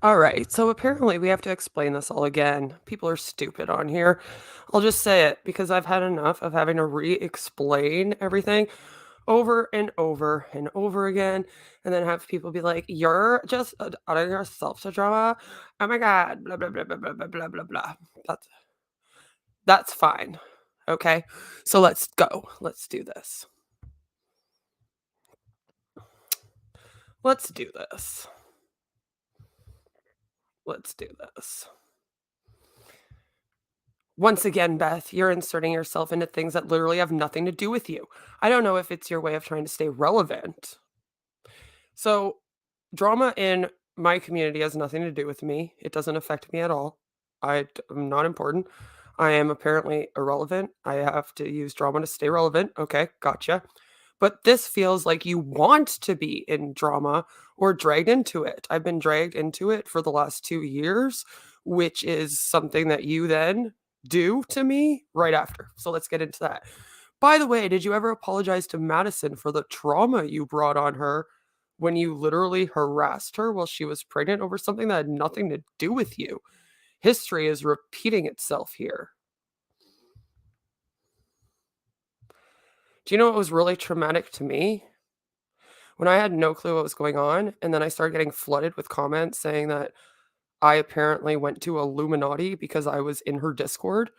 All right, so apparently we have to explain this all again. People are stupid on here. I'll just say it because I've had enough of having to re-explain everything over and over and over again, and then have people be like, "You're just adding yourself to drama. Oh my god, blah blah blah blah blah blah blah blah blah." That's that's fine. Okay, so let's go. Let's do this. Let's do this. Let's do this. Once again, Beth, you're inserting yourself into things that literally have nothing to do with you. I don't know if it's your way of trying to stay relevant. So, drama in my community has nothing to do with me. It doesn't affect me at all. I'm not important. I am apparently irrelevant. I have to use drama to stay relevant. Okay, gotcha. But this feels like you want to be in drama or dragged into it. I've been dragged into it for the last 2 years, which is something that you then do to me right after. So let's get into that. By the way, did you ever apologize to Madison for the trauma you brought on her when you literally harassed her while she was pregnant over something that had nothing to do with you? History is repeating itself here. Do you know what was really traumatic to me? When I had no clue what was going on, and then I started getting flooded with comments saying that I apparently went to Illuminati because I was in her Discord.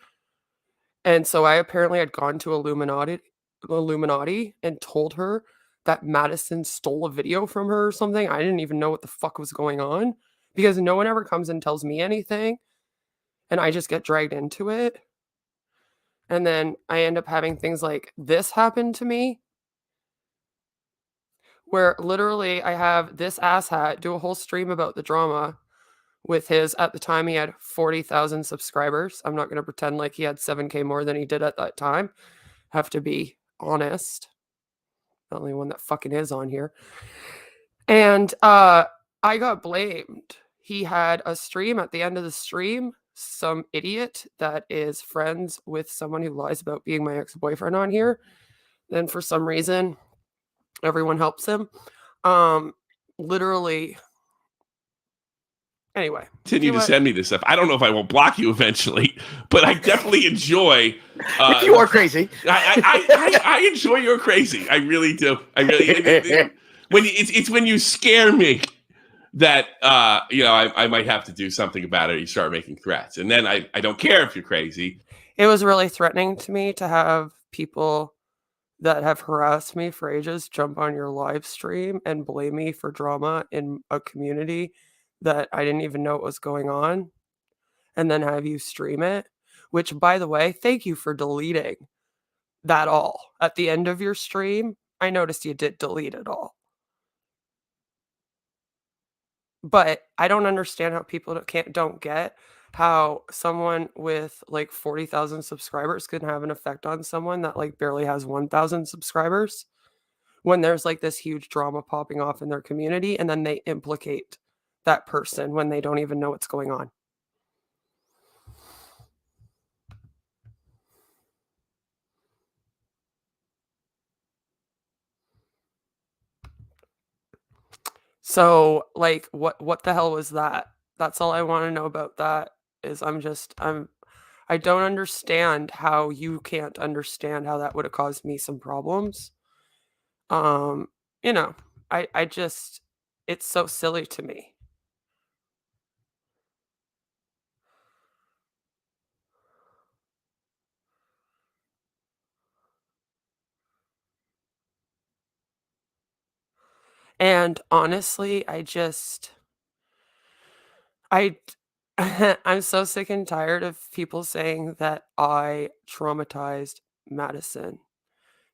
And so I apparently had gone to Illuminati and told her that Madison stole a video from her or something. I didn't even know what the fuck was going on because no one ever comes and tells me anything, and I just get dragged into it. And then I end up having things like this happen to me where literally I have this asshat do a whole stream about the drama with his at the time, he had 40,000 subscribers. I'm not gonna pretend like he had 7K more than he did at that time. Have to be honest. The only one that fucking is on here. And, I got blamed. He had a stream at the end of the stream, some idiot that is friends with someone who lies about being my ex-boyfriend on here, then for some reason, everyone helps him. Literally anyway, do Continue you to want send me this stuff. I don't know if I won't block you eventually, but I definitely enjoy. If you are crazy, I enjoy your crazy. I really do. I really when it's when you scare me that I might have to do something about it. You start making threats, and then I don't care if you're crazy. It was really threatening to me to have people that have harassed me for ages jump on your live stream and blame me for drama in a community that I didn't even know what was going on, and then have you stream it, which, by the way, thank you for deleting that all. At the end of your stream, I noticed you did delete it all. But I don't understand how people don't get how someone with, like, 40,000 subscribers can have an effect on someone that, like, barely has 1,000 subscribers when there's, like, this huge drama popping off in their community, and then they implicate that person when they don't even know what's going on. So, like, what the hell was that? That's all I wanna know about that is I don't understand how you can't understand how that would have caused me some problems. Um, you know, I just it's so silly to me. And honestly, I I'm so sick and tired of people saying that I traumatized Madison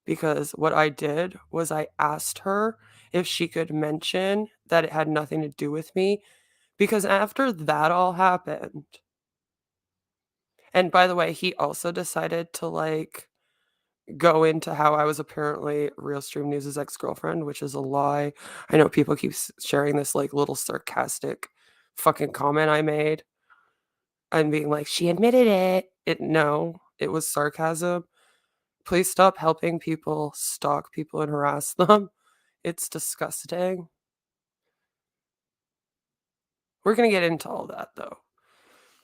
because what I did was I asked her if she could mention that it had nothing to do with me because after that all happened, and by the way, he also decided to, like, go into how I was apparently Real Stream News' ex-girlfriend, which is a lie. I know people keep sharing this, like, little sarcastic fucking comment I made and being like, "She admitted it." No, it was sarcasm. Please stop helping people stalk people and harass them. It's disgusting. We're going to get into all that, though,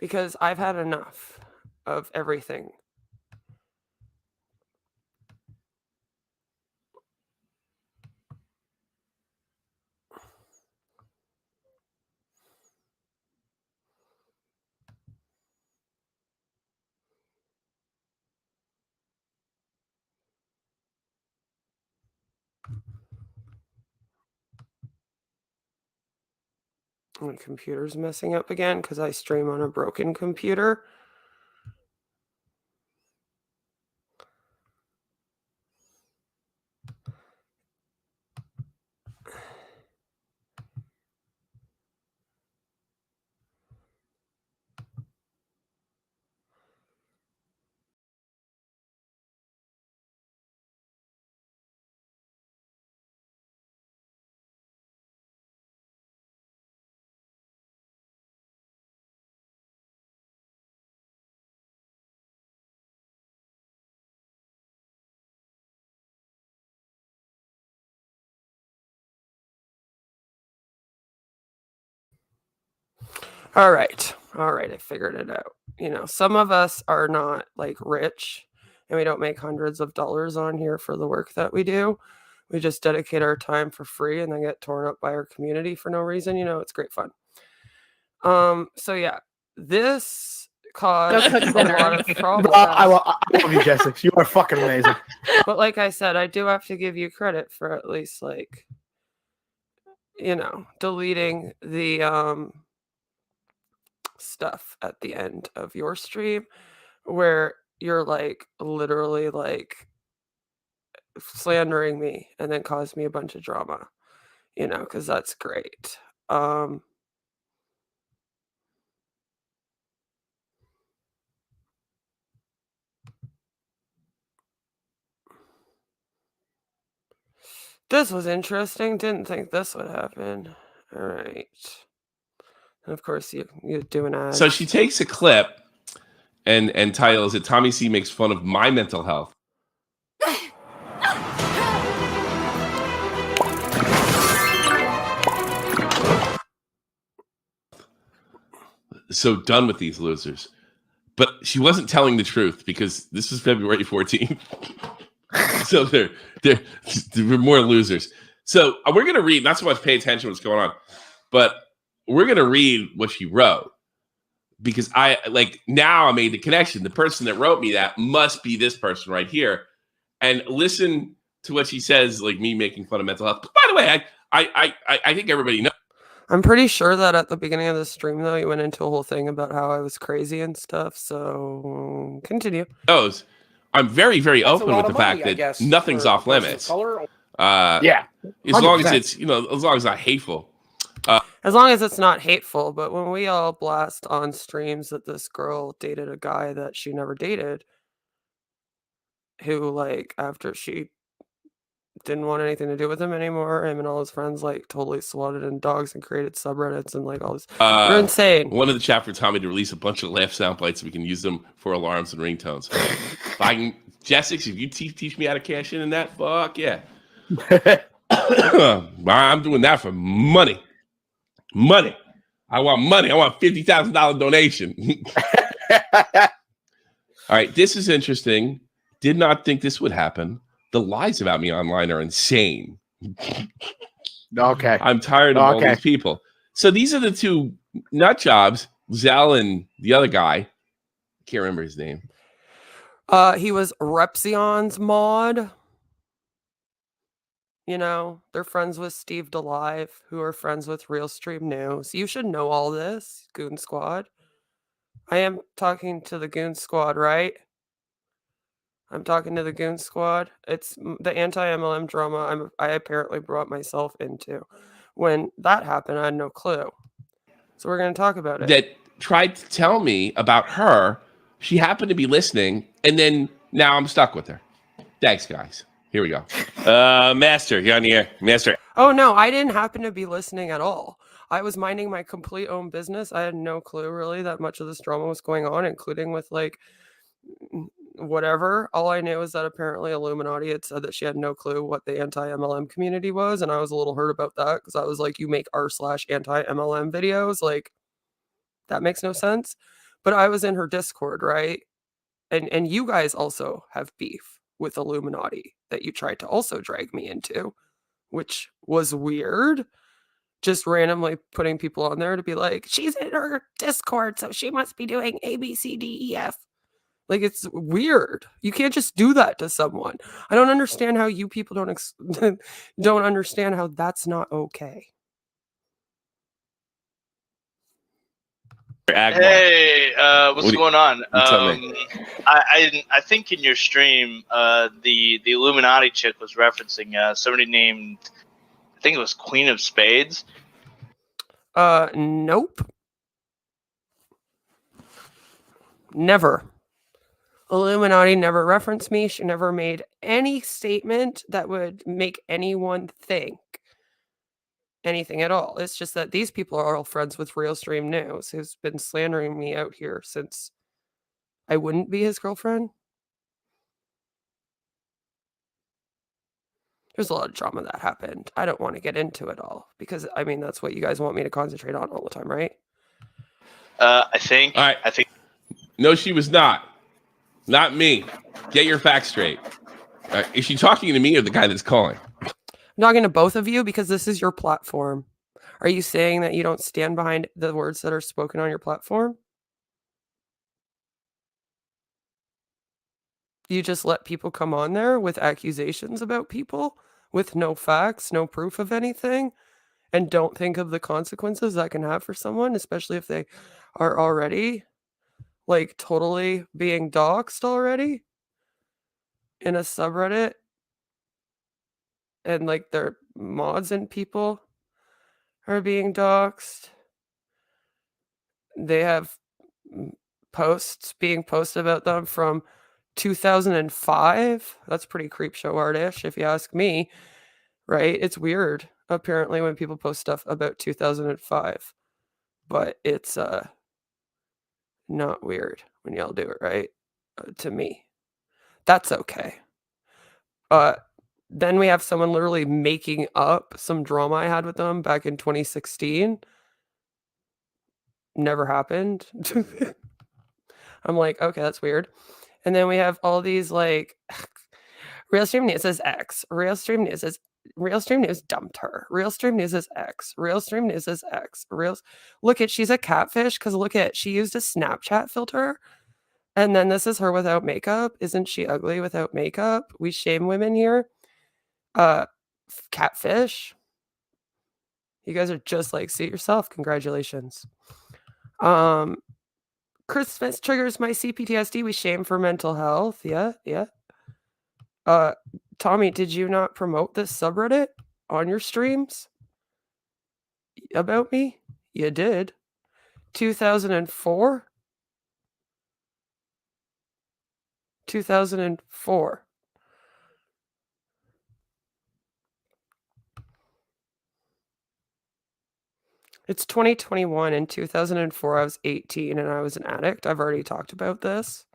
because I've had enough of everything. My computer's messing up again because I stream on a broken computer. All right. I figured it out. You know, some of us are not like rich and we don't make hundreds of dollars on here for the work that we do. We just dedicate our time for free and then get torn up by our community for no reason. You know, it's great fun. So yeah, this caused a lot of problems. I love you, Jessica. You are fucking amazing. But like I said, I do have to give you credit for at least like, you know, deleting the stuff at the end of your stream where you're like literally like slandering me and then caused me a bunch of drama, you know, because that's great. This was interesting. Didn't think this would happen. All right. And of course, you do an ad. So she takes a clip and titles it Tommy C makes fun of my mental health. So done with these losers. But she wasn't telling the truth because this was February 14th. So there were more losers. So we're going to read, not so much pay attention to what's going on, but we're going to read what she wrote. Because now I made the connection. The person that wrote me that must be this person right here. And listen to what she says, like me making fun of mental health. By the way, I think everybody knows. I'm pretty sure that at the beginning of the stream, though, you went into a whole thing about how I was crazy and stuff. So continue. I'm very, very open with the fact that nothing's off limits. Yeah. 100%. As long as it's, as long as it's not hateful. As long as it's not hateful. But when we all blast on streams that this girl dated a guy that she never dated, who, like, after she didn't want anything to do with him anymore, him and all his friends, like, totally swatted in dogs and created subreddits and, like, all this. You're insane. One of the chat for Tommy to release a bunch of laugh sound bites so we can use them for alarms and ringtones. Jessica, if you teach me how to cash in that, fuck yeah. I'm doing that for money. Money. I want money. I want $50,000 donation. All right, this is interesting. Did not think this would happen. The lies about me online are insane. Okay. I'm tired of all these people. So these are the two nut jobs, Zell and the other guy. I can't remember his name. He was Repzion's mod. You know, they're friends with Steve DeLive, who are friends with Real Stream News. You should know all this, Goon Squad. I am talking to the Goon Squad, right? I'm talking to the Goon Squad. It's the anti-MLM drama I apparently brought myself into. When that happened, I had no clue. So we're going to talk about it. That tried to tell me about her. She happened to be listening, and then now I'm stuck with her. Thanks, guys. Here we go. Master, you're on the air. Master. Oh, no, I didn't happen to be listening at all. I was minding my complete own business. I had no clue, really, that much of this drama was going on, including with, like, whatever. All I knew is that apparently Illuminati had said that she had no clue what the anti-MLM community was, and I was a little hurt about that because I was like, you make r/anti-MLM videos, like that makes no sense. But I was in her Discord, right? And you guys also have beef with Illuminati that you tried to also drag me into, which was weird. Just randomly putting people on there to be like, she's in her Discord, so she must be doing A, B, C, D, E, F. Like, it's weird. You can't just do that to someone. I don't understand how you people don't understand how that's not okay. Hey, what's going on? What's I think in your stream, the Illuminati chick was referencing somebody named, I think it was Queen of Spades. Nope. Never. Illuminati never referenced me. She never made any statement that would make anyone think anything at all. It's just that these people are all friends with Real Stream News, who's been slandering me out here since I wouldn't be his girlfriend. There's a lot of drama that happened. I don't want to get into it all because, I mean, that's what you guys want me to concentrate on all the time, right? I think. All right. I think. No, she was not. Not me. Get your facts straight. Is she talking to me or the guy that's calling? I'm talking to both of you because this is your platform. Are you saying that you don't stand behind the words that are spoken on your platform? You just let people come on there with accusations about people with no facts, no proof of anything, and don't think of the consequences that can have for someone, especially if they are already like totally being doxxed already in a subreddit, and like their mods and people are being doxxed. They have posts being posted about them from 2005. That's pretty creepshow artish, if you ask me, right? It's weird, apparently, when people post stuff about 2005, but it's not weird when y'all do it, right? To me, that's okay. Then we have someone literally making up some drama I had with them back in 2016. Never happened. I'm like, okay, that's weird. And then we have all these like Real Stream News is X. Real Stream News dumped her. Real Stream News is X. Real Stream News is X. Look at, she's a catfish because look at, she used a Snapchat filter. And then this is her without makeup. Isn't she ugly without makeup? We shame women here. Catfish. You guys are just like, see it yourself. Congratulations. Christmas triggers my CPTSD. We shame for mental health. Yeah. Tommy, did you not promote this subreddit on your streams about me? You did. 2004? 2004. It's 2021. In 2004, I was 18 and I was an addict. I've already talked about this.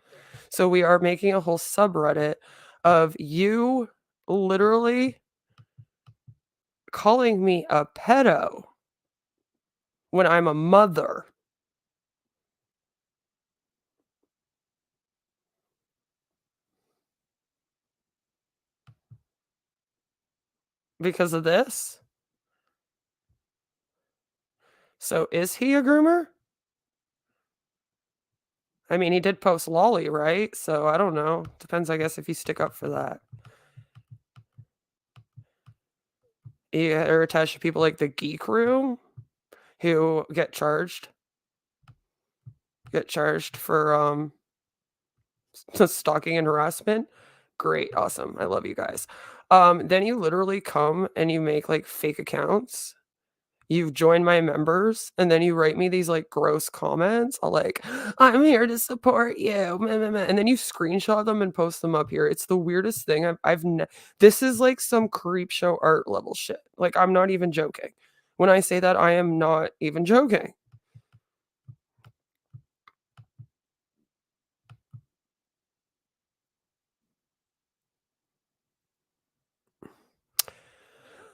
So we are making a whole subreddit of you literally calling me a pedo when I'm a mother. Because of this? So is he a groomer? I mean, he did post lolly, right? So I don't know. Depends, I guess, if you stick up for that. You are attached to people like the Geek Room who get charged for stalking and harassment. Great, awesome. I love you guys. Then you literally come and you make like fake accounts. You join my members and then you write me these like gross comments. I'll like, I'm here to support you. And then you screenshot them and post them up here. It's the weirdest thing. This is like some creep show art level shit. Like, I'm not even joking. When I say that, I am not even joking.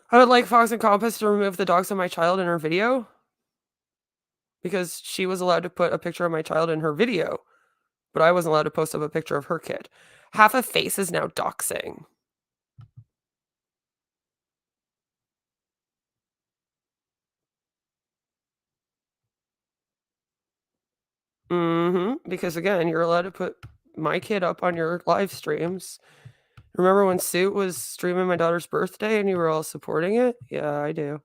I would like Fox and Compass to remove the dogs of my child in her video. Because she was allowed to put a picture of my child in her video, but I wasn't allowed to post up a picture of her kid. Half a face is now doxing. Because again, you're allowed to put my kid up on your live streams. Remember when Suit was streaming my daughter's birthday and you were all supporting it? Yeah, I do.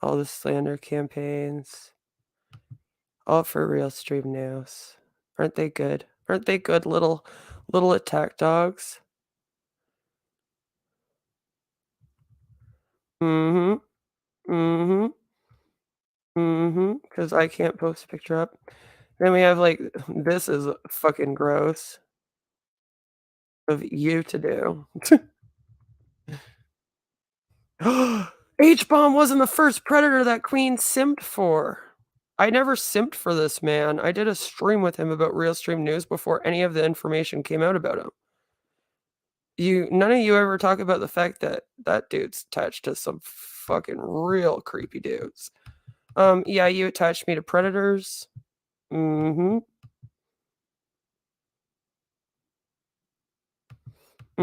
All the slander campaigns. All for real stream news. Aren't they good? Aren't they good little attack dogs? Because I can't post a picture up. Then we have, like, this is fucking gross of you to do. H-Bomb wasn't the first predator that Queen simped for. I never simped for this man. I did a stream with him about Real Stream News before any of the information came out about him. None of you ever talk about the fact that that dude's attached to some fucking real creepy dudes. Yeah, you attached me to predators. I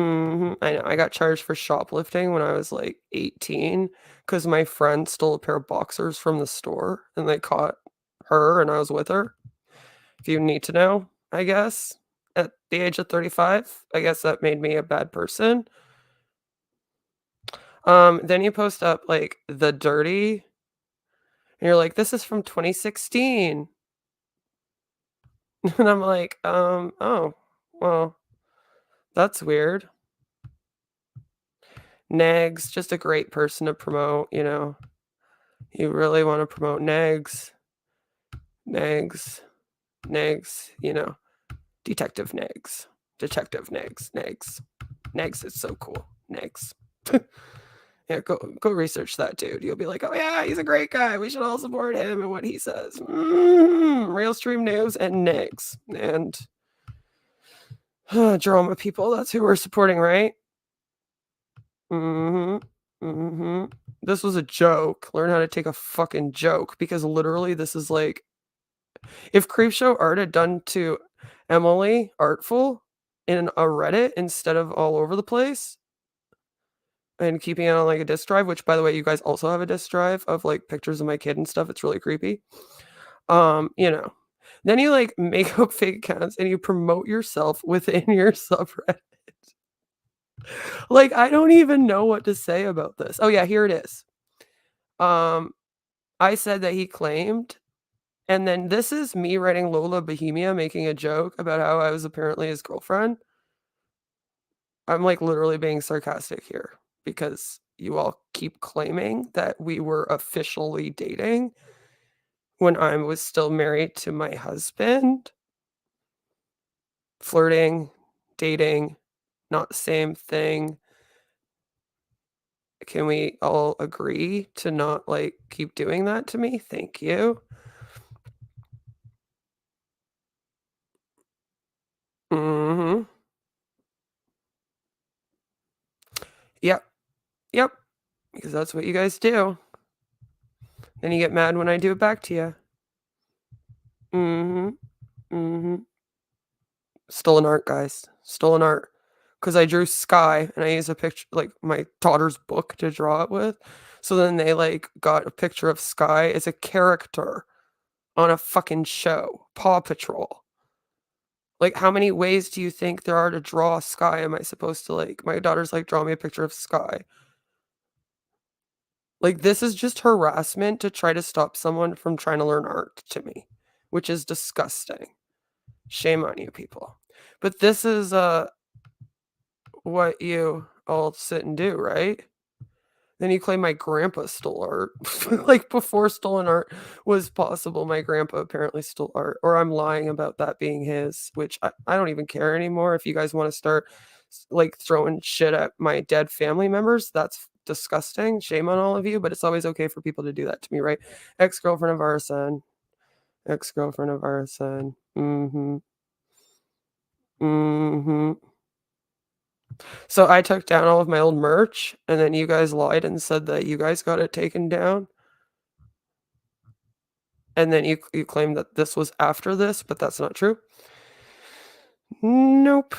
know. I got charged for shoplifting when I was, like, 18 because my friend stole a pair of boxers from the store, and they caught her, and I was with her. If you need to know, I guess. At the age of 35, I guess that made me a bad person. Then you post up, like, The Dirty, and you're like, "This is from 2016." And I'm like, oh, well, that's weird." Negs, just a great person to promote, you know. You really want to promote Negs. Negs, you know. Detective Negs. Detective Negs. Negs is so cool. Negs. Yeah, go research that dude. You'll be like, oh yeah, he's a great guy. We should all support him and what he says. Real Stream News and Negs. And drama people, that's who we're supporting, right? This was a joke. Learn how to take a fucking joke, because literally this is like, if Creepshow Art had done to Emily Artful in a Reddit instead of all over the place and keeping it on like a disk drive, which by the way, you guys also have a disk drive of like pictures of my kid and stuff. It's really creepy. You know, then you like make up fake accounts and you promote yourself within your subreddit. Like, I don't even know what to say about this. Oh yeah, here it is. I said that he claimed, and then this is me writing Lola Bohemia making a joke about how I was apparently his girlfriend. I'm like literally being sarcastic here because you all keep claiming that we were officially dating when I was still married to my husband. Flirting, dating, not the same thing. Can we all agree to not, like, keep doing that to me? Thank you. Yep. Yep. Because that's what you guys do. Then you get mad when I do it back to you. Stolen art, guys. Stolen art. Because I drew Sky, and I used a picture, like, my daughter's book to draw it with. So then they, like, got a picture of Sky as a character on a fucking show. Paw Patrol. Like, how many ways do you think there are to draw Sky? Am I supposed to, like, my daughter's like, draw me a picture of Sky. Like, this is just harassment to try to stop someone from trying to learn art to me, which is disgusting. Shame on you people. But this is what you all sit and do, right? Then you claim my grandpa stole art. Like, before stolen art was possible, my grandpa apparently stole art. Or I'm lying about that being his, which I don't even care anymore. If you guys want to start, like, throwing shit at my dead family members, that's disgusting. Shame on all of you, but it's always okay for people to do that to me, right? Ex-girlfriend of our son. Ex-girlfriend of our son. So I took down all of my old merch, and then you guys lied and said that you guys got it taken down. And then you claimed that this was after this, but that's not true. Nope.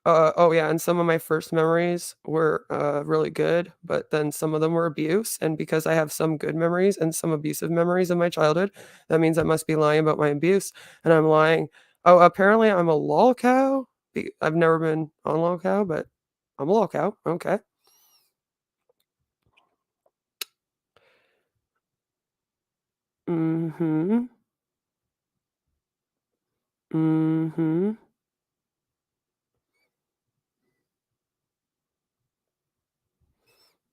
Oh yeah, and some of my first memories were really good, but then some of them were abuse. And because I have some good memories and some abusive memories in my childhood, that means I must be lying about my abuse. And I'm lying. Oh, apparently I'm a lol cow. I've never been on lol cow, but I'm a lol cow. Okay. Mm-hmm. Mm-hmm.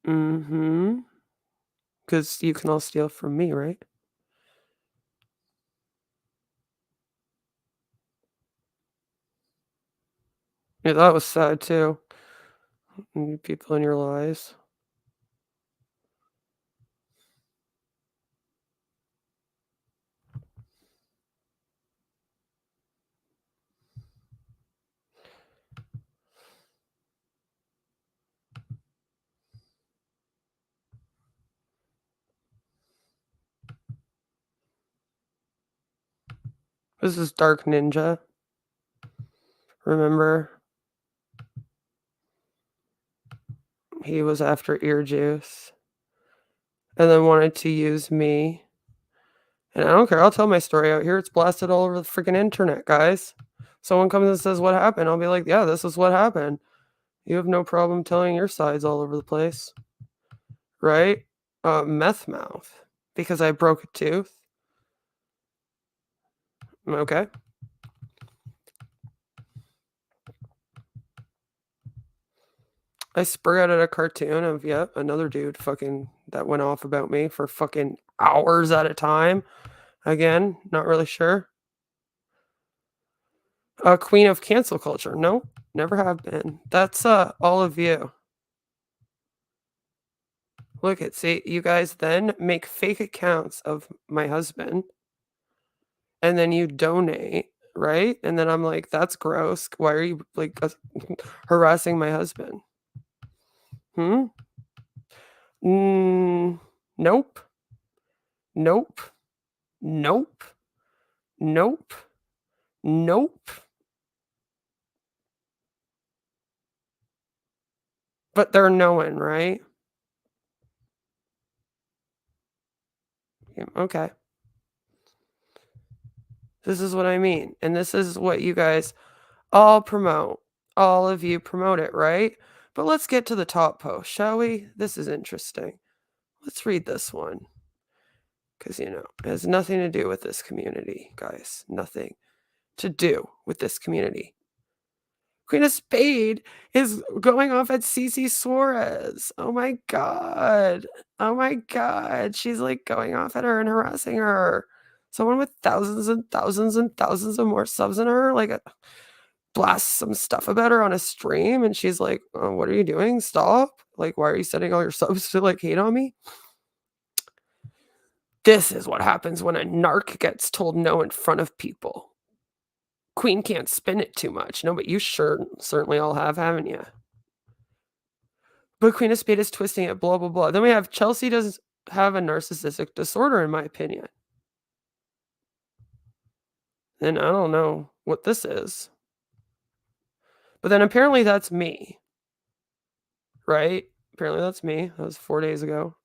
Mm-hmm. Because you can all steal from me, right? Yeah, that was sad too. You people in your lies. This is Dark Ninja. Remember? He was after ear juice. And then wanted to use me. And I don't care. I'll tell my story out here. It's blasted all over the freaking internet, guys. Someone comes and says what happened. I'll be like, yeah, this is what happened. You have no problem telling your sides all over the place. Right? Meth mouth. Because I broke a tooth. Okay. I sprouted a cartoon of, yep, another dude fucking that went off about me for fucking hours at a time. Again, not really sure. Queen of cancel culture. No, never have been. That's all of you. Look at, see, you guys then make fake accounts of my husband. And then you donate, right? And then I'm like, that's gross. Why are you like harassing my husband? Nope. Nope. Nope. Nope. Nope. But they're knowing, right? Yeah, okay. This is what I mean. And this is what you guys all promote. All of you promote it, right? But let's get to the top post, shall we? This is interesting. Let's read this one. Because, you know, it has nothing to do with this community, guys. Nothing to do with this community. Queen of Spade is going off at Cece Suarez. Oh my God. Oh my God. She's like going off at her and harassing her. Someone with thousands and thousands and thousands of more subs than her, like, blasts some stuff about her on a stream. And she's like, oh, what are you doing? Stop. Like, why are you sending all your subs to like hate on me? This is what happens when a narc gets told no in front of people. Queen can't spin it too much. No, but you certainly all have, haven't you? But Queen of Spade is twisting it, blah, blah, blah. Then we have Chelsea does have a narcissistic disorder, in my opinion. And I don't know what this is. But then apparently that's me. Right? Apparently that's me. That was 4 days ago.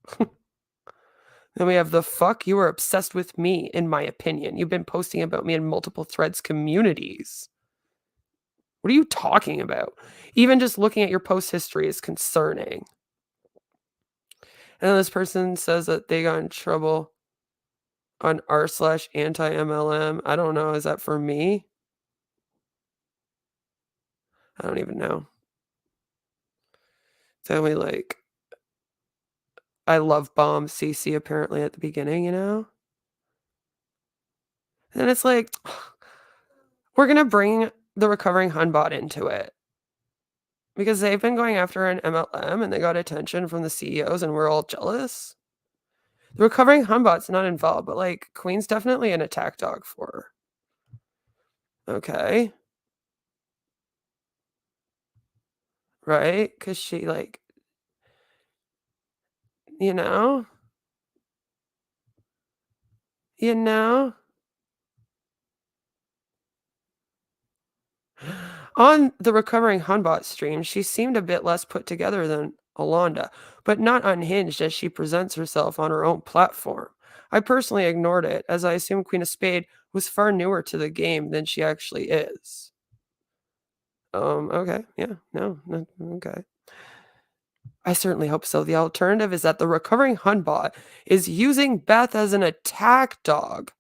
Then we have the fuck. You are obsessed with me, in my opinion. You've been posting about me in multiple threads communities. What are you talking about? Even just looking at your post history is concerning. And then this person says that they got in trouble on r/anti-MLM. I don't know. Is that for me? I don't even know. Tell me, like, I love bomb CC apparently at the beginning, you know? And it's like, we're going to bring the recovering Hunbot into it. Because they've been going after an MLM and they got attention from the CEOs and we're all jealous. The recovering Hunbot's not involved, but like Queen's definitely an attack dog for her. Okay. right? Because she, like, you know? You know? On the Recovering Hunbot stream, she seemed a bit less put together than Alonda, but not unhinged as she presents herself on her own platform. I personally ignored it, as I assumed Queen of Spade was far newer to the game than she actually is. Okay, yeah, no, okay. I certainly hope so. The alternative is that the Recovering Hunbot is using Beth as an attack dog,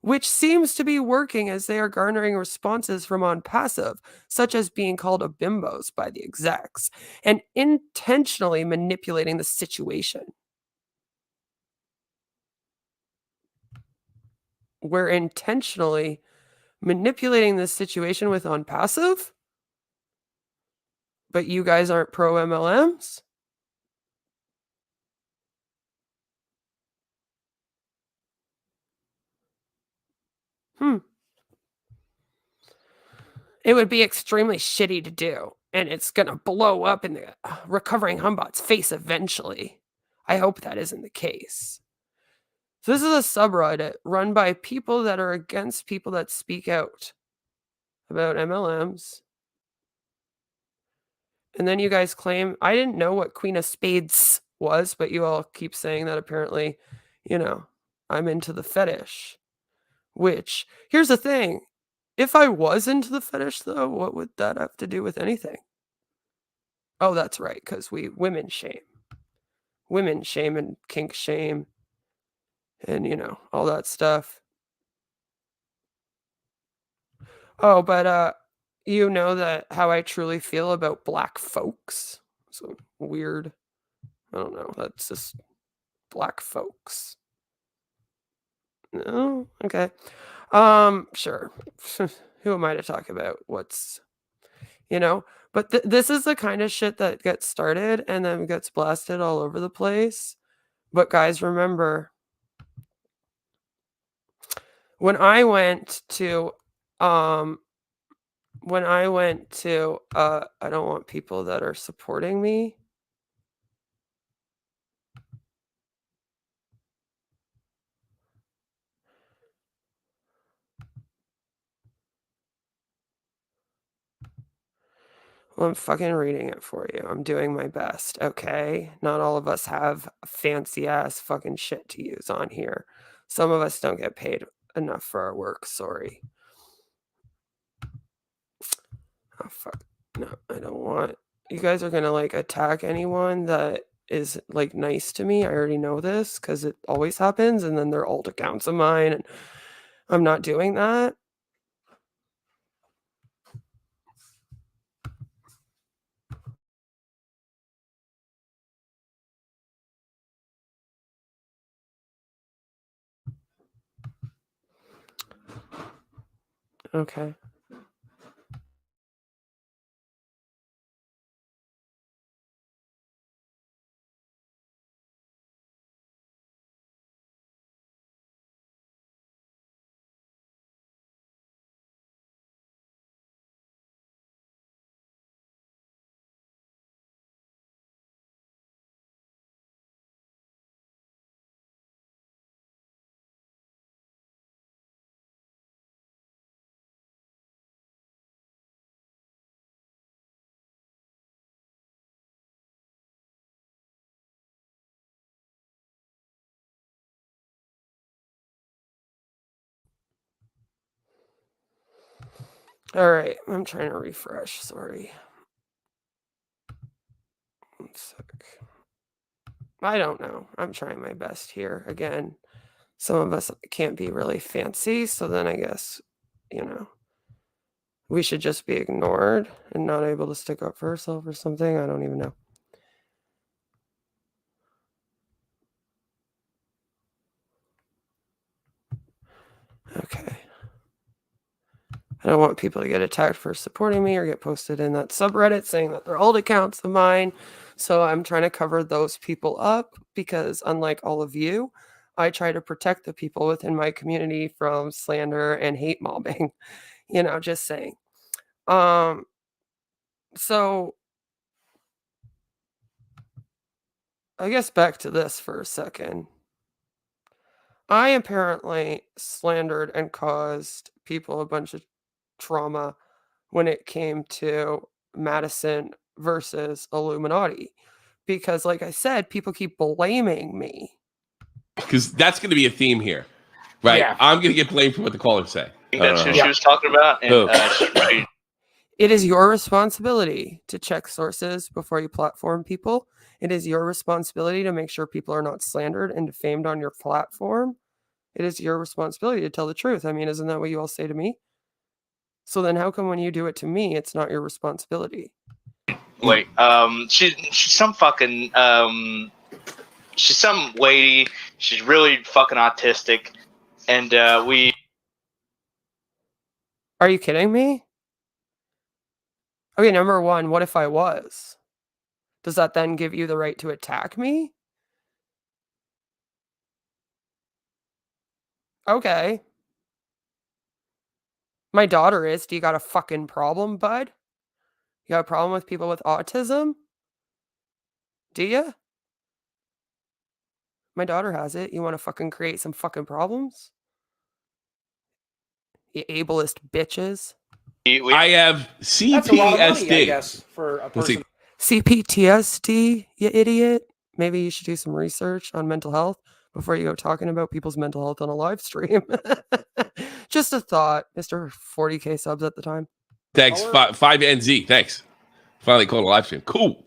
which seems to be working as they are garnering responses from on passive, such as being called a bimbos by the execs, and intentionally manipulating the situation. We're intentionally manipulating this situation with on passive? But you guys aren't pro MLMs? It would be extremely shitty to do, and it's gonna blow up in the Recovering Humbot's face eventually. I hope that isn't the case. So this is a subreddit run by people that are against people that speak out about MLMs. And then you guys claim, I didn't know what Queen of Spades was, but you all keep saying that apparently, I'm into the fetish. Which, here's the thing. If I was into the fetish, though, what would that have to do with anything? Oh, that's right, because we women shame. Women shame and kink shame and, all that stuff. Oh, but you know that how I truly feel about black folks. So weird. I don't know. That's just black folks. No? Okay. Sure. Who am I to talk about but this is the kind of shit that gets started and then gets blasted all over the place. But guys, remember, when I went to I don't want people that are supporting me. Well, I'm fucking reading it for you. I'm doing my best, okay? Not all of us have fancy ass fucking shit to use on here. Some of us don't get paid enough for our work, sorry. Oh, fuck. No, I don't want... You guys are gonna, attack anyone that is, nice to me. I already know this, because it always happens, and then they're old accounts of mine, and I'm not doing that. Okay. All right, I'm trying to refresh. Sorry. 1 sec. I don't know. I'm trying my best here. Again, some of us can't be really fancy, so then I guess, we should just be ignored and not able to stick up for ourselves or something. I don't even know. Okay. I don't want people to get attacked for supporting me or get posted in that subreddit saying that they're old accounts of mine. So I'm trying to cover those people up because unlike all of you, I try to protect the people within my community from slander and hate mobbing, just saying. So I guess back to this for a second. I apparently slandered and caused people a bunch of trauma when it came to Madison versus Illuminati. Because, like I said, people keep blaming me. Because that's going to be a theme here, right? Yeah. I'm going to get blamed for what the callers say. I think that's who she was talking about. And she's right. It is your responsibility to check sources before you platform people. It is your responsibility to make sure people are not slandered and defamed on your platform. It is your responsibility to tell the truth. I mean, isn't that what you all say to me? So then how come when you do it to me, it's not your responsibility? Wait, she's some fucking she's some lady. She's really fucking autistic, and we. Are you kidding me? Okay, number one, what if I was? Does that then give you the right to attack me? Okay. My daughter is. Do you got a fucking problem, bud? You got a problem with people with autism? Do you? My daughter has it. You want to fucking create some fucking problems? You ableist bitches. I have CPSD. That's a lot of money, I guess, for a Let's see. person. CPTSD, you idiot. Maybe you should do some research on mental health before you go talking about people's mental health on a live stream. Just a thought, Mr. 40K subs at the time. Thanks, 5NZ. Thanks. Finally called a live stream. Cool.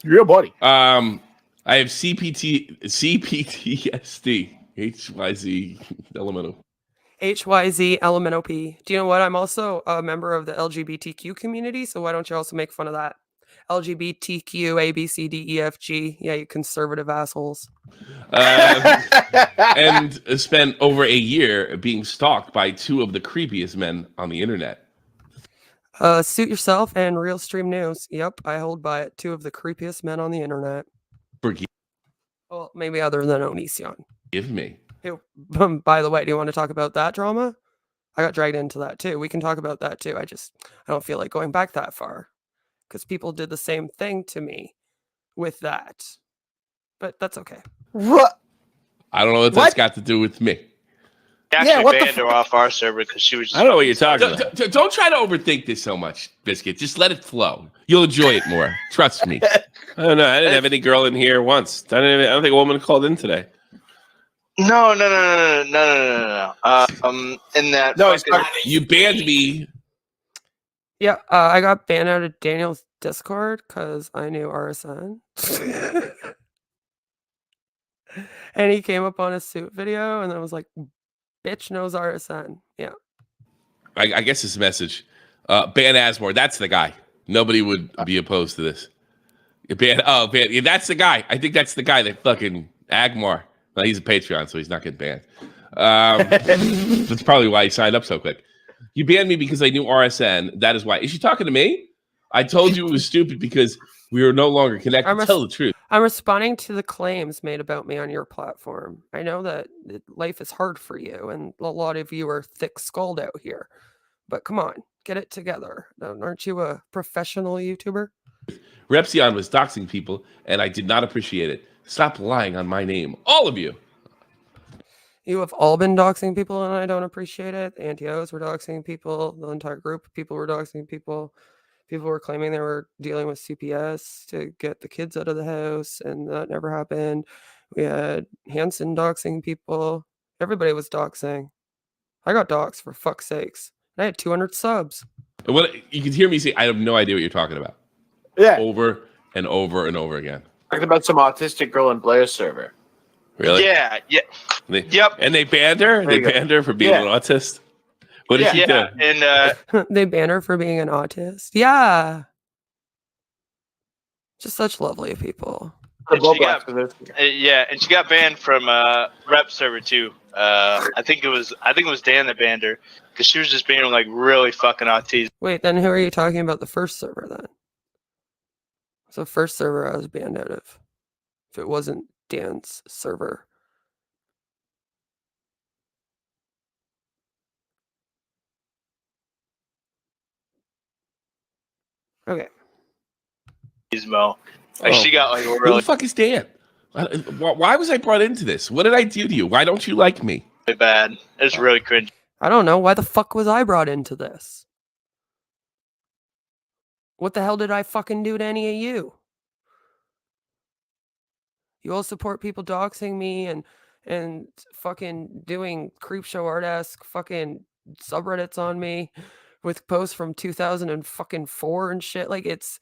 Real buddy. I have CPTSD. HYZ Elemental. HYZ Elemental P. Do you know what? I'm also a member of the LGBTQ community, so why don't you also make fun of that? LGBTQ, A, B, C, D, E, F, G. Yeah, you conservative assholes. And spent over a year being stalked by two of the creepiest men on the internet. Suit yourself and Real Stream News. Yep, I hold by it. Two of the creepiest men on the internet. Forgive Well, maybe other than Onision. me. Who, by the way, do you want to talk about that drama? I got dragged into that too. We can talk about that too. I don't feel like going back that far because people did the same thing to me with that. But that's okay. What? I don't know what that's got to do with me. Actually what the banned her off our server because she was just. I don't know what you're talking about. Don't try to overthink this so much, Biscuit. Just let it flow. You'll enjoy it more. Trust me. I don't know. I didn't have any girl in here once. I don't think a woman called in today. No. In that. No, fucking- You banned me. Yeah, I got banned out of Daniel's Discord because I knew RSN. And he came up on a suit video and I was like, bitch knows RSN. Yeah. I guess this message. Ban Asmore. That's the guy. Nobody would be opposed to this. Ban. Yeah, that's the guy. I think that's the guy that fucking Agmar. Well, he's a Patreon, so he's not getting banned. That's probably why he signed up so quick. You banned me because I knew RSN. That is why. Is she talking to me? I told you it was stupid because we were no longer connected. Tell the truth. I'm responding to the claims made about me on your platform. I know that life is hard for you, and a lot of you are thick-skulled out here. But come on, get it together. Aren't you a professional YouTuber? Repsion was doxing people, and I did not appreciate it. Stop lying on my name. All of you. You have all been doxing people, and I don't appreciate it. The anti-Os were doxing people. The entire group of people were doxing people. People were claiming they were dealing with CPS to get the kids out of the house, and that never happened. We had Hanson doxing people. Everybody was doxing. I got doxed, for fuck's sakes. I had 200 subs. What you could hear me say, I have no idea what you're talking about. Yeah. Over and over and over again. Talking about some autistic girl in Blair's server. Really? Yeah. Yep. And they banned her? They banned her for being an autist? What did she do? And They banned her for being an autist. Yeah. Just such lovely people. and she got banned from Rep server too. I think it was Dan that banned her because she was just being like really fucking autistic. Wait, then who are you talking about the first server then? So first server I was banned out of. If it wasn't Dan's server. Okay. Like she got like Who really. the fuck is Dan? Why was I brought into this? What did I do to you? Why don't you like me? Really bad. It's really cringe. I don't know. Why the fuck was I brought into this? What the hell did I fucking do to any of you? You all support people doxing me and fucking doing creepshow art-esque fucking subreddits on me with posts from 2004 and shit. Like, it's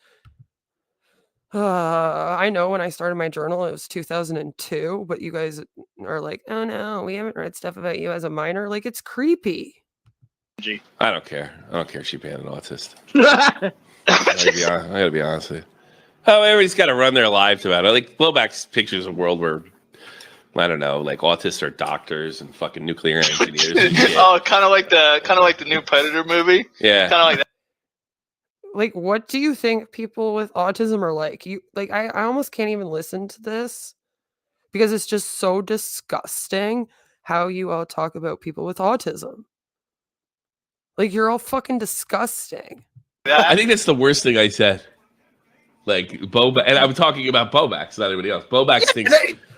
I know when I started my journal it was 2002, but you guys are like, oh no, we haven't read stuff about you as a minor. Like, it's creepy. I don't care. I don't care if she banned an autist. I gotta be honest with you. Oh, everybody's got to run their lives about it. Like, Blowback's pictures of a world where, I don't know, like autists are doctors and fucking nuclear engineers. And shit. Oh, kind of like the new Predator movie. Yeah. Kind of like that. Like, what do you think people with autism are like? I almost can't even listen to this because it's just so disgusting how you all talk about people with autism. Like, you're all fucking disgusting. I think that's the worst thing I said. Like, Boback, and I'm talking about Bobax, not anybody else. Bobax thinks.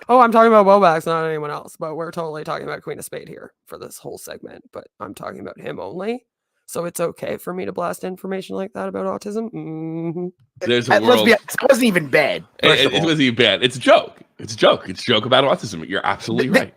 Oh, I'm talking about Wobax, not anyone else. But we're totally talking about Queen of Spade here for this whole segment. But I'm talking about him only. So it's okay for me to blast information like that about autism. Mm-hmm. There's a Let's world. be honest, it wasn't even bad. It wasn't even bad. It's a joke. It's a joke. It's a joke about autism. You're absolutely right.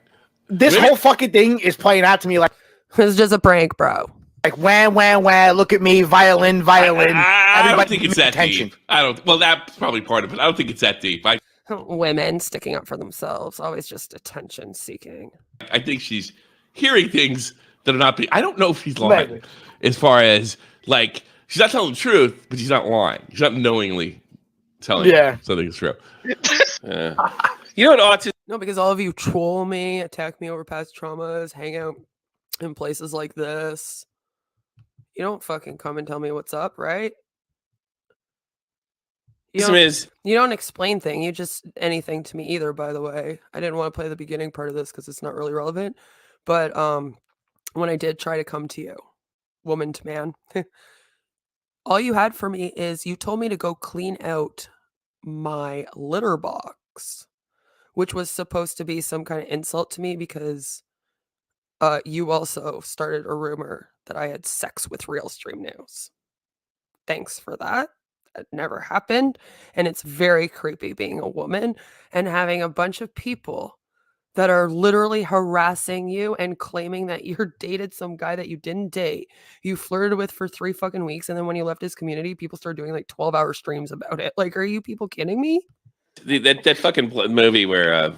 This whole fucking thing is playing out to me like It's just a prank, bro. wham, wham, wham. Look at me, violin. I don't think it's that deep. I don't. Well, that's probably part of it. I don't think it's that deep. Women sticking up for themselves, always just attention seeking. I think she's hearing things that are not being. I don't know if she's lying. Maybe. As far as, like, she's not telling the truth, but she's not lying. She's not knowingly telling you something is true. Yeah. You know what autism? No, because all of you troll me, attack me over past traumas, hang out in places like this. You don't fucking come and tell me what's up, right? You don't explain things. You just anything to me either, by the way. I didn't want to play the beginning part of this because it's not really relevant. But when I did try to come to you, woman to man, all you had for me is you told me to go clean out my litter box, which was supposed to be some kind of insult to me because you also started a rumor that I had sex with Real Stream News. Thanks for that. That never happened. And it's very creepy being a woman and having a bunch of people that are literally harassing you and claiming that you're dated some guy that you didn't date, you flirted with for 3 fucking weeks, and then when you left his community, people started doing like 12-hour streams about it. Like, are you people kidding me? That fucking movie where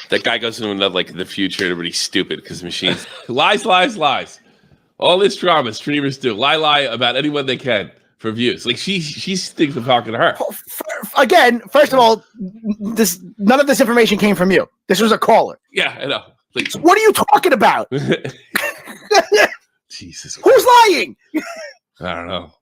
that guy goes into another, like, the future, everybody's stupid because machines. Lies. All this drama streamers do. Lie about anyone they can for views. Like, she thinks I'm talking to her. Again, first of all, none of this information came from you. This was a caller. Yeah, I know. Like, what are you talking about? Jesus. Who's lying? I don't know.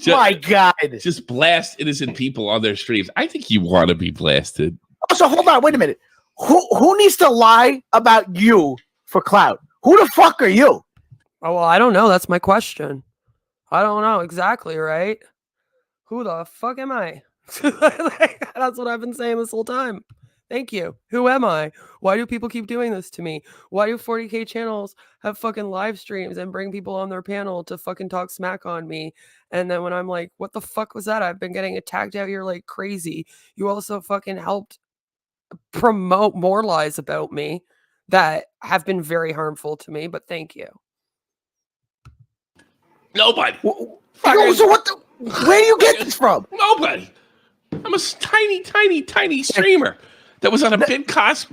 My God. Just blast innocent people on their streams. I think you want to be blasted. Also, hold on. Wait a minute. Who needs to lie about you for clout? Who the fuck are you? Oh, well, I don't know. That's my question. I don't know exactly, right? Who the fuck am I? That's what I've been saying this whole time. Thank you. Who am I? Why do people keep doing this to me? Why do 40K channels have fucking live streams and bring people on their panel to fucking talk smack on me? And then when I'm like, what the fuck was that? I've been getting attacked out here like crazy. You also fucking helped promote more lies about me that have been very harmful to me, but thank you. Nobody. So what where do you get this from? Nobody. I'm a tiny streamer that was on a big cost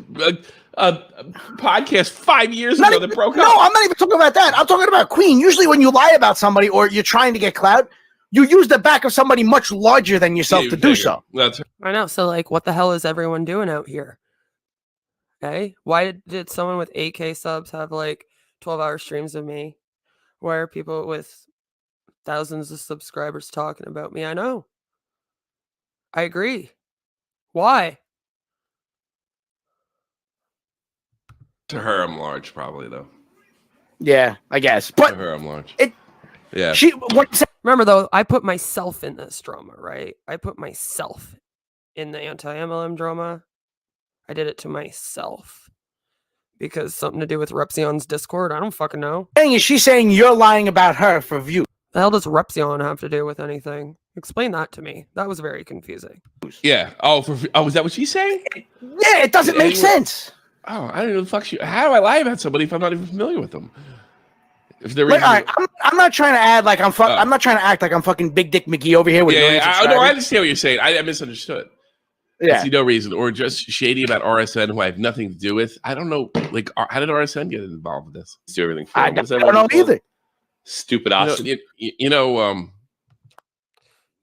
podcast 5 years ago that broke up. No, I'm not even talking about that. I'm talking about Queen. Usually when you lie about somebody or you're trying to get clout, you use the back of somebody much larger than yourself to do so. I know. So, like, what the hell is everyone doing out here? Hey, why did someone with 8K subs have like 12-hour streams of me? Why are people with thousands of subscribers talking about me? I know. I agree. Why? To her, I'm large, probably though. Yeah, I guess. But to her, I'm large. Yeah. Remember though, I put myself in this drama, right? I put myself in the anti-MLM drama. I did it to myself. Because something to do with Repzion's Discord? I don't fucking know. She's saying you're lying about her for views. The hell does Repzion have to do with anything? Explain that to me. That was very confusing. Yeah. Oh, is that what she's saying? Yeah, it doesn't make sense. Oh, I don't know the fuck how do I lie about somebody if I'm not even familiar with them? If they're I'm not trying to add like I'm not trying to act like I'm fucking Big Dick McGee over here with I understand what you're saying. I misunderstood. Yeah. I see no reason, or just shady about RSN who I have nothing to do with. I don't know. Like, how did RSN get involved with this? Do everything. I don't know either. Stupid awesome.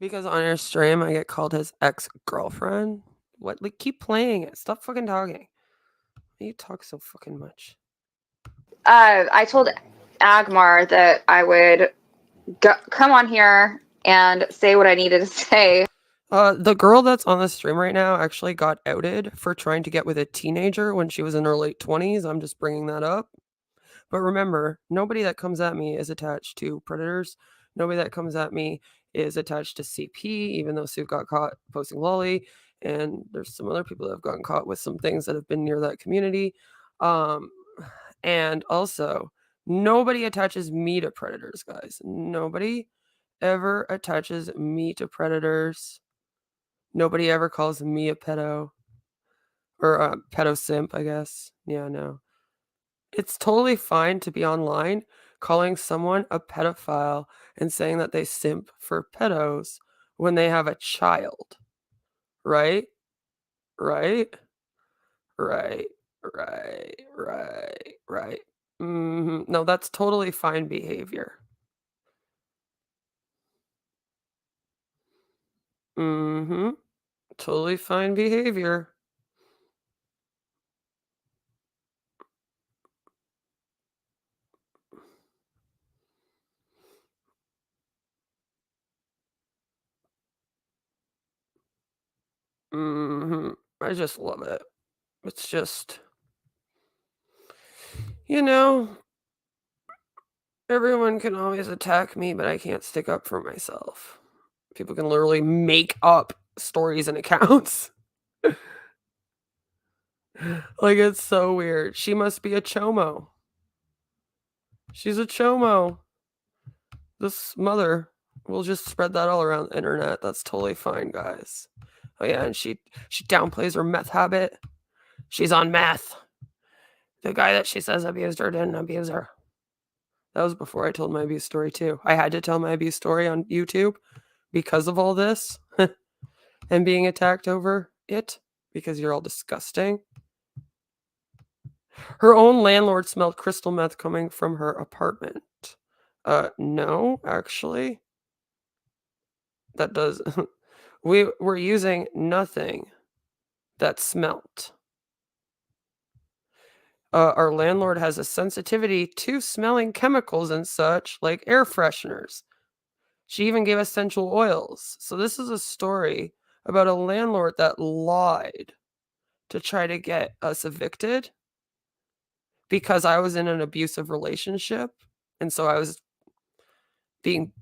Because on your stream, I get called his ex-girlfriend. What? Like, keep playing it. Stop fucking talking. You talk so fucking much. I told Agmar that I would come on here and say what I needed to say. The girl that's on the stream right now actually got outed for trying to get with a teenager when she was in her late 20s. I'm just bringing that up. But remember, nobody that comes at me is attached to predators. Nobody that comes at me is attached to CP, even though Sue got caught posting lolly. And there's some other people that have gotten caught with some things that have been near that community. And also, nobody attaches me to predators, guys. Nobody ever attaches me to predators. Nobody ever calls me a pedo. Or a pedo simp, I guess. Yeah, no. It's totally fine to be online calling someone a pedophile and saying that they simp for pedos when they have a child. Right? Right? Right. Right. Right. Right. No, that's totally fine behavior. Totally fine behavior. I just love it. It's just, everyone can always attack me, but I can't stick up for myself. People can literally make up stories and accounts. Like, it's so weird. She must be a chomo. She's a chomo. This mother will just spread that all around the internet. That's totally fine, guys. Oh yeah, and she downplays her meth habit. She's on meth. The guy that she says abused her didn't abuse her. That was before I told my abuse story too. I had to tell my abuse story on YouTube because of all this and being attacked over it because you're all disgusting. Her own landlord smelled crystal meth coming from her apartment. No, actually. That does... we were using nothing that smelt. Our landlord has a sensitivity to smelling chemicals and such, like air fresheners. She even gave us essential oils. So this is a story about a landlord that lied to try to get us evicted because I was in an abusive relationship. And so I was being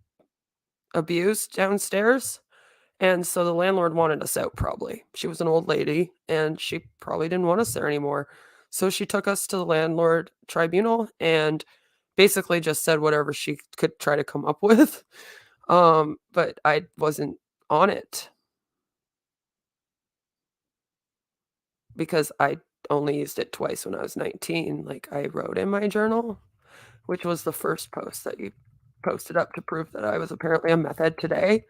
abused downstairs. And so the landlord wanted us out, probably. She was an old lady, and she probably didn't want us there anymore. So she took us to the landlord tribunal and basically just said whatever she could try to come up with. But I wasn't on it. Because I only used it twice when I was 19. Like, I wrote in my journal, which was the first post that you posted up to prove that I was apparently a meth head today.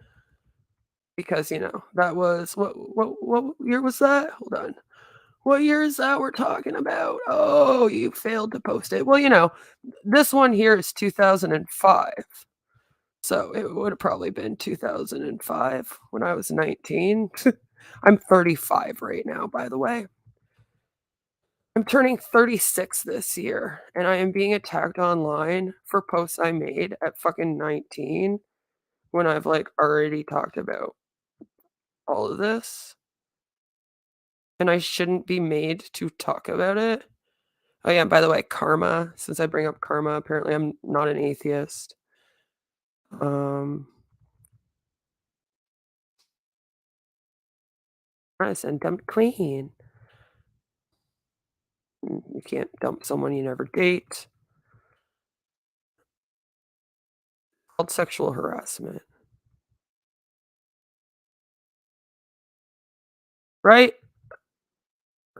Because, that was, what year was that? Hold on. What year is that we're talking about? Oh, you failed to post it. Well, this one here is 2005. So it would have probably been 2005 when I was 19. I'm 35 right now, by the way. I'm turning 36 this year, and I am being attacked online for posts I made at fucking 19 when I've, already talked about all of this. And I shouldn't be made to talk about it. Oh yeah, by the way, karma. Since I bring up karma, apparently I'm not an atheist. Madison dumped Queen. can't dump someone you never date. Called sexual harassment. Right?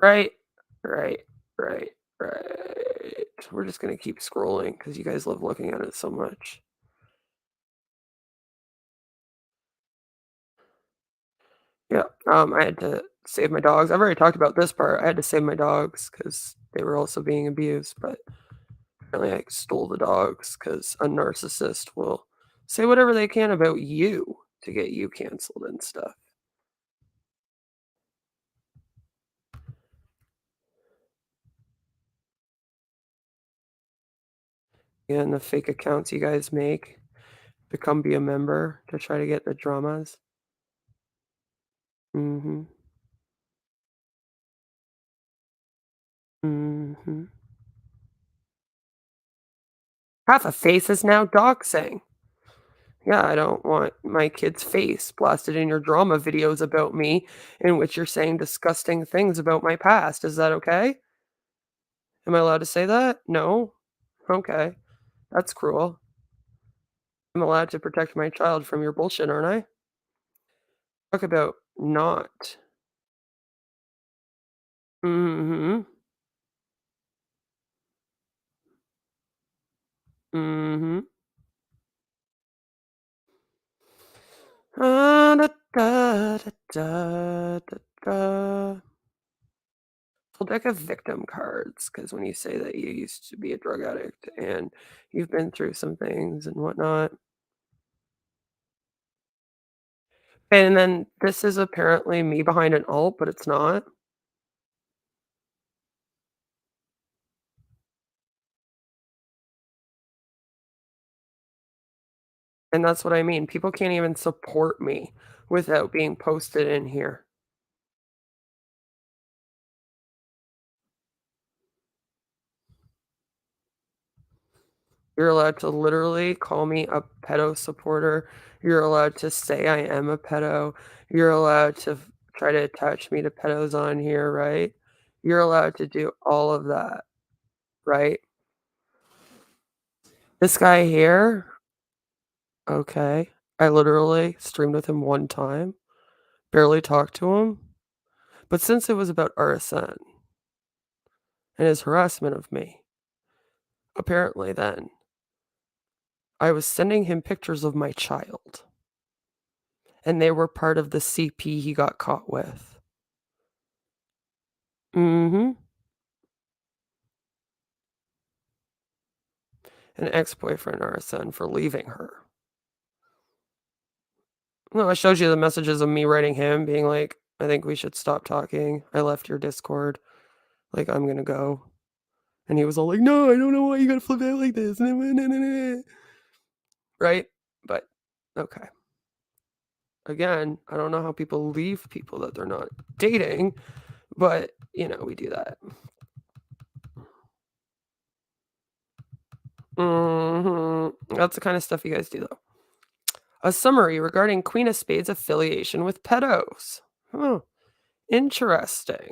Right. Right. Right. Right. We're just gonna keep scrolling because you guys love looking at it so much. Yeah. I had to save my dogs. I've already talked about this part. I had to save my dogs because they were also being abused, but apparently I stole the dogs because a narcissist will say whatever they can about you to get you canceled and stuff. And the fake accounts you guys make, be a member to try to get the dramas. Mm-hmm. Mm-hmm. Half a face is now doxing. Yeah, I don't want my kid's face blasted in your drama videos about me in which you're saying disgusting things about my past. Is that okay? Am I allowed to say that? No? Okay. That's cruel. I'm allowed to protect my child from your bullshit, aren't I? Talk about not. Mm-hmm. Mm-hmm. Da, da, da, da, da, da. Full deck of victim cards, because when you say that you used to be a drug addict and you've been through some things and whatnot. And then this is apparently me behind an alt, but it's not. And that's what I mean. People can't even support me without being posted in here. You're allowed to literally call me a pedo supporter. You're allowed to say I am a pedo. You're allowed to try to attach me to pedos on here, right? You're allowed to do all of that, right? This guy here, okay. I literally streamed with him one time, barely talked to him. But since it was about RSN and his harassment of me, apparently then, I was sending him pictures of my child. And they were part of the CP he got caught with. Mm-hmm. An ex-boyfriend RSN for leaving her. No, I showed you the messages of me writing him, being like, I think we should stop talking. I left your Discord. Like, I'm gonna go. And he was all like, no, I don't know why you gotta flip out like this. Right? But, okay. Again, I don't know how people leave people that they're not dating, but, you know, we do that. That's the kind of stuff you guys do, though. A summary regarding Queen of Spades' affiliation with pedos. Oh, interesting.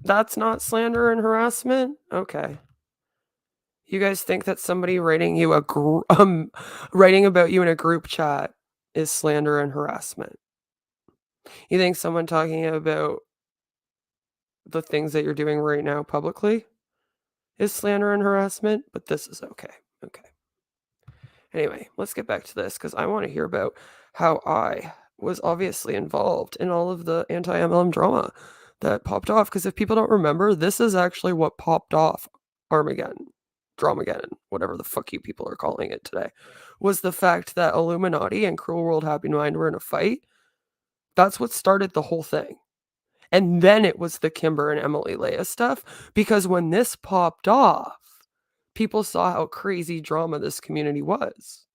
That's not slander and harassment? Okay. You guys think that somebody writing you writing about you in a group chat is slander and harassment? You think someone talking about the things that you're doing right now publicly is slander and harassment? But this is okay. Okay. Anyway, let's get back to this because I want to hear about how I was obviously involved in all of the anti-MLM drama that popped off. Because if people don't remember, this is actually what popped off Armageddon, Dramageddon, whatever the fuck you people are calling it today, was the fact that Illuminati and Cruel World Happy Mind were in a fight. That's what started the whole thing. And then it was the Kimber and Emily Leia stuff. Because when this popped off, people saw how crazy drama this community was.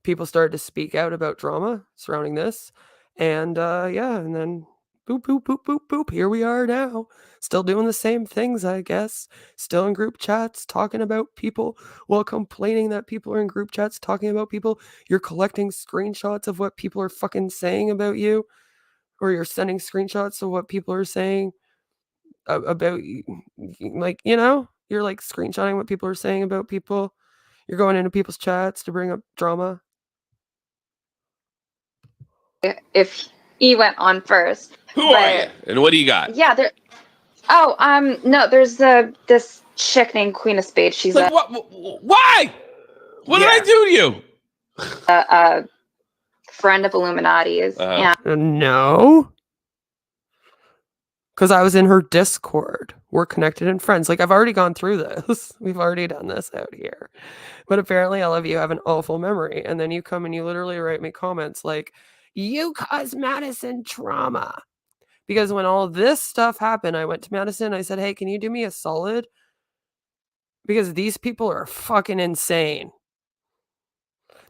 People started to speak out about drama surrounding this. And yeah, and then boop, boop, boop, boop, boop. Here we are now. Still doing the same things, I guess. Still in group chats talking about people while complaining that people are in group chats talking about people. You're collecting screenshots of what people are fucking saying about you. or you're sending screenshots of what people are saying about you, like, you know, you're like screenshotting what people are saying about people. You're going into people's chats to bring up drama. If he went on first. Who are you? And what do you got? Yeah, there. Oh, no, there's this chick named Queen of Spades. She's Like, what? Why? What did I do to you? a friend of Illuminati's. No. Because I was in her Discord. We're connected and friends. Like, I've already gone through this. We've already done this out here. But apparently all of you have an awful memory. And then you come and you literally write me comments like, you caused Madison trauma. Because when all this stuff happened, I went to Madison. I said, hey, can you do me a solid? Because these people are fucking insane.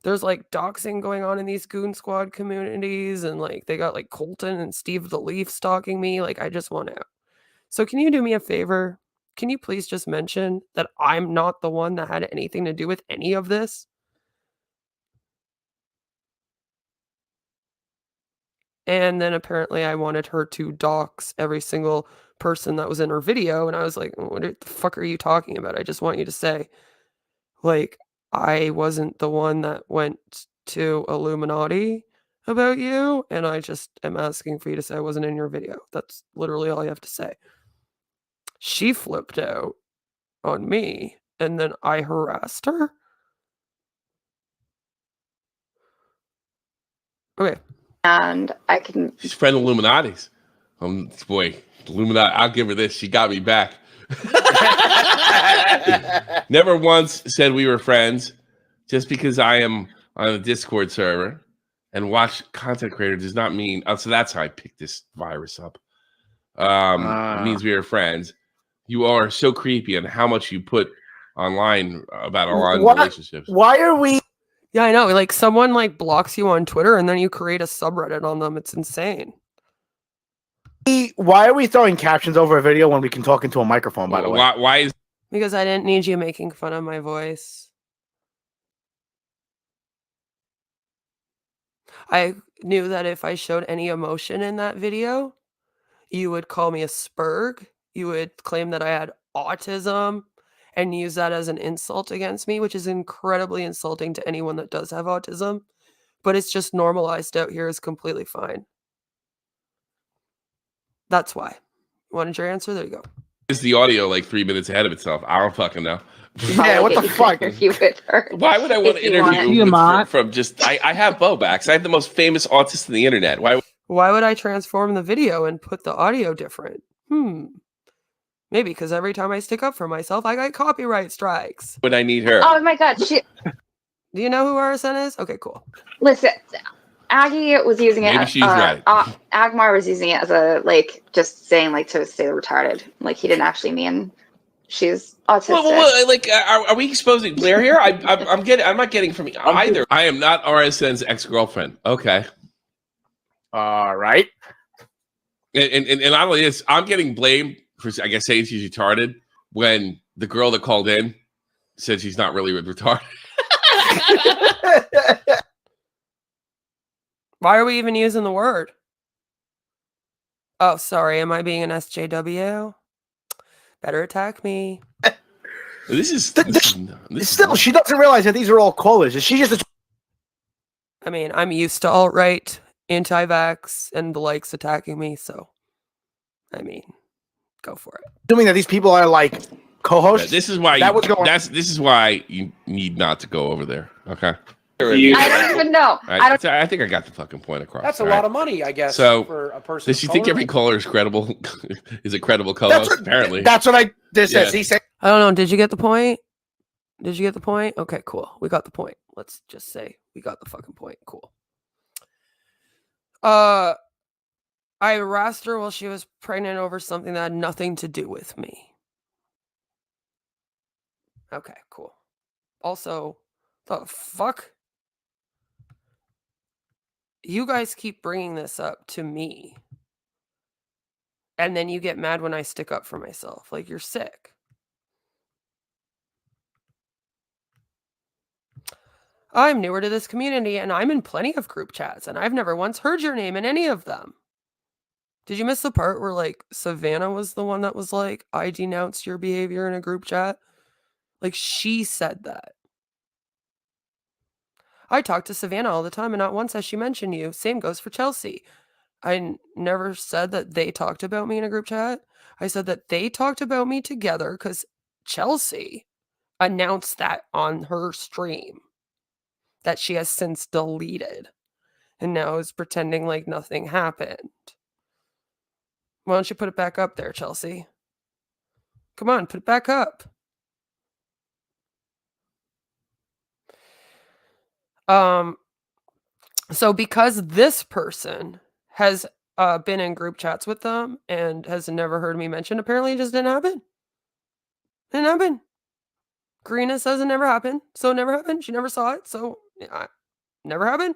There's like doxing going on in these goon squad communities, and like they got like Colton and Steve the Leaf stalking me. Like, I just want out. So can you do me a favor? Can you please just mention that I'm not the one that had anything to do with any of this? And then apparently I wanted her to dox every single person that was in her video. And I was like, what the fuck are you talking about? I just want you to say, like, I wasn't the one that went to Illuminati about you, and I just am asking for you to say I wasn't in your video. That's literally all you have to say. She flipped out on me, and then I harassed her. Okay. And I can. She's friend of Illuminati's. Boy, Illuminati. I'll give her this. She got me back. Never once said we were friends. Just because I am on a Discord server and watch content creator does not mean. Oh, so that's how I picked this virus up. It means we are friends. You are so creepy on how much you put online about online relationships. Why are we? Yeah, I know. Like, someone like blocks you on Twitter and then you create a subreddit on them. It's insane. Why are we throwing captions over a video when we can talk into a microphone? By the way, Why is? Because I didn't need you making fun of my voice. I knew that if I showed any emotion in that video, you would call me a spurg. You would claim that I had autism and use that as an insult against me, which is incredibly insulting to anyone that does have autism. But it's just normalized out here as completely fine. That's why. Wanted your answer? There you go. Is the audio like 3 minutes ahead of itself? I don't fucking know. Yeah, what the fuck? Why would I want to interview you from just? I have Bobax. I have the most famous autist in the internet. Why would I transform the video and put the audio different? Maybe because every time I stick up for myself, I got copyright strikes. Would I need her? Oh my god, Do you know who RSN is? Okay, cool. Listen, Aggie was using it. Maybe she's right. Agmar was using it as a like, just saying like to say retarded. Like he didn't actually mean she's autistic. Well, like, are we exposing Blair here? I'm not getting from either. I am not RSN's ex-girlfriend. Okay. All right. And not only this, I'm getting blamed for, I guess, saying she's retarded when the girl that called in said she's not really retarded. Why are we even using the word? Oh, sorry. Am I being an SJW? Better attack me. Still, she doesn't realize that these are all callers. Is she just? I mean, I'm used to alt-right, anti-vax, and the likes attacking me. So, I mean, go for it. Assuming that these people are like co-hosts. Yeah, this is why this is why you need not to go over there. Okay. I don't even know. I think I got the fucking point across. That's a lot of money, I guess. So, for a person. does she think every caller is credible? Is a credible co-host? Apparently. That's what I just said. He said. I don't know. Did you get the point? Did you get the point? Okay, cool. We got the point. Let's just say we got the fucking point. Cool. I harassed her while she was pregnant over something that had nothing to do with me. Okay, cool. Also, the fuck? You guys keep bringing this up to me. And then you get mad when I stick up for myself. Like, you're sick. I'm newer to this community, and I'm in plenty of group chats, and I've never once heard your name in any of them. Did you miss the part where like Savannah was the one that was like, I denounced your behavior in a group chat? Like she said that. I talk to Savannah all the time and not once has she mentioned you. Same goes for Chelsea. I never said that they talked about me in a group chat. I said that they talked about me together because Chelsea announced that on her stream that she has since deleted and now is pretending like nothing happened. Why don't you put it back up there, Chelsea? Come on, put it back up. So because this person has been in group chats with them and has never heard me mention, apparently it just didn't happen. Didn't happen. Karina says it never happened, so it never happened. She never saw it, so never happened.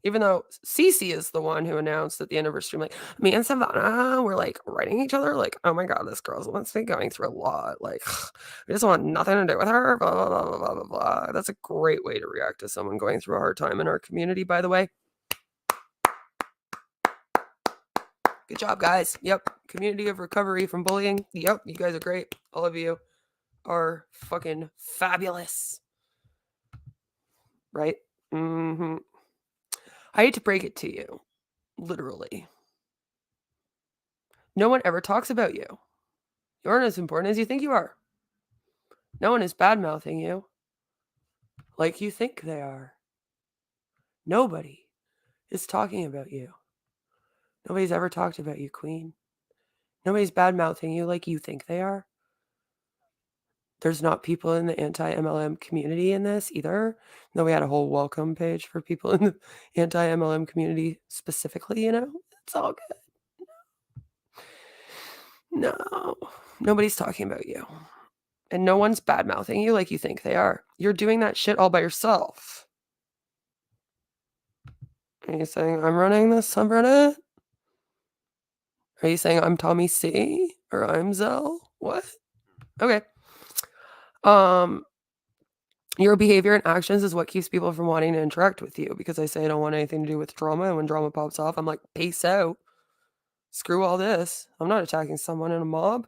Even though Cece is the one who announced at the end of her stream, like, me and Savannah were like writing each other, like, oh my god, this girl's must be going through a lot. Like, we just want nothing to do with her. Blah blah blah blah blah blah. That's a great way to react to someone going through a hard time in our community, by the way. Good job, guys. Yep. Community of recovery from bullying. Yep. You guys are great. All of you are fucking fabulous. Right? Mm-hmm. I hate to break it to you. Literally. No one ever talks about you. You aren't as important as you think you are. No one is bad-mouthing you like you think they are. Nobody is talking about you. Nobody's ever talked about you, Queen. Nobody's bad-mouthing you like you think they are. There's not people in the anti-MLM community in this either. No, we had a whole welcome page for people in the anti-MLM community specifically, you know? It's all good. No. Nobody's talking about you. And no one's bad-mouthing you like you think they are. You're doing that shit all by yourself. Are you saying I'm running this subreddit? Are you saying I'm Tommy C? Or I'm Zell? What? Okay. Your behavior and actions is what keeps people from wanting to interact with you, because I say I don't want anything to do with drama, and when drama pops off, I'm like, peace out. Screw all this. I'm not attacking someone in a mob.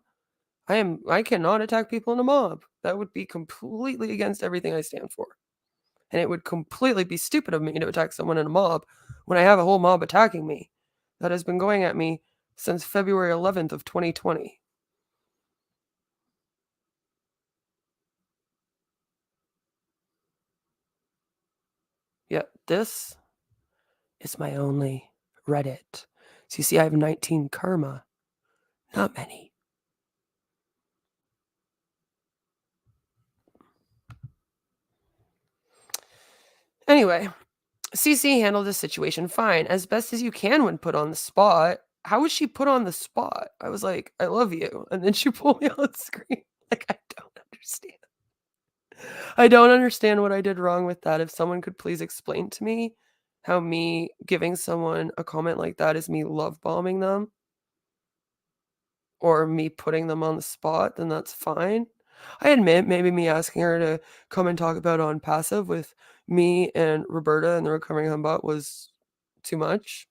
I cannot attack people in a mob. That would be completely against everything I stand for. And it would completely be stupid of me to attack someone in a mob when I have a whole mob attacking me that has been going at me since February 11th of 2020. Yeah, this is my only Reddit. So you see, I have 19 karma. Not many. Anyway, CC handled the situation fine, as best as you can when put on the spot. How was she put on the spot? I was like, I love you. And then she pulled me on the screen. Like, I don't understand. I don't understand what I did wrong with that. If someone could please explain to me how me giving someone a comment like that is me love bombing them or me putting them on the spot, then that's fine. I admit maybe me asking her to come and talk about On Passive with me and Roberta and the Recovering Humbot was too much.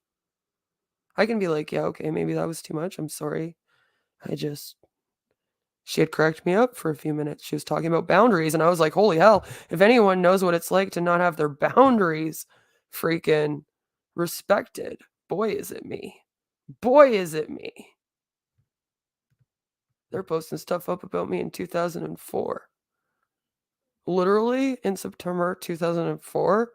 I can be like, yeah, okay, maybe that was too much. I'm sorry. She had cracked me up for a few minutes. She was talking about boundaries, and I was like, holy hell, if anyone knows what it's like to not have their boundaries freaking respected, boy, is it me. Boy, is it me. They're posting stuff up about me in 2004. Literally, in September 2004,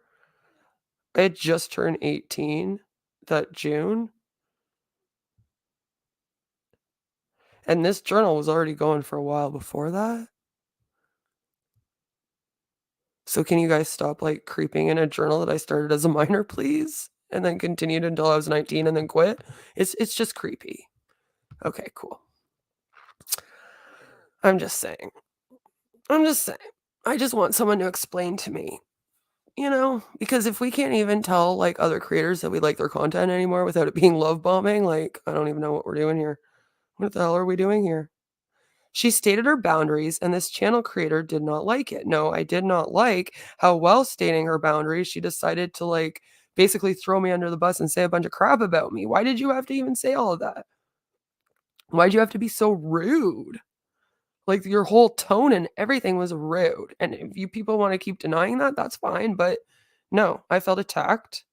I had just turned 18 that June. And this journal was already going for a while before that. So can you guys stop like creeping in a journal that I started as a minor, please? And then continued until I was 19 and then quit? It's just creepy. Okay, cool. I'm just saying. I just want someone to explain to me. You know, because if we can't even tell like other creators that we like their content anymore without it being love bombing, like I don't even know what we're doing here. What the hell are we doing here? She stated her boundaries, and this channel creator did not like it. No, I did not like how, while stating her boundaries, she decided to like basically throw me under the bus and say a bunch of crap about me. Why did you have to even say all of that? Why'd you have to be so rude? Like, your whole tone and everything was rude. And if you people want to keep denying that, that's fine. But no, I felt attacked.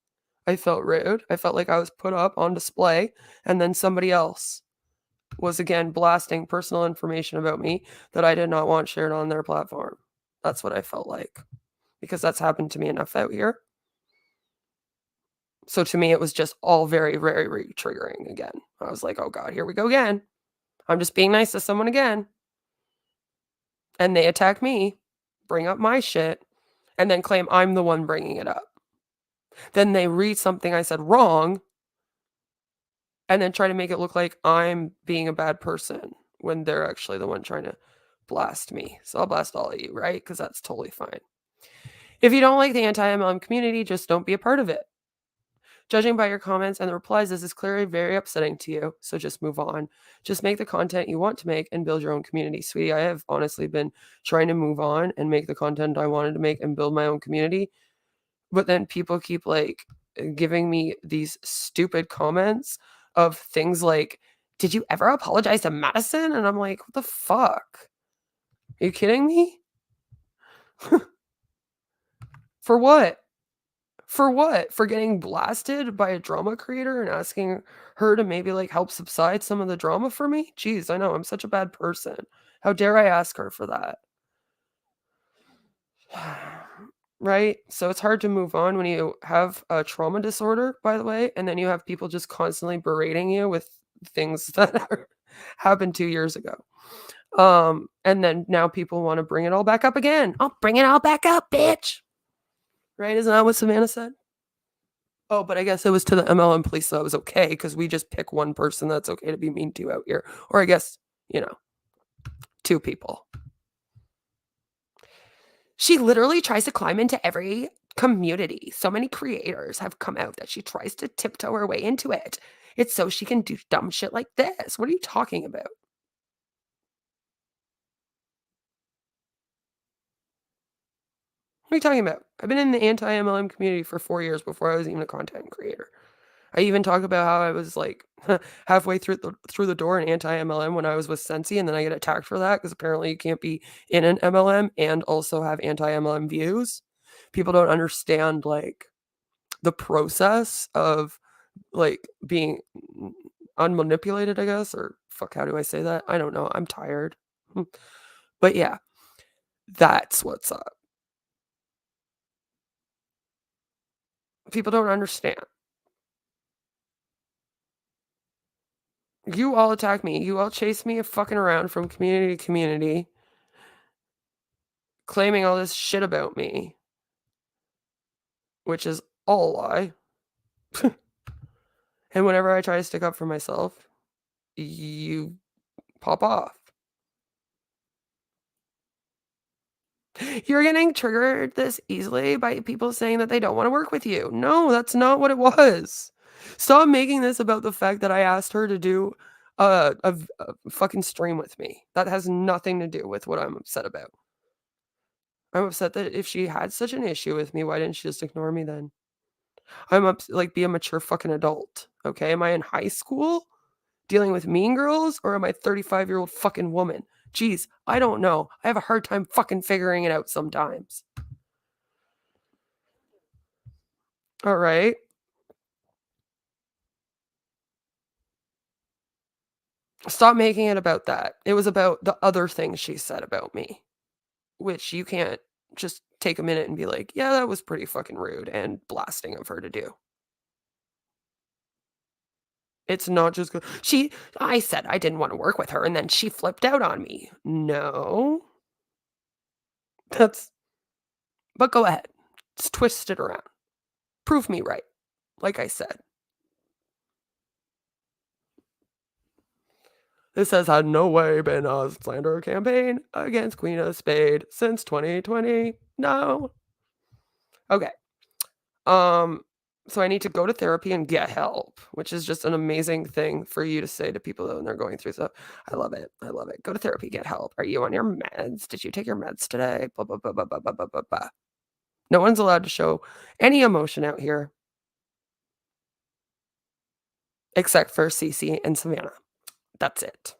I felt rude. I felt like I was put up on display. And then somebody else was again blasting personal information about me that I did not want shared on their platform. That's what I felt like. Because that's happened to me enough out here. So to me, it was just all very, very, very triggering again. I was like, oh God, here we go again. I'm just being nice to someone again. And they attack me, bring up my shit, and then claim I'm the one bringing it up. Then they read something I said wrong and then try to make it look like I'm being a bad person when they're actually the one trying to blast me. So I'll blast all of you, right? Because that's totally fine. If you don't like the anti-MLM community, just don't be a part of it. Judging by your comments and the replies, this is clearly very upsetting to you, so just move on. Just make the content you want to make and build your own community. Sweetie, I have honestly been trying to move on and make the content I wanted to make and build my own community, but then people keep like giving me these stupid comments of things like, did you ever apologize to Madison? And I'm like, what the fuck? Are you kidding me? For what? For what? For getting blasted by a drama creator and asking her to maybe like help subside some of the drama for me? Jeez, I know, I'm such a bad person. How dare I ask her for that? Right? So it's hard to move on when you have a trauma disorder, by the way, and then you have people just constantly berating you with things that happened 2 years ago. And then now people want to bring it all back up again. I'll bring it all back up, bitch. Right? Isn't that what Savannah said? Oh, but I guess it was to the MLM police, so it was okay because we just pick one person that's okay to be mean to out here. Or I guess, 2 people. She literally tries to climb into every community. So many creators have come out that she tries to tiptoe her way into it. It's so she can do dumb shit like this. What are you talking about? What are you talking about? I've been in the anti-MLM community for 4 years before I was even a content creator. I even talk about how I was like halfway through the door in anti-MLM when I was with Sensi, and then I get attacked for that because apparently you can't be in an MLM and also have anti-MLM views. People don't understand like the process of like being unmanipulated, I guess, or fuck, how do I say that? I don't know. I'm tired. But yeah, that's what's up. People don't understand. You all attack me. You all chase me fucking around from community to community, claiming all this shit about me, which is all a lie. And whenever I try to stick up for myself, you pop off. You're getting triggered this easily by people saying that they don't want to work with you. No, that's not what it was. Stop making this about the fact that I asked her to do a fucking stream with me. That has nothing to do with what I'm upset about. I'm upset that if she had such an issue with me, why didn't she just ignore me then? Be a mature fucking adult, okay? Am I in high school dealing with mean girls, or am I a 35-year-old fucking woman? Jeez, I don't know. I have a hard time fucking figuring it out sometimes. All right. Stop making it about that. It was about the other things she said about me, which you can't just take a minute and be like, yeah, that was pretty fucking rude and blasting of her to do. It's not just good. I said I didn't want to work with her and then she flipped out on me. No. But go ahead. Just twist it around. Prove me right. Like I said. This has had no way been a slander campaign against Queen of Spade since 2020. No. Okay. So I need to go to therapy and get help, which is just an amazing thing for you to say to people when they're going through stuff. I love it. I love it. Go to therapy, get help. Are you on your meds? Did you take your meds today? Blah, blah, blah, blah, blah, blah, blah, blah. No one's allowed to show any emotion out here. except for Cece and Savannah. That's it.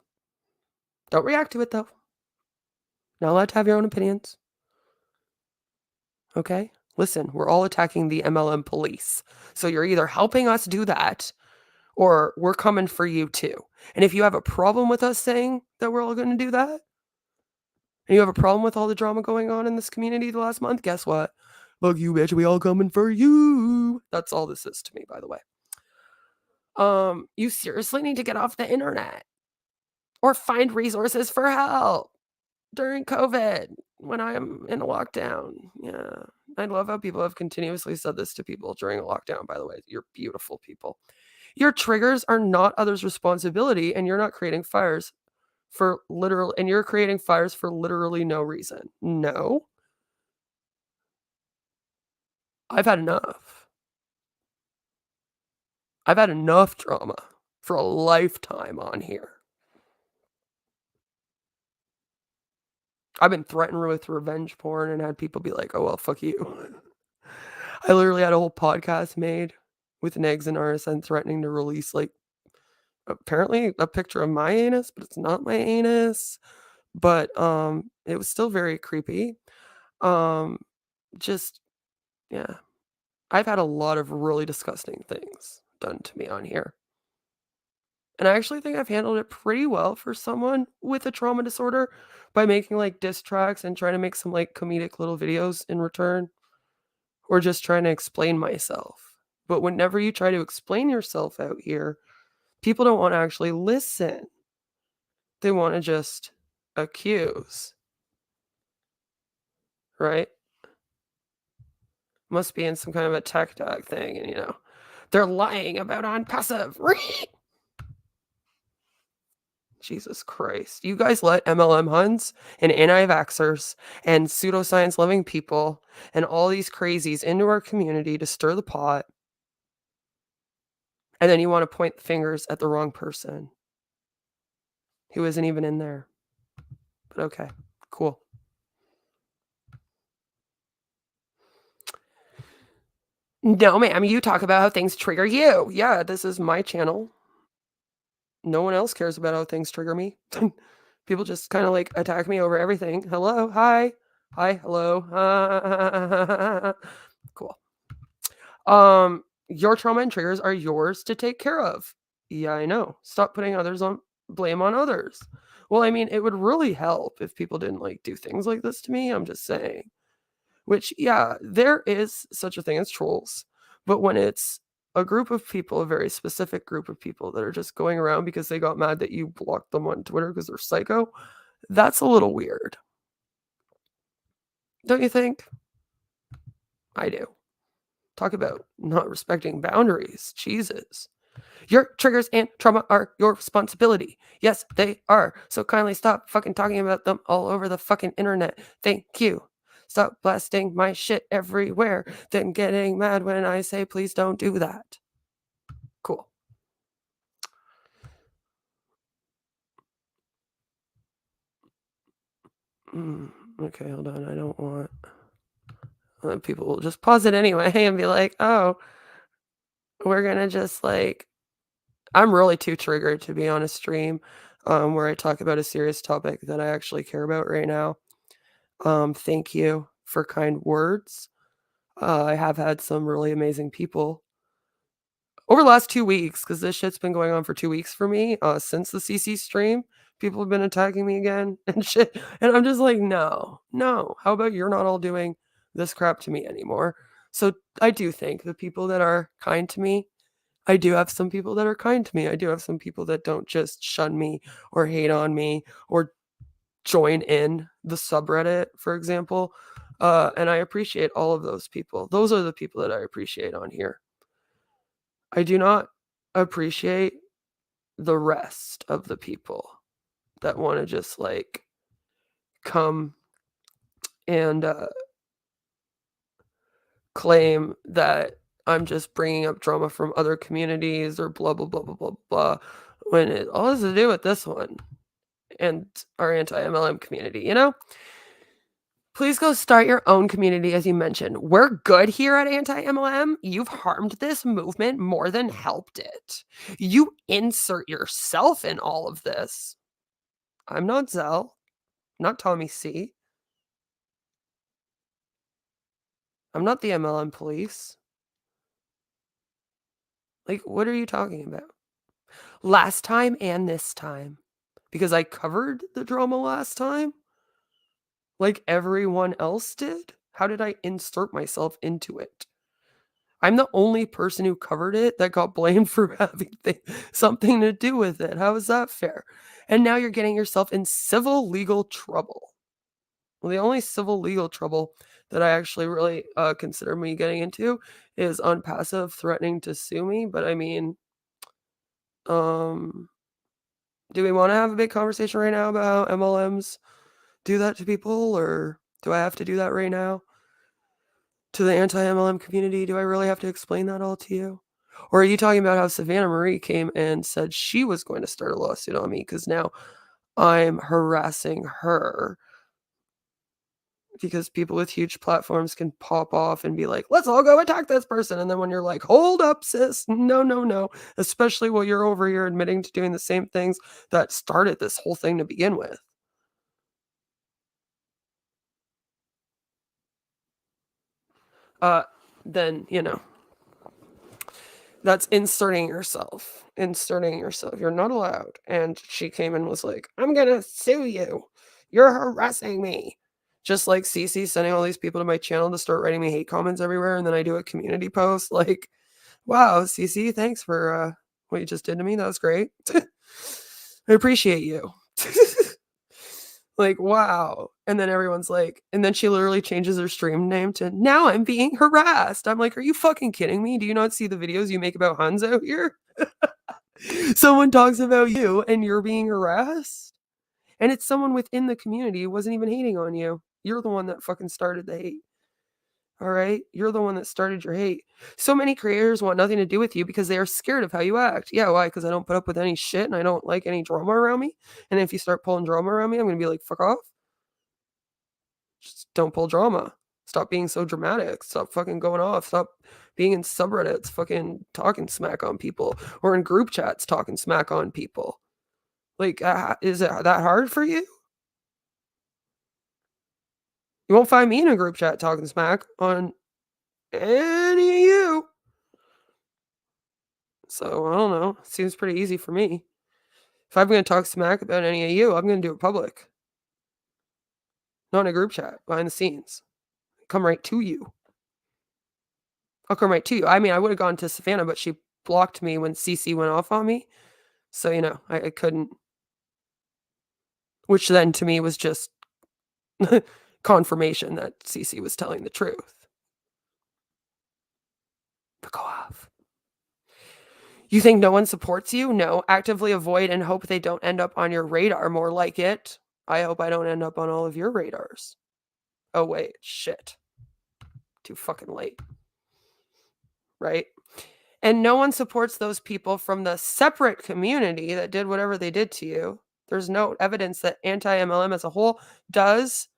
Don't react to it, though. Not allowed to have your own opinions. Okay? Listen, we're all attacking the MLM police. So you're either helping us do that, or we're coming for you too. And if you have a problem with us saying that we're all going to do that, and you have a problem with all the drama going on in this community the last month, guess what? Look, you bitch, we all coming for you. That's all this is to me, by the way. You seriously need to get off the internet or find resources for help during COVID when I'm in a lockdown. Yeah. I love how people have continuously said this to people during a lockdown, by the way. You're beautiful people. Your triggers are not others' responsibility, and you're not creating fires for you're creating fires for literally no reason. No. I've had enough. I've had enough drama for a lifetime on here. I've been threatened with revenge porn and had people be like, oh, well, fuck you. I literally had a whole podcast made with Negs and RSN threatening to release, like, apparently a picture of my anus, but it's not my anus. But it was still very creepy. Just, yeah. I've had a lot of really disgusting things done to me on here. And I actually think I've handled it pretty well for someone with a trauma disorder by making like diss tracks and trying to make some like comedic little videos in return, or just trying to explain myself. But whenever you try to explain yourself out here, people don't want to actually listen. They want to just accuse. Right? Must be in some kind of a tech dog thing, and they're lying about on passive. Jesus Christ. You guys let MLM Huns and anti-vaxxers and pseudoscience loving people and all these crazies into our community to stir the pot. And then you want to point the fingers at the wrong person who isn't even in there. But okay, cool. No, ma'am, you talk about how things trigger you. Yeah, this is my channel. No one else cares about how things trigger me. People just kind of like attack me over everything. Hello, hi, hello. Cool. Your trauma and triggers are yours to take care of. Yeah, I know. Stop putting blame on others. Well, I mean, it would really help if people didn't like do things like this to me. I'm just saying. Which, yeah, there is such a thing as trolls. But when it's a group of people, a very specific group of people that are just going around because they got mad that you blocked them on Twitter because they're psycho, that's a little weird. Don't you think? I do. Talk about not respecting boundaries. Jesus. Your triggers and trauma are your responsibility. Yes, they are. So kindly stop fucking talking about them all over the fucking internet. Thank you. Stop blasting my shit everywhere, then getting mad when I say please don't do that. Cool. Okay, hold on. I don't want... people will just pause it anyway and be like, oh, we're going to just like... I'm really too triggered to be on a stream where I talk about a serious topic that I actually care about right now. Thank you for kind words. I have had some really amazing people over the last 2 weeks, because this shit's been going on for 2 weeks for me. Since the CC stream, people have been attacking me again and shit. And I'm just like, no. How about you're not all doing this crap to me anymore? So I do think the people that are kind to me, I do have some people that are kind to me. I do have some people that don't just shun me or hate on me or join in the subreddit, for example. And I appreciate all of those people. Those are the people that I appreciate on here. I do not appreciate the rest of the people that want to just like come and claim that I'm just bringing up drama from other communities or blah, blah, blah, blah, blah, blah, when it all has to do with this one and our anti-MLM community, Please go start your own community, as you mentioned. We're good here at Anti-MLM. You've harmed this movement more than helped it. You insert yourself in all of this. I'm not Zell, not Tommy C. I'm not the MLM police. Like, what are you talking about? Last time and this time. Because I covered the drama last time? Like everyone else did? How did I insert myself into it? I'm the only person who covered it that got blamed for having something to do with it. How is that fair? And now you're getting yourself in civil legal trouble. Well, the only civil legal trouble that I actually really consider me getting into is on passive threatening to sue me. But I mean, do we want to have a big conversation right now about how MLMs do that to people, or do I have to do that right now? To the anti-MLM community, do I really have to explain that all to you? Or are you talking about how Savannah Marie came and said she was going to start a lawsuit on me because now I'm harassing her? Because people with huge platforms can pop off and be like, let's all go attack this person. And then when you're like, hold up, sis, no. Especially while you're over here admitting to doing the same things that started this whole thing to begin with. Then, you know, that's inserting yourself. You're not allowed. And she came and was like, I'm going to sue you. You're harassing me. Just like Cece sending all these people to my channel to start writing me hate comments everywhere. And then I do a community post like, wow, Cece, thanks for what you just did to me. That was great. I appreciate you. Like, wow. And then everyone's like, and then she literally changes her stream name to, now I'm being harassed. I'm like, are you fucking kidding me? Do you not see the videos you make about Hanzo here? Someone talks about you and you're being harassed? And it's someone within the community who wasn't even hating on you. You're the one that fucking started the hate. All right? You're the one that started your hate. So many creators want nothing to do with you because they are scared of how you act. Yeah, why? Because I don't put up with any shit and I don't like any drama around me. And if you start pulling drama around me, I'm going to be like, fuck off. Just don't pull drama. Stop being so dramatic. Stop fucking going off. Stop being in subreddits fucking talking smack on people or in group chats talking smack on people. Like, is it that hard for you? You won't find me in a group chat talking smack on any of you. So, I don't know. Seems pretty easy for me. If I'm going to talk smack about any of you, I'm going to do it public. Not in a group chat, behind the scenes. Come right to you. I'll come right to you. I mean, I would have gone to Savannah, but she blocked me when CC went off on me. So, you know, I couldn't. Which then to me was just confirmation that CC was telling the truth. But go off. You think no one supports you? No. Actively avoid and hope they don't end up on your radar. More like it. I hope I don't end up on all of your radars. Oh, wait. Shit. Too fucking late. Right? And no one supports those people from the separate community that did whatever they did to you. There's no evidence that anti-MLM as a whole does.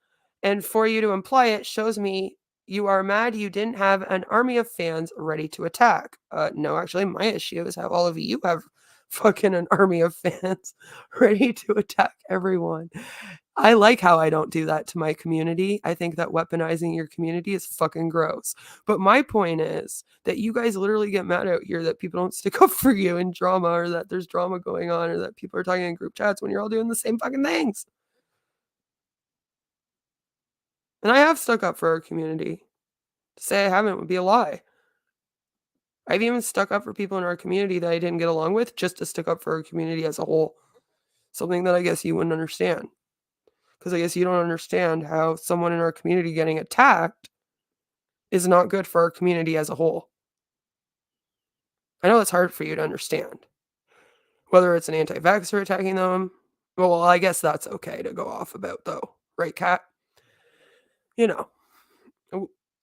And for you to imply it shows me you are mad you didn't have an army of fans ready to attack. No, actually, my issue is how all of you have fucking an army of fans ready to attack everyone. I like how I don't do that to my community. I think that weaponizing your community is fucking gross. But my point is that you guys literally get mad out here that people don't stick up for you in drama, or that there's drama going on, or that people are talking in group chats when you're all doing the same fucking things. And I have stuck up for our community. To say I haven't would be a lie. I've even stuck up for people in our community that I didn't get along with just to stick up for our community as a whole. Something that I guess you wouldn't understand. Because I guess you don't understand how someone in our community getting attacked is not good for our community as a whole. I know it's hard for you to understand. Whether it's an anti-vaxxer attacking them, well, I guess that's okay to go off about, though. Right, Kat? You know.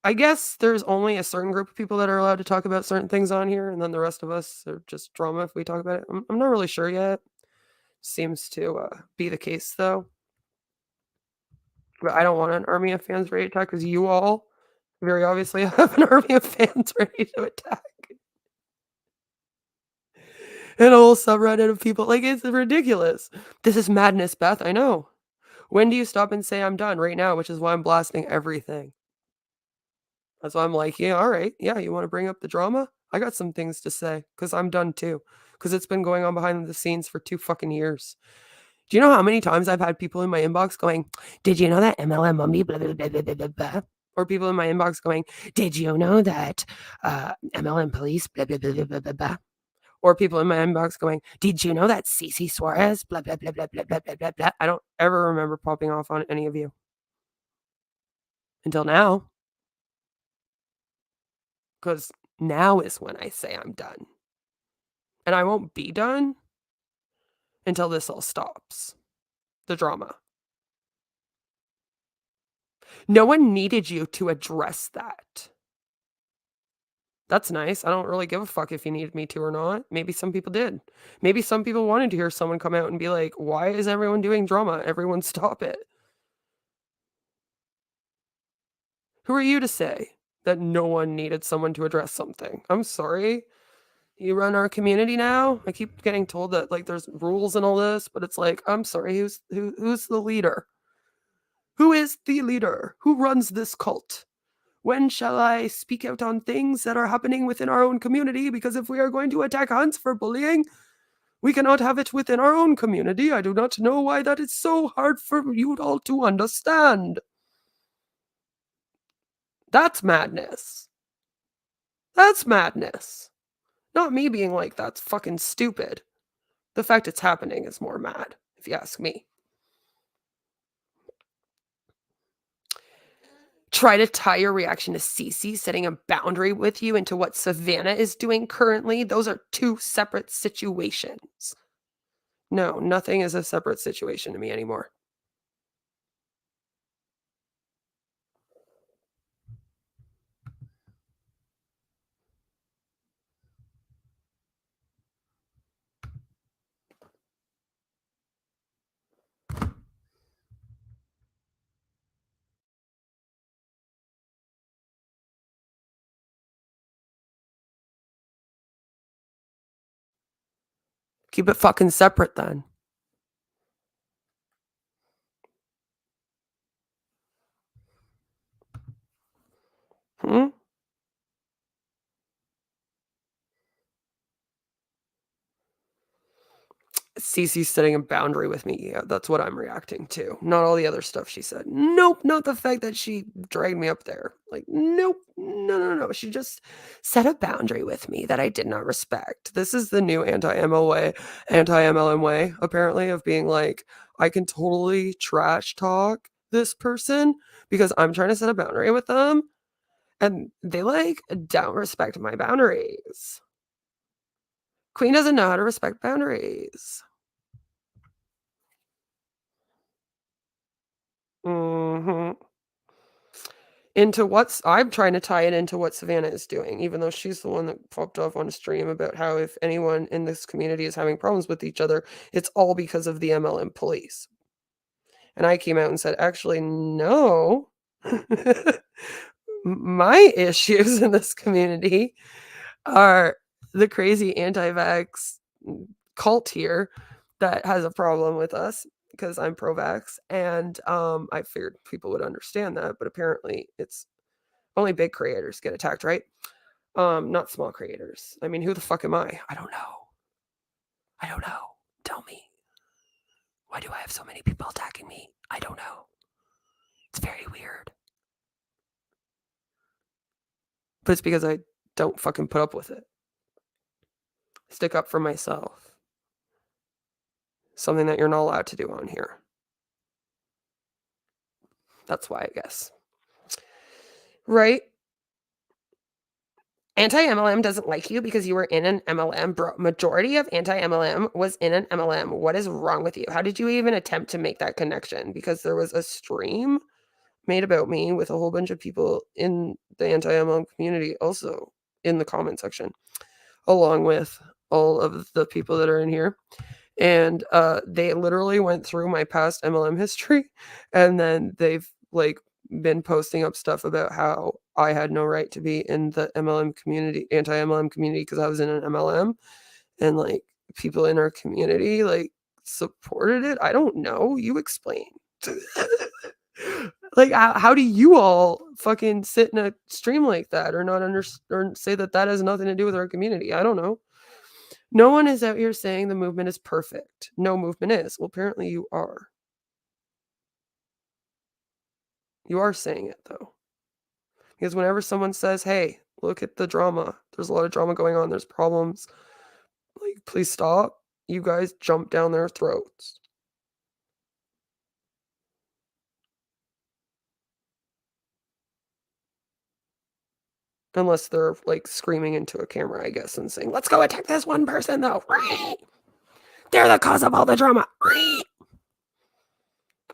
I guess there's only a certain group of people that are allowed to talk about certain things on here, and then the rest of us are just drama if we talk about it. I'm not really sure yet. Seems to be the case, though. But I don't want an army of fans ready to attack because you all very obviously have an army of fans ready to attack. And a whole subreddit of people. Like, it's ridiculous. This is madness, Beth. I know. When do you stop and say I'm done? Right now, which is why I'm blasting everything. That's why I'm like, yeah, all right. Yeah, you want to bring up the drama? I got some things to say because I'm done too. Because it's been going on behind the scenes for 2 fucking years. Do you know how many times I've had people in my inbox going, did you know that MLM Mummy, blah, blah, blah, blah, blah, blah, blah? Or people in my inbox going, did you know that MLM police, blah, blah, blah, blah, blah, blah, blah. Or people in my inbox going, did you know that Cece Suarez, blah, blah, blah, blah, blah, blah, blah, blah, blah. I don't ever remember popping off on any of you. Until now. Because now is when I say I'm done. And I won't be done until this all stops. The drama. No one needed you to address that. That's nice. I don't really give a fuck if you needed me to or not. Maybe some people did. Maybe some people wanted to hear someone come out and be like, why is everyone doing drama? Everyone stop it. Who are you to say that no one needed someone to address something? I'm sorry. You run our community now? I keep getting told that like there's rules and all this, but it's like, I'm sorry, who's the leader? Who is the leader? Who runs this cult? When shall I speak out on things that are happening within our own community? Because if we are going to attack Hans for bullying, we cannot have it within our own community. I do not know why that is so hard for you all to understand. That's madness. That's madness. Not me being like, that's fucking stupid. The fact it's happening is more mad, if you ask me. Try to tie your reaction to Cece setting a boundary with you into what Savannah is doing currently. Those are 2 separate situations. No, nothing is a separate situation to me anymore. Keep it fucking separate then. Cece's setting a boundary with me. Yeah, that's what I'm reacting to. Not all the other stuff she said. Nope, not the fact that she dragged me up there. Like, nope, no. She just set a boundary with me that I did not respect. This is the new anti-MLM way, apparently, of being like, I can totally trash talk this person because I'm trying to set a boundary with them. And they, like, don't respect my boundaries. Queen doesn't know how to respect boundaries. Into what's I'm trying to tie it into what Savannah is doing, even though she's the one that popped off on a stream about how if anyone in this community is having problems with each other, it's all because of the MLM police. And I came out and said, actually, no. My issues in this community are the crazy anti-vax cult here that has a problem with us because I'm pro-vax, and I figured people would understand that, but apparently it's only big creators get attacked, right? Not small creators. I mean, who the fuck am I? I don't know. Tell me. Why do I have so many people attacking me? I don't know. It's very weird. But it's because I don't fucking put up with it. Stick up for myself. Something that you're not allowed to do on here. That's why, I guess. Right? Anti-MLM doesn't like you because you were in an MLM. Bro, majority of anti-MLM was in an MLM. What is wrong with you? How did you even attempt to make that connection? Because there was a stream made about me with a whole bunch of people in the anti-MLM community also in the comment section, along with all of the people that are in here. And they literally went through my past MLM history, and then they've like been posting up stuff about how I had no right to be in the MLM community, anti-MLM community, because I was in an MLM, and like people in our community like supported it. I don't know. You explain. Like, how do you all fucking sit in a stream like that or not or say that that has nothing to do with our community? I don't know. No one is out here saying the movement is perfect. No movement is. Well, apparently you are. You are saying it, though. Because whenever someone says, hey, look at the drama, there's a lot of drama going on, there's problems, like, please stop, you guys jump down their throats. Unless they're, like, screaming into a camera, I guess, and saying, let's go attack this one person, though. They're the cause of all the drama.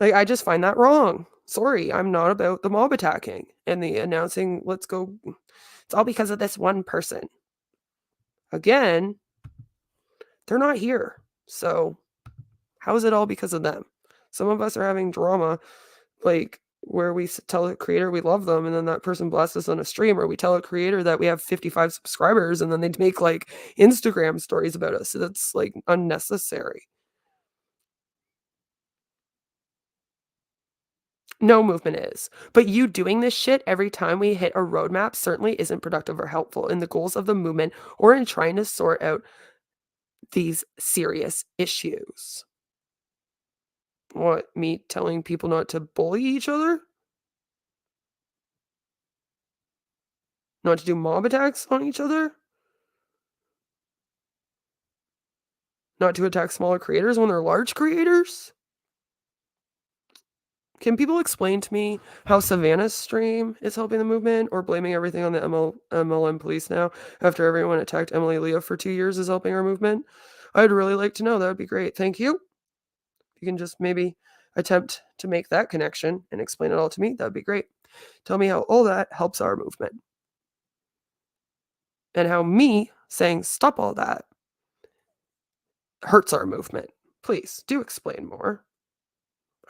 Like, I just find that wrong. Sorry, I'm not about the mob attacking and the announcing, let's go. It's all because of this one person. Again, they're not here. So how is it all because of them? Some of us are having drama, like where we tell a creator we love them, and then that person blasts us on a stream, or we tell a creator that we have 55 subscribers, and then they make like Instagram stories about us. So that's like unnecessary. No movement is. But you doing this shit every time we hit a roadmap certainly isn't productive or helpful in the goals of the movement or in trying to sort out these serious issues. What, me telling people not to bully each other? Not to do mob attacks on each other? Not to attack smaller creators when they're large creators? Can people explain to me how Savannah's stream is helping the movement, or blaming everything on the MLM police now after everyone attacked Emily Leah for 2 years is helping our movement? I'd really like to know. That would be great. Thank you. If you can just maybe attempt to make that connection and explain it all to me, that would be great. Tell me how all that helps our movement. And how me saying stop all that hurts our movement. Please do explain more.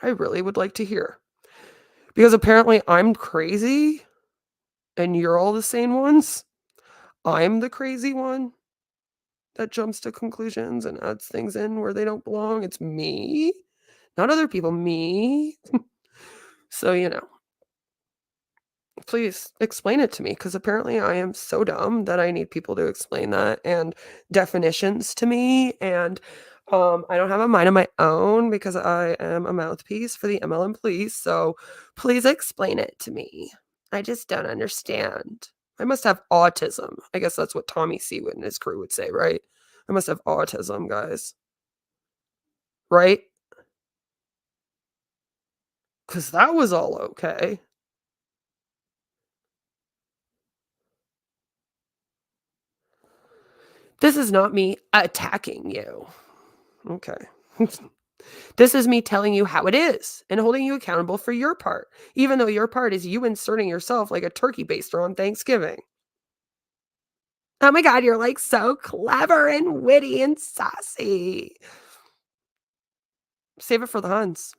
I really would like to hear. Because apparently I'm crazy and you're all the sane ones. I'm the crazy one that jumps to conclusions and adds things in where they don't belong. It's me, not other people, me. So, you know, please explain it to me, because apparently I am so dumb that I need people to explain that and definitions to me. And I don't have a mind of my own because I am a mouthpiece for the MLM police. So please explain it to me. I just don't understand. I must have autism. I guess that's what Tommy Seawood and his crew would say, right? I must have autism, guys. Right? Because that was all okay. This is not me attacking you. Okay. This is me telling you how it is and holding you accountable for your part, even though your part is you inserting yourself like a turkey baster on Thanksgiving. Oh my God, you're like so clever and witty and sassy. Save it for the Huns,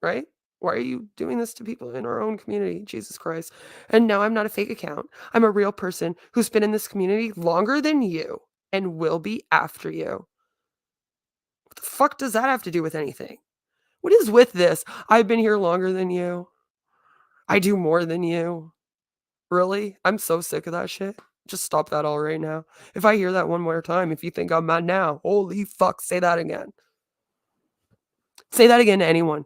right? Why are you doing this to people in our own community? Jesus Christ. And no, I'm not a fake account. I'm a real person who's been in this community longer than you and will be after you. What the fuck does that have to do with anything? What is with this? I've been here longer than you. I do more than you. Really? I'm so sick of that shit. Just stop that all right now. If I hear that one more time, if you think I'm mad now, holy fuck, say that again. Say that again to anyone.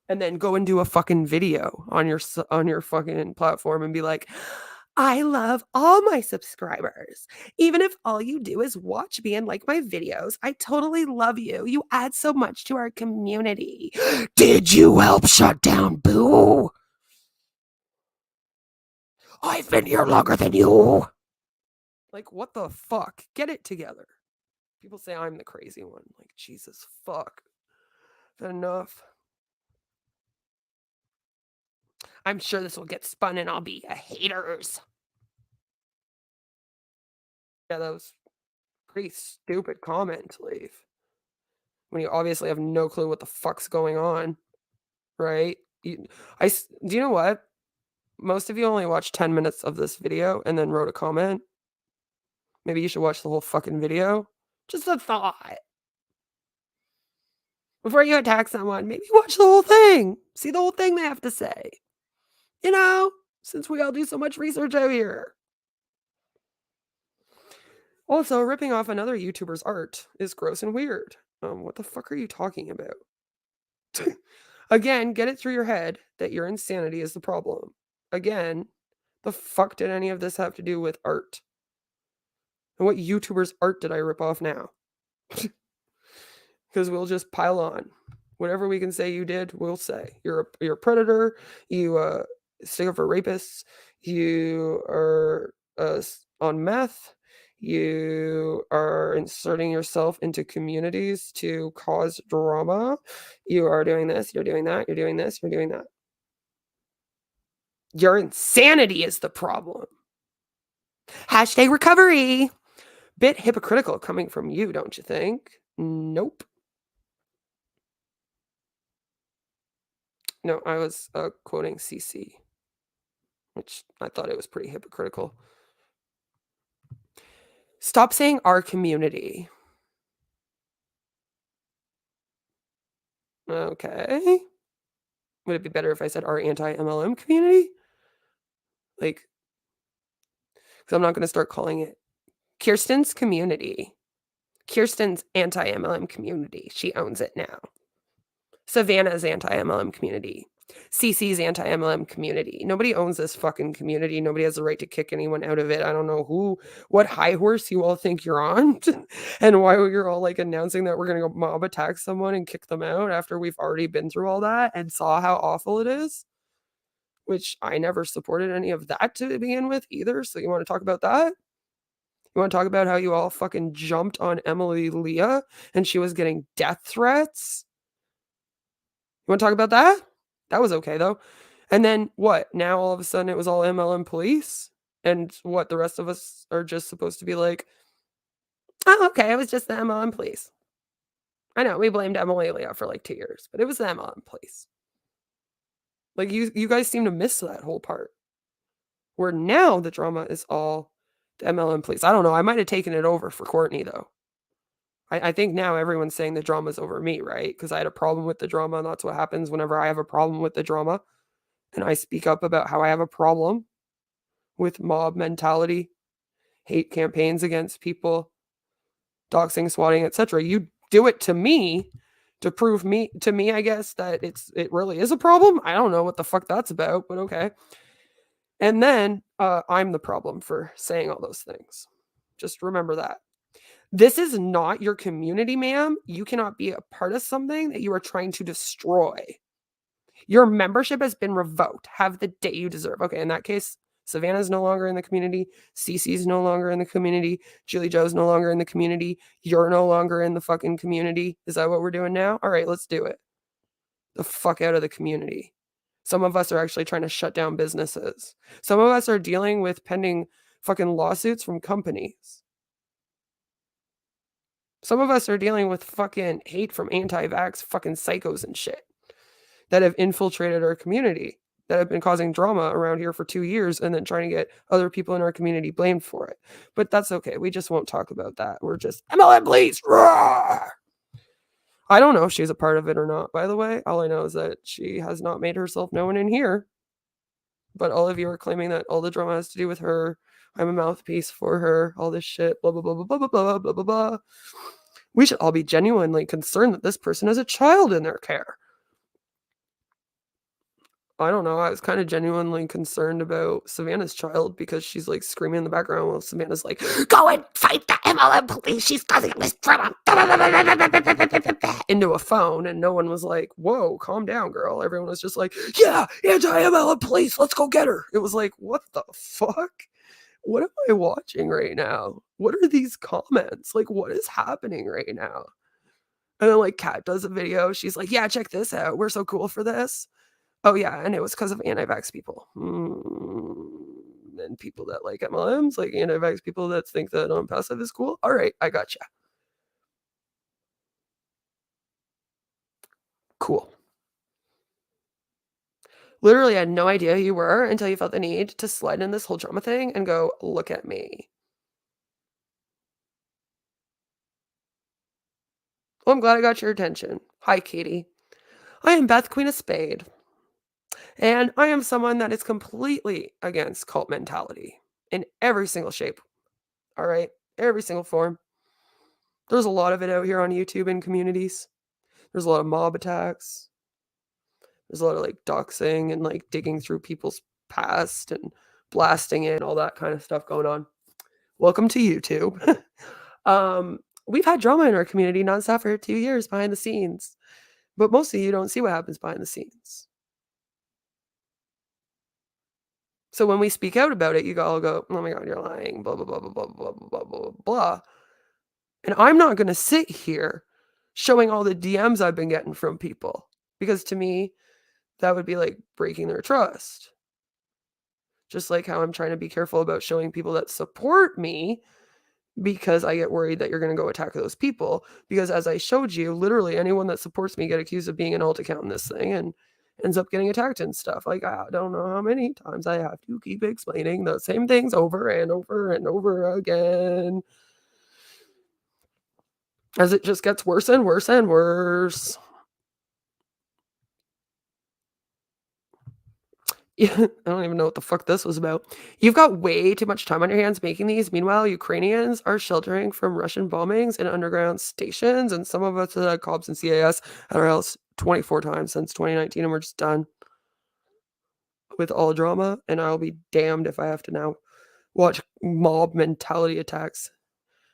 And then go and do a fucking video on your fucking platform and be like, I love all my subscribers. Even if all you do is watch me and like my videos, I totally love you. You add so much to our community. Did you help shut down Boo? I've been here longer than you. Like, what the fuck? Get it together. People say I'm the crazy one. Like, Jesus fuck. Enough. I'm sure this will get spun and I'll be a haters. Yeah, that was pretty stupid comment to leave. when you obviously have no clue what the fuck's going on, right? Do you know what? Most of you only watched 10 minutes of this video and then wrote a comment. Maybe you should watch the whole fucking video. Just a thought. Before you attack someone, maybe watch the whole thing. See the whole thing they have to say. You know, since we all do so much research out here. Also, ripping off another YouTuber's art is gross and weird. What the fuck are you talking about? Again, get it through your head that your insanity is the problem. Again, the fuck did any of this have to do with art? And what YouTuber's art did I rip off now? Because we'll just pile on. Whatever we can say you did, we'll say. You're a predator. You stick up for rapists. You are on meth. You are inserting yourself into communities to cause drama. You are doing this. You're doing that. You're doing this. You're doing that. Your insanity is the problem. Hashtag recovery. Bit hypocritical coming from you, don't you think? Nope. No, I was quoting CC, which I thought it was pretty hypocritical. Stop saying our community. Okay. Would it be better if I said our anti-MLM community? Like, because I'm not going to start calling it Kirsten's community. Kirsten's anti-MLM community. She owns it now. Savannah's anti-MLM community. CC's anti-MLM community. Nobody owns this fucking community. Nobody has the right to kick anyone out of it. I don't know what high horse you all think you're on and why you're all like announcing that we're going to go mob attack someone and kick them out after we've already been through all that and saw how awful it is, which I never supported any of that to begin with either. So you want to talk about that? You want to talk about how you all fucking jumped on Emily Leah and she was getting death threats? You want to talk about that? That was okay, though. And then what? Now all of a sudden it was all MLM police? And what? The rest of us are just supposed to be like, oh, okay, it was just the MLM police. I know, we blamed Emily Leah for like 2 years, but it was the MLM police. Like, you guys seem to miss that whole part. Where now the drama is all the MLM police. I don't know, I might have taken it over for Courtney, though. I think now everyone's saying the drama's over me, right? Because I had a problem with the drama, and that's what happens whenever I have a problem with the drama. And I speak up about how I have a problem with mob mentality, hate campaigns against people, doxing, swatting, etc. You do it to me to prove to me, I guess, that it really is a problem. I don't know what the fuck that's about, but okay. And then I'm the problem for saying all those things. Just remember that. This is not your community, ma'am. You cannot be a part of something that you are trying to destroy. Your membership has been revoked. Have the day you deserve. Okay, in that case, Savannah's no longer in the community. Cece's no longer in the community. Julie Joe's no longer in the community. You're no longer in the fucking community. Is that what we're doing now? All right, let's do it. The fuck out of the community. Some of us are actually trying to shut down businesses. Some of us are dealing with pending fucking lawsuits from companies. Some of us are dealing with fucking hate from anti-vax fucking psychos and shit that have infiltrated our community, that have been causing drama around here for 2 years and then trying to get other people in our community blamed for it. But that's okay. We just won't talk about that. We're just, MLM, please! Roar! I don't know if she's a part of it or not, by the way. All I know is that she has not made herself known in here. But all of you are claiming that all the drama has to do with her. I'm a mouthpiece for her. All this shit. Blah, blah, blah, blah, blah, blah, blah, blah, blah. We should all be genuinely concerned that this person has a child in their care. I don't know. I was kind of genuinely concerned about Savannah's child because she's like screaming in the background while Savannah's like, go and fight the MLM police. She's causing this drama. Into a phone, and no one was like, whoa, calm down, girl. Everyone was just like, yeah, anti-MLM police. Let's go get her. It was like, what the fuck? What am I watching right now? What are these comments? Like, what is happening right now? And then like Kat does a video. She's like, yeah, check this out. We're so cool for this. Oh, yeah, and it was because of anti-vax people. And people that like MLMs, like anti-vax people that think that passive is cool. All right, I gotcha. Cool. Literally, I had no idea who you were until you felt the need to slide in this whole drama thing and go, look at me. Well, I'm glad I got your attention. Hi, Katie. I am Beth, Queen of Spade. And I am someone that is completely against cult mentality in every single shape. All right? Every single form. There's a lot of it out here on YouTube and communities. There's a lot of mob attacks. There's a lot of like doxing and like digging through people's past and blasting it, all that kind of stuff going on. Welcome to YouTube. We've had drama in our community nonstop for 2 years behind the scenes, but most of you don't see what happens behind the scenes. So when we speak out about it, you all go, oh my God, you're lying, blah, blah, blah, blah, blah, blah, blah, blah, blah, blah. And I'm not going to sit here showing all the DMs I've been getting from people, because to me, that would be like breaking their trust. Just like how I'm trying to be careful about showing people that support me, because I get worried that you're going to go attack those people. Because as I showed you, literally anyone that supports me get accused of being an alt account in this thing and ends up getting attacked and stuff. Like, I don't know how many times I have to keep explaining the same things over and over and over again, as it just gets worse and worse and worse. I don't even know what the fuck this was about. You've got way too much time on your hands making these. Meanwhile, Ukrainians are sheltering from Russian bombings in underground stations, and some of us have had cops and CAS at our house 24 times since 2019, and we're just done with all drama. And I'll be damned if I have to now watch mob mentality attacks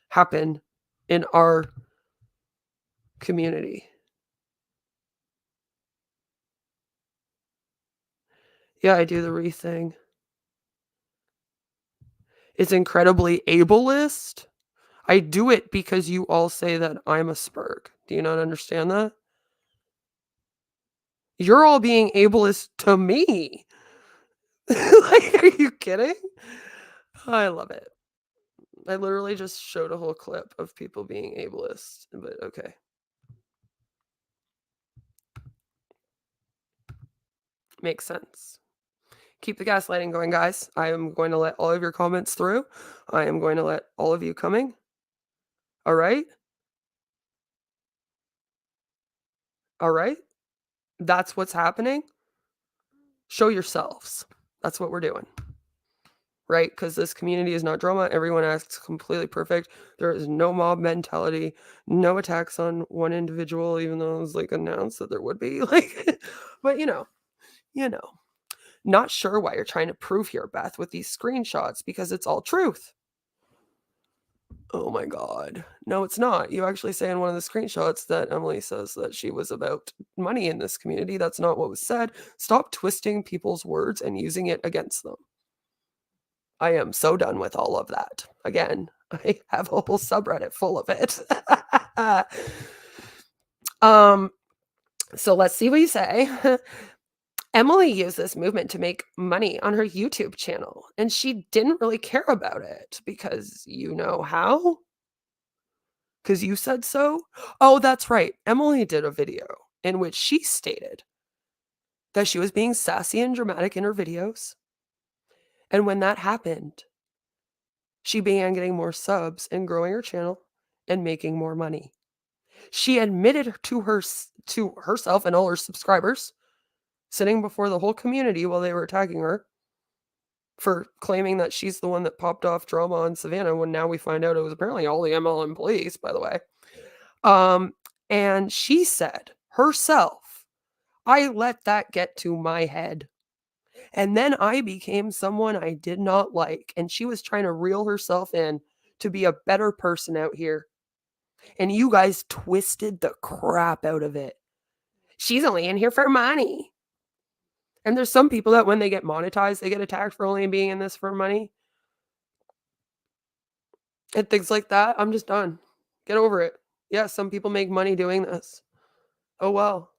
happen in our community. Yeah, I do the thing. It's incredibly ableist. I do it because you all say that I'm a spurg. Do you not understand that? You're all being ableist to me. Like, are you kidding? I love it. I literally just showed a whole clip of people being ableist, but okay. Makes sense. Keep the gaslighting going, guys. I am going to let all of your comments through. I am going to let all of you coming. All right? All right? That's what's happening. Show yourselves. That's what we're doing. Right? Because this community is not drama. Everyone acts completely perfect. There is no mob mentality, no attacks on one individual, even though it was like announced that there would be. Like, but you know. Not sure why you're trying to prove here, Beth, with these screenshots, because it's all truth. Oh my God. No, it's not. You actually say in one of the screenshots that Emily says that she was about money in this community. That's not what was said. Stop twisting people's words and using it against them. I am so done with all of that. Again, I have a whole subreddit full of it. So let's see what you say. Emily used this movement to make money on her YouTube channel, and she didn't really care about it because you know how? Because you said so? Oh, that's right. Emily did a video in which she stated that she was being sassy and dramatic in her videos. And when that happened, she began getting more subs and growing her channel and making more money. She admitted to herself and all her subscribers, sitting before the whole community while they were attacking her for claiming that she's the one that popped off drama on Savannah, when now we find out it was apparently all the MLM police, by the way. And she said herself, I let that get to my head. And then I became someone I did not like. And she was trying to reel herself in to be a better person out here. And you guys twisted the crap out of it. She's only in here for money. And there's some people that when they get monetized, they get attacked for only being in this for money. And things like that. I'm just done. Get over it. Yeah, some people make money doing this. Oh, well.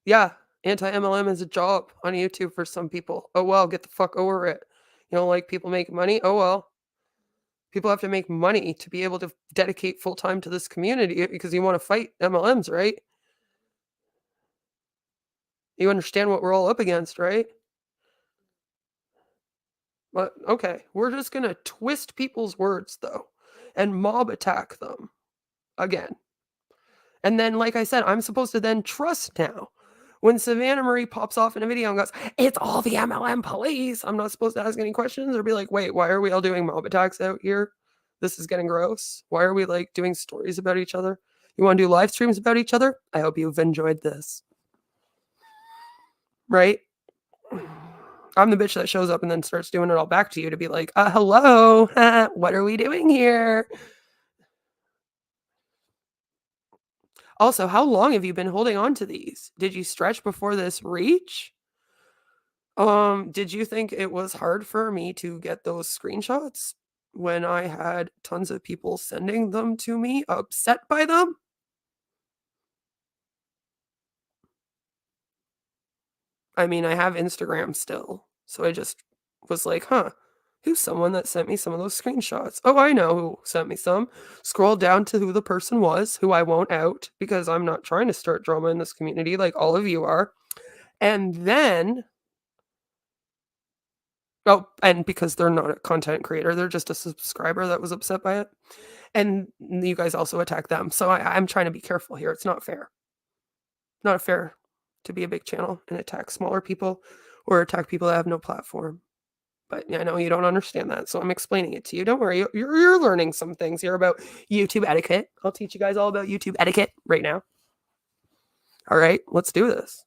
Yeah, anti-MLM is a job on YouTube for some people. Oh, well, get the fuck over it. You don't like people making money? Oh, well. People have to make money to be able to dedicate full time to this community because you want to fight MLMs, right? You understand what we're all up against, right? But okay, we're just gonna twist people's words though and mob attack them again. And then, like I said, I'm supposed to then trust now. When Savannah Marie pops off in a video and goes, it's all the MLM police, I'm not supposed to ask any questions or be like, wait, why are we all doing mob attacks out here? This is getting gross. Why are we like doing stories about each other? You want to do live streams about each other? I hope you've enjoyed this. Right? I'm the bitch that shows up and then starts doing it all back to you to be like, hello, what are we doing here? Also, how long have you been holding on to these? Did you stretch before this reach? Did you think it was hard for me to get those screenshots when I had tons of people sending them to me, upset by them? I mean, I have Instagram still, so I just was like, who's someone that sent me some of those screenshots? Oh, I know who sent me some. Scroll down to who the person was, who I won't out because I'm not trying to start drama in this community like all of you are. And then, and because they're not a content creator, they're just a subscriber that was upset by it. And you guys also attack them. So I'm trying to be careful here. It's not fair. Not fair to be a big channel and attack smaller people or attack people that have no platform. But I know you don't understand that, so I'm explaining it to you. Don't worry, you're learning some things here about YouTube etiquette. I'll teach you guys all about YouTube etiquette right now. All right, let's do this.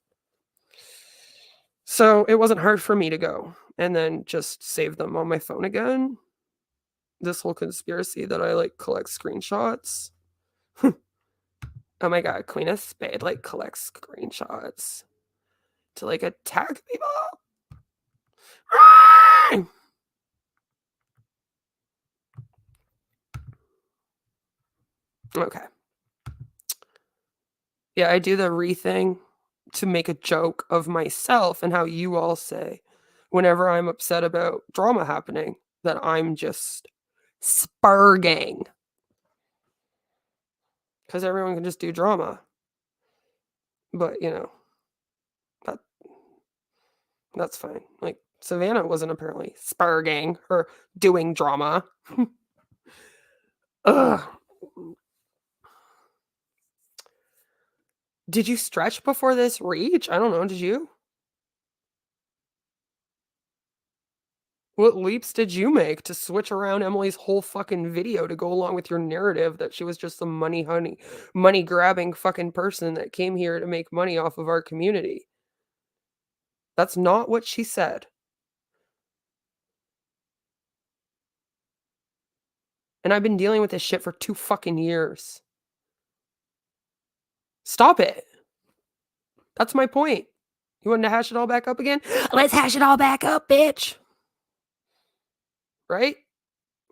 So it wasn't hard for me to go and then just save them on my phone again. This whole conspiracy that I like collect screenshots. Oh my god, Queen of Spade like collects screenshots to like attack people. Okay. Yeah, I do the thing to make a joke of myself and how you all say whenever I'm upset about drama happening that I'm just spurging. Because everyone can just do drama. But, that's fine. Like, Savannah wasn't apparently spurging or doing drama. Ugh. Did you stretch before this reach? I don't know. Did you? What leaps did you make to switch around Emily's whole fucking video to go along with your narrative that she was just some money grabbing fucking person that came here to make money off of our community? That's not what she said. And I've been dealing with this shit for 2 fucking years. Stop it. That's my point. You want to hash it all back up again? Let's hash it all back up, bitch. Right?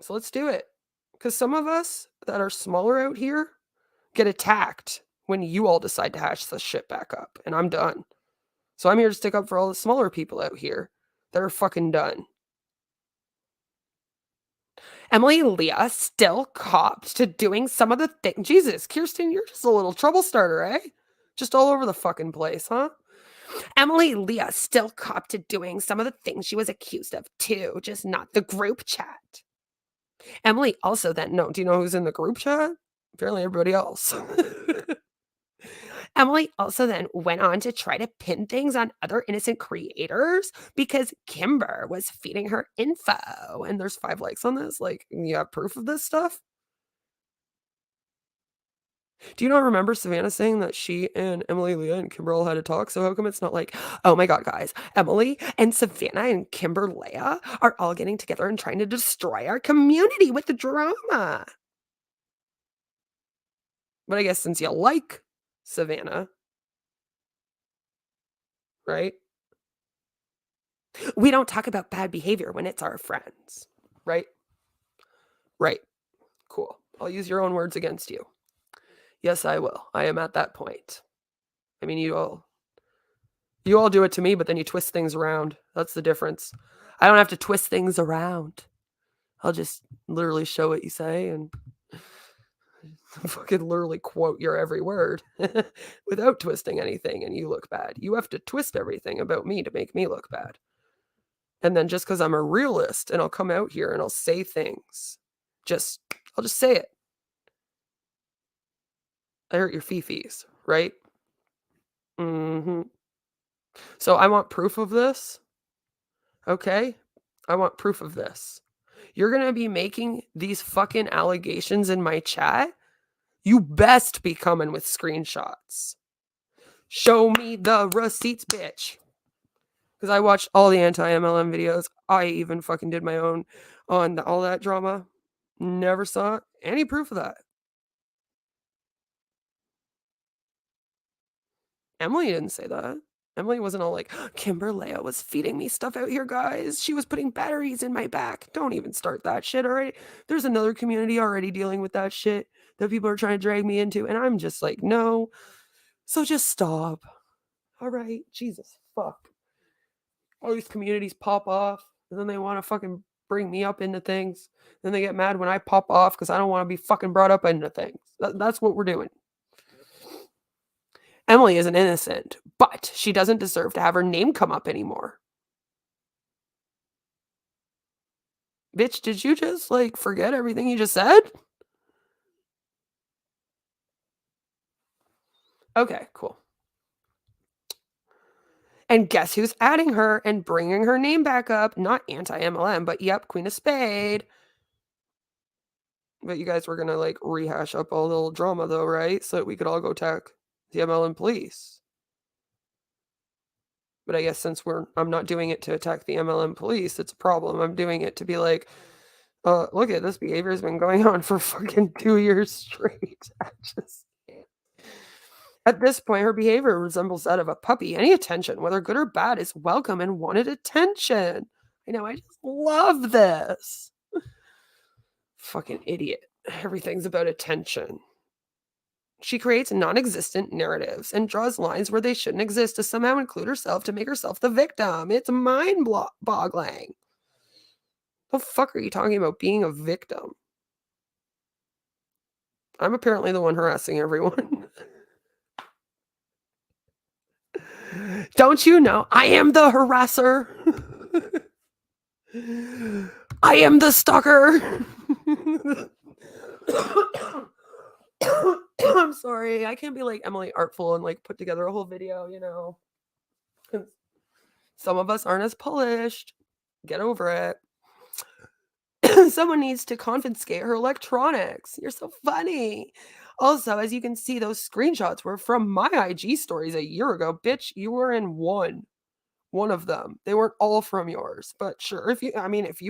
So let's do it. Because some of us that are smaller out here get attacked when you all decide to hash this shit back up. And I'm done. So I'm here to stick up for all the smaller people out here that are fucking done. Emily Leah still copped to doing some of the things. Jesus, Kirsten, you're just a little trouble starter, eh? Just all over the fucking place, huh? Emily Leah still copped to doing some of the things she was accused of too, just not the group chat. Emily also then, no, do you know who's in the group chat? Apparently everybody else. Emily also then went on to try to pin things on other innocent creators because Kimber was feeding her info. And there's 5 likes on this. Like, you have proof of this stuff? Do you not remember Savannah saying that she and Emily, Leah, and Kimber all had a talk? So how come it's not like, oh my god, guys, Emily and Savannah and Kimber Leah are all getting together and trying to destroy our community with the drama? But I guess since you like Savannah, right? We don't talk about bad behavior when it's our friends, right? Right. Cool. I'll use your own words against you. Yes, I will. I am at that point. I mean, you all do it to me, but then you twist things around. That's the difference. I don't have to twist things around. I'll just literally show what you say and Fucking literally quote your every word without twisting anything, and you look bad. You have to twist everything about me to make me look bad. And then just because I'm a realist and I'll come out here and I'll say things, I'll just say it. I hurt your fifis, right? Mm-hmm. So I want proof of this. Okay? I want proof of this. You're going to be making these fucking allegations in my chat? You best be coming with screenshots. Show me the receipts, bitch. Because I watched all the anti-MLM videos. I even fucking did my own on all that drama. Never saw any proof of that. Emily didn't say that. Emily wasn't all like, Kimberlea was feeding me stuff out here, guys. She was putting batteries in my back. Don't even start that shit already. There's another community already dealing with that shit that people are trying to drag me into. And I'm just like, no. So just stop. All right. Jesus, fuck. All these communities pop off. And then they want to fucking bring me up into things. Then they get mad when I pop off because I don't want to be fucking brought up into things. That's what we're doing. Emily isn't innocent, but she doesn't deserve to have her name come up anymore. Bitch, did you just, like, forget everything you just said? Okay, cool. And guess who's adding her and bringing her name back up? Not anti-MLM, but yep, Queen of Spade. But you guys were going to, like, rehash up all the little drama, though, right? So that we could all go attack the MLM police. But I guess since I'm not doing it to attack the MLM police, it's a problem. I'm doing it to be like, look at this behavior has been going on for fucking 2 years straight. I just can't. At this point, her behavior resembles that of a puppy. Any attention, whether good or bad, is welcome and wanted attention. I know, I just love this. Fucking idiot. Everything's about attention. She creates non-existent narratives and draws lines where they shouldn't exist to somehow include herself to make herself the victim. It's mind-boggling. The fuck are you talking about being a victim? I'm apparently the one harassing everyone. Don't you know? I am the harasser. I am the stalker. I'm sorry. I can't be like Emily Artful and like put together a whole video, you know. Some of us aren't as polished. Get over it. Someone needs to confiscate her electronics. You're so funny. Also, as you can see, those screenshots were from my IG stories a year ago. Bitch, you were in one of them. They weren't all from yours, but sure. If you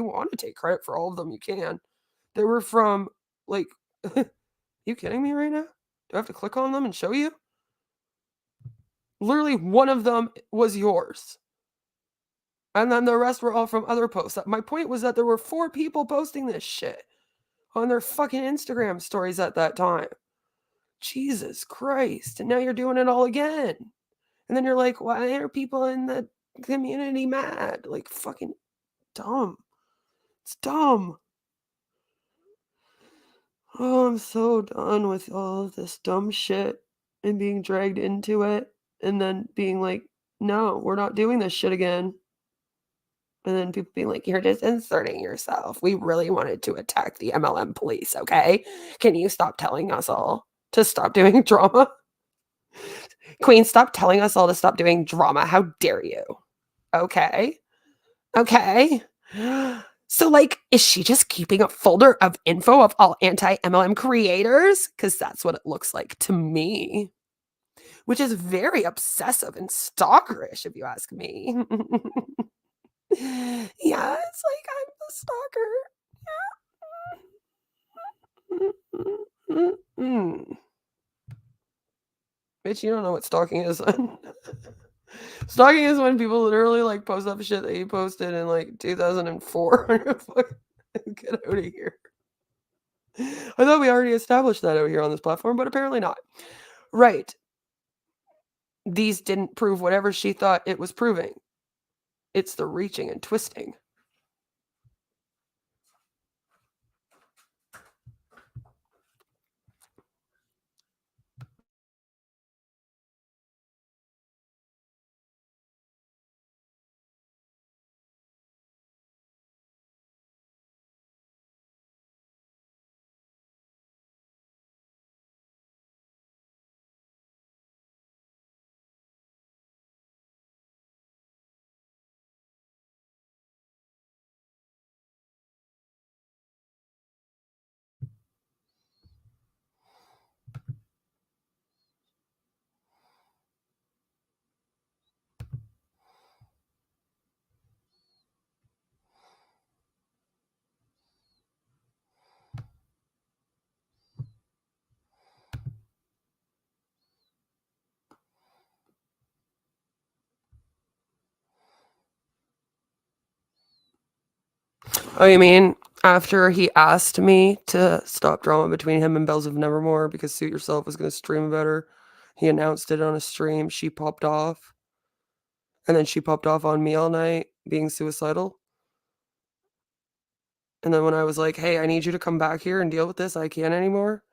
want to take credit for all of them, you can. They were from, like, you kidding me right now? Do I have to click on them and show you? Literally one of them was yours. And then the rest were all from other posts. My point was that there were 4 people posting this shit on their fucking Instagram stories at that time. Jesus Christ. And now you're doing it all again. And then you're like, why are people in the community mad? Like, fucking dumb. It's dumb. Oh, I'm so done with all of this dumb shit and being dragged into it and then being like, no, we're not doing this shit again. And then people being like, you're just inserting yourself. We really wanted to attack the MLM police, okay? Can you stop telling us all to stop doing drama? Queen, stop telling us all to stop doing drama. How dare you? Okay? Okay? So, like, is she just keeping a folder of info of all anti-MLM creators? Because that's what it looks like to me. Which is very obsessive and stalkerish, if you ask me. Yeah, it's like I'm the stalker. Yeah. Bitch, you don't know what stalking is. Stalking is when people literally like post up shit that you posted in like 2004. Get out of here. I thought we already established that out here on this platform, but apparently not. Right. These didn't prove whatever she thought it was proving. It's the reaching and twisting. Oh, you mean after he asked me to stop drama between him and Bells of Nevermore because Suit Yourself was going to stream about her, he announced it on a stream, she popped off, and then she popped off on me all night being suicidal. And then when I was like, hey, I need you to come back here and deal with this, I can't anymore,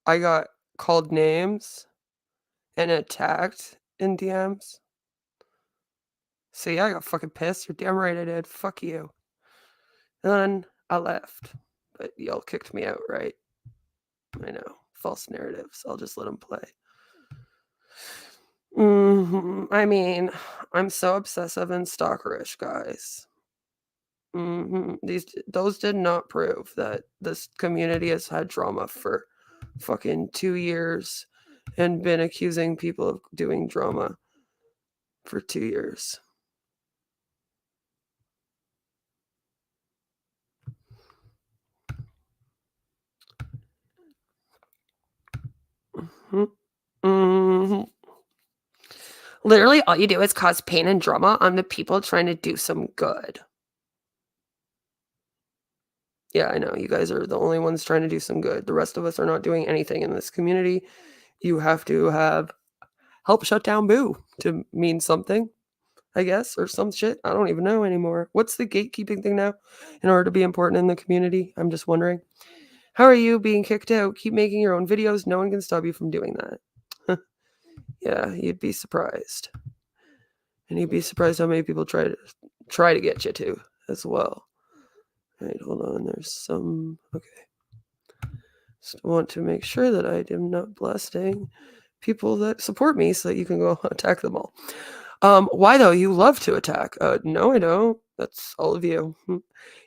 I got called names and attacked in DMs. So yeah, I got fucking pissed. You're damn right I did. Fuck you. And then I left. But y'all kicked me out, right? I know. False narratives. I'll just let them play. I mean, I'm so obsessive and stalkerish, guys. Those did not prove that this community has had drama for fucking 2 years and been accusing people of doing drama for 2 years. Literally, all you do is cause pain and drama on the people trying to do some good. Yeah, I know. You guys are the only ones trying to do some good. The rest of us are not doing anything in this community. You have to have help shut down Boo to mean something, I guess, or some shit. I don't even know anymore. What's the gatekeeping thing now in order to be important in the community? I'm just wondering. How are you being kicked out? Keep making your own videos. No one can stop you from doing that. Yeah, you'd be surprised. And you'd be surprised how many people try to get you to as well. All right, hold on. There's some. Okay. Just want to make sure that I am not blasting people that support me so that you can go attack them all. Why though? You love to attack. No, I don't. That's all of you.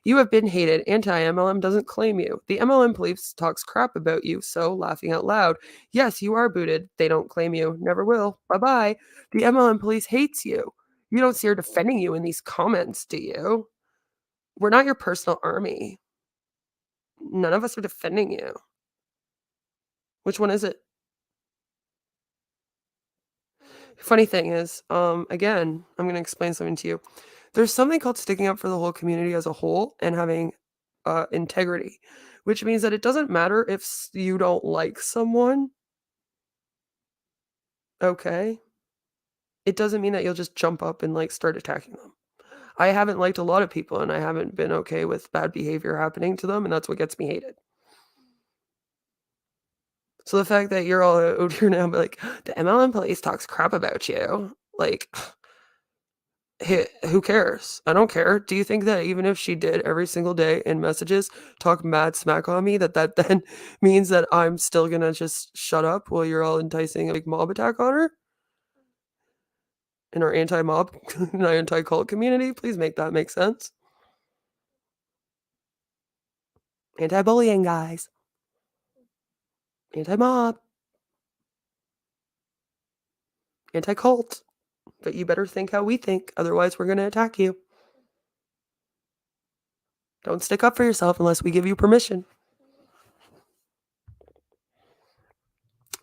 You have been hated. Anti-MLM doesn't claim you. The MLM police talks crap about you, so laughing out loud. Yes, you are booted. They don't claim you. Never will. Bye-bye. The MLM police hates you. You don't see her defending you in these comments, do you? We're not your personal army. None of us are defending you. Which one is it? Funny thing is, again, I'm going to explain something to you. There's something called sticking up for the whole community as a whole and having integrity, which means that it doesn't matter if you don't like someone. Okay. It doesn't mean that you'll just jump up and like start attacking them. I haven't liked a lot of people and I haven't been okay with bad behavior happening to them, and that's what gets me hated. So the fact that you're all out here now, like, the MLM police talks crap about you, like, who cares? I don't care. Do you think that even if she did every single day in messages talk mad smack on me, that then means that I'm still gonna just shut up while you're all enticing a big mob attack on her? In our anti-mob, anti-cult community? Please make that make sense. Anti-bullying, guys. Anti-mob. Anti-cult. But you better think how we think, otherwise we're going to attack you. Don't stick up for yourself unless we give you permission.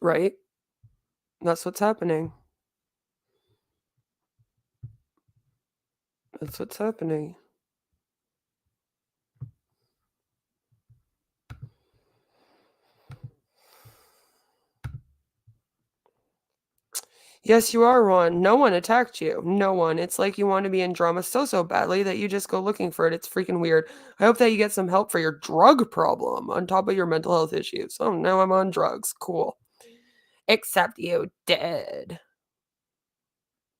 Right? That's what's happening. That's what's happening. Yes, you are, Ron. No one attacked you. No one. It's like you want to be in drama so badly that you just go looking for it. It's freaking weird. I hope that you get some help for your drug problem on top of your mental health issues. Oh, now I'm on drugs. Cool. Except you did.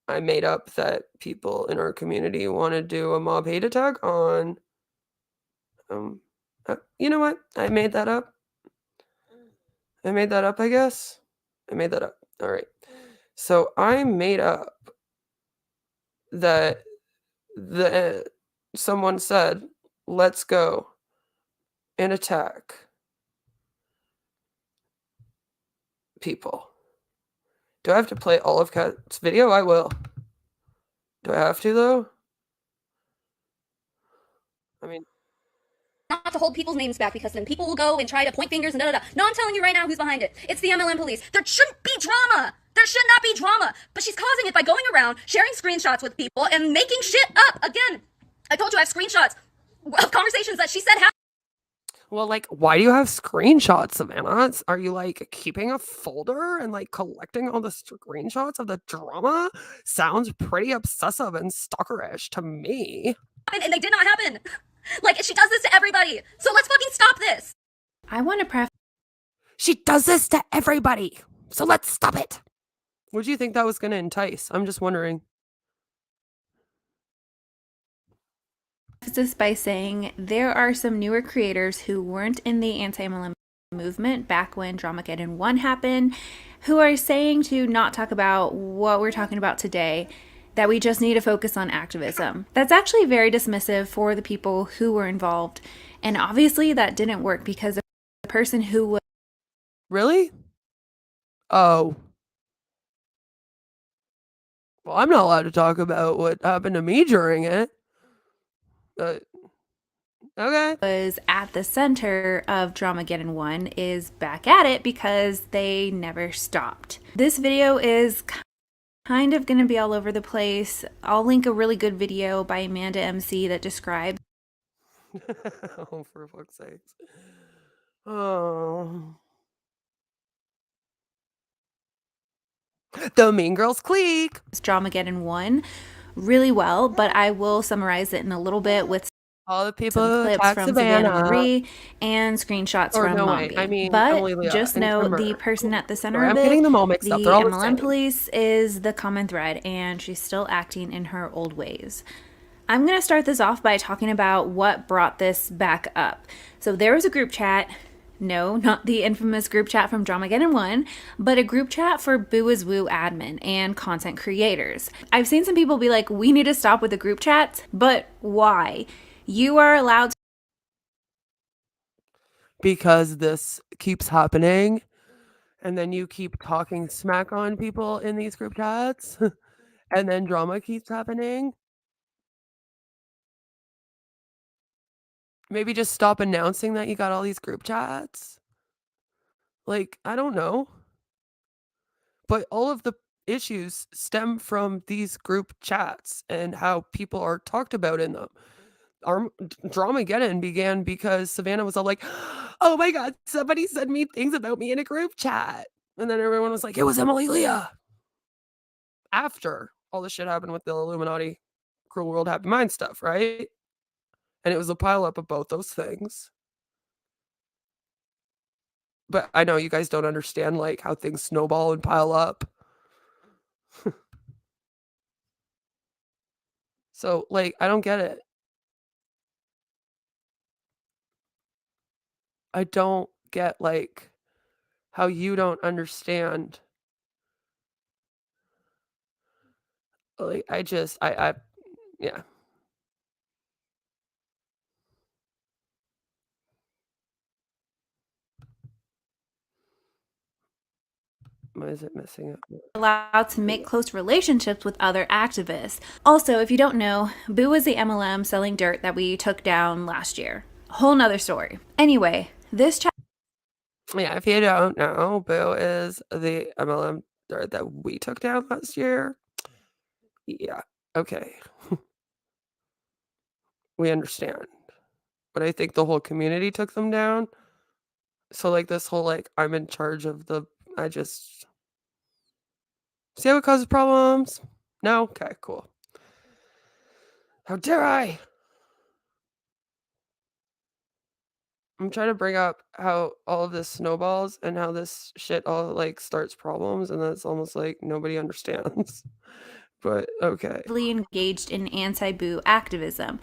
I made up that people in our community want to do a mob hate attack on... you know what? I made that up. I made that up, I guess. I made that up. All right. So I made up that someone said, let's go and attack people. Do I have to play all of Kat's video? I will. Do I have to, though? I mean... Not to hold people's names back, because then people will go and try to point fingers and da-da-da. No, I'm telling you right now who's behind it. It's the MLM police. There shouldn't be drama. There should not be drama. But she's causing it by going around, sharing screenshots with people, and making shit up. Again, I told you I have screenshots of conversations that she said happened. Well, like, why do you have screenshots, Savannah? Are you like keeping a folder and like collecting all the screenshots of the drama? Sounds pretty obsessive and stalkerish to me. And they did not happen. Like, she does this to everybody. So let's fucking stop this. I want to preface. She does this to everybody. So let's stop it. What do you think that was going to entice? I'm just wondering. This by saying there are some newer creators who weren't in the anti-MLM movement back when Dramageddon 1 happened, who are saying to not talk about what we're talking about today, that we just need to focus on activism. That's actually very dismissive for the people who were involved, and obviously that didn't work because the person who was... Really? Oh. Well, I'm not allowed to talk about what happened to me during it. Okay. Was at the center of Dramageddon 1 is back at it because they never stopped. This video is kind of going to be all over the place. I'll link a really good video by Amanda MC that describes... Oh, for fuck's sakes. Oh. The Mean Girls clique. Dramageddon 1 really well, but I will summarize it in a little bit with all the people some clips from Savannah Marie and screenshots from Mombi. I mean, but just know the person at the center of it, getting them all mixed the up. They're all MLM police, is the common thread, and she's still acting in her old ways. I'm going to start this off by talking about what brought this back up. So there was a group chat. No, not the infamous group chat from Dramageddon 1, but a group chat for Boo Is Woo admin and content creators. I've seen some people be like, we need to stop with the group chats, but why? You are allowed to... Because this keeps happening, and then you keep talking smack on people in these group chats, and then drama keeps happening. Maybe just stop announcing that you got all these group chats. Like, I don't know. But all of the issues stem from these group chats and how people are talked about in them. Our Dramageddon began because Savannah was all like, oh my God, somebody said me things about me in a group chat. And then everyone was like, it was Emily Leah. After all the shit happened with the Illuminati, Cruel World, Happy Mind stuff, right? And it was a pileup of both those things. But I know you guys don't understand like how things snowball and pile up. So like, I don't get it. I don't get like how you don't understand. Like, I yeah. Why is it messing up? Allowed to make close relationships with other activists. Also, if you don't know, Boo was the MLM selling dirt that we took down last year. A whole nother story. Anyway, this chat... Yeah, if you don't know, Boo is the MLM dirt that we took down last year. Yeah, okay. We understand. But I think the whole community took them down. So like this whole like I'm in charge of the... I just... See how it causes problems? No? Okay, cool. How dare I? I'm trying to bring up how all of this snowballs and how this shit all like starts problems, and then it's almost like nobody understands. But okay. Engaged in anti-Boo activism,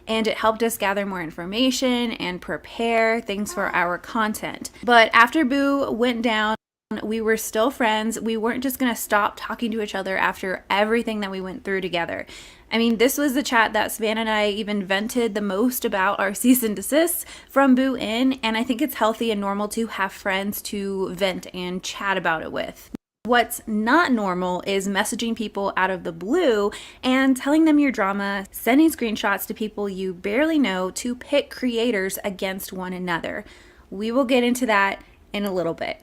and it helped us gather more information and prepare things for our content. But after Boo went down, we were still friends. We weren't just going to stop talking to each other after everything that we went through together. I mean, this was the chat that Savannah and I even vented the most about our cease and desist from Boo in, and I think it's healthy and normal to have friends to vent and chat about it with. What's not normal is messaging people out of the blue and telling them your drama, sending screenshots to people you barely know to pit creators against one another. We will get into that in a little bit.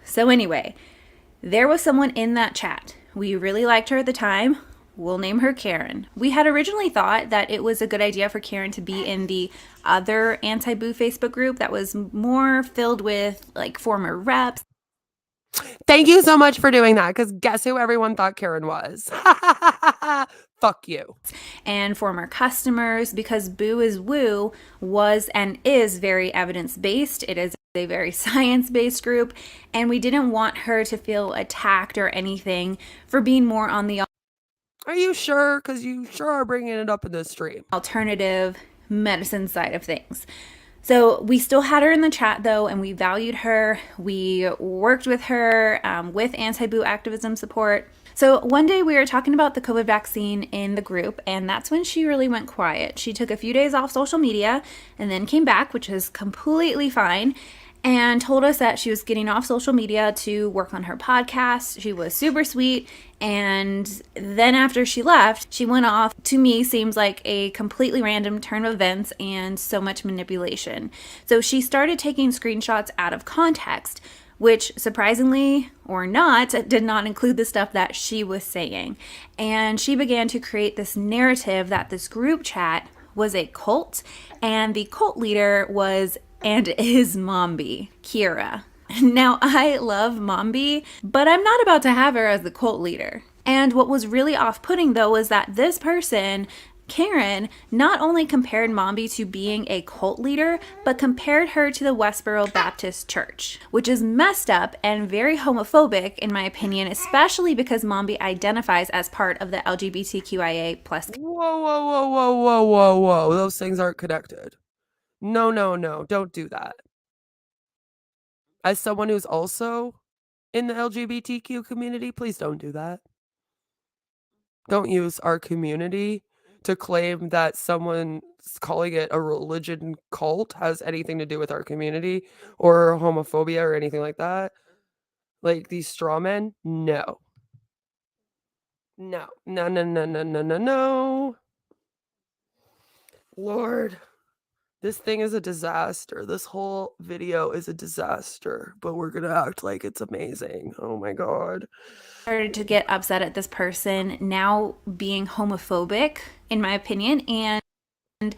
So anyway, there was someone in that chat. We really liked her at the time. We'll name her Karen. We had originally thought that it was a good idea for Karen to be in the other anti-boo Facebook group that was more filled with like former reps. Thank you so much for doing that, because guess who everyone thought Karen was? Fuck you. And former customers, because Boo is Woo was and is very evidence-based. It is a very science-based group, and we didn't want her to feel attacked or anything for being more on the Are you sure? Because you sure are bringing it up in this stream. alternative medicine side of things. So we still had her in the chat though, and we valued her. We worked with her with anti-boo activism support. So one day we were talking about the COVID vaccine in the group, and that's when she really went quiet. She took a few days off social media and then came back, which is completely fine, and told us that she was getting off social media to work on her podcast. She was super sweet. And then after she left, she went off. To me, seems like a completely random turn of events and so much manipulation. So she started taking screenshots out of context, which surprisingly or not, did not include the stuff that she was saying. And she began to create this narrative that this group chat was a cult, and the cult leader was and is Mombi, Kira. Now, I love Mombi, but I'm not about to have her as the cult leader. And what was really off-putting, though, was that this person, Karen, not only compared Mombi to being a cult leader, but compared her to the Westboro Baptist Church, which is messed up and very homophobic, in my opinion, especially because Mombi identifies as part of the LGBTQIA+. Whoa, whoa, whoa, whoa, whoa, whoa, whoa. Those things aren't connected. No, no, no. Don't do that. As someone who's also in the LGBTQ community, please don't do that. Don't use our community to claim that someone calling it a religion cult has anything to do with our community or homophobia or anything like that. Like these straw men, no. No, no, no, no, no, no, no, no. Lord, this thing is a disaster. This whole video is a disaster, but we're going to act like it's amazing. Oh my God. Started to get upset at this person now being homophobic, in my opinion, and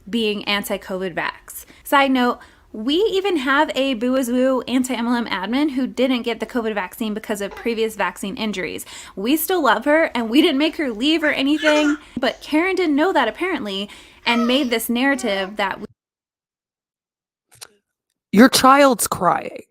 being anti-COVID vax. Side note, we even have a Boo is Woo anti-MLM admin who didn't get the COVID vaccine because of previous vaccine injuries. We still love her, and we didn't make her leave or anything, but Karen didn't know that apparently, and made this narrative that Your child's crying.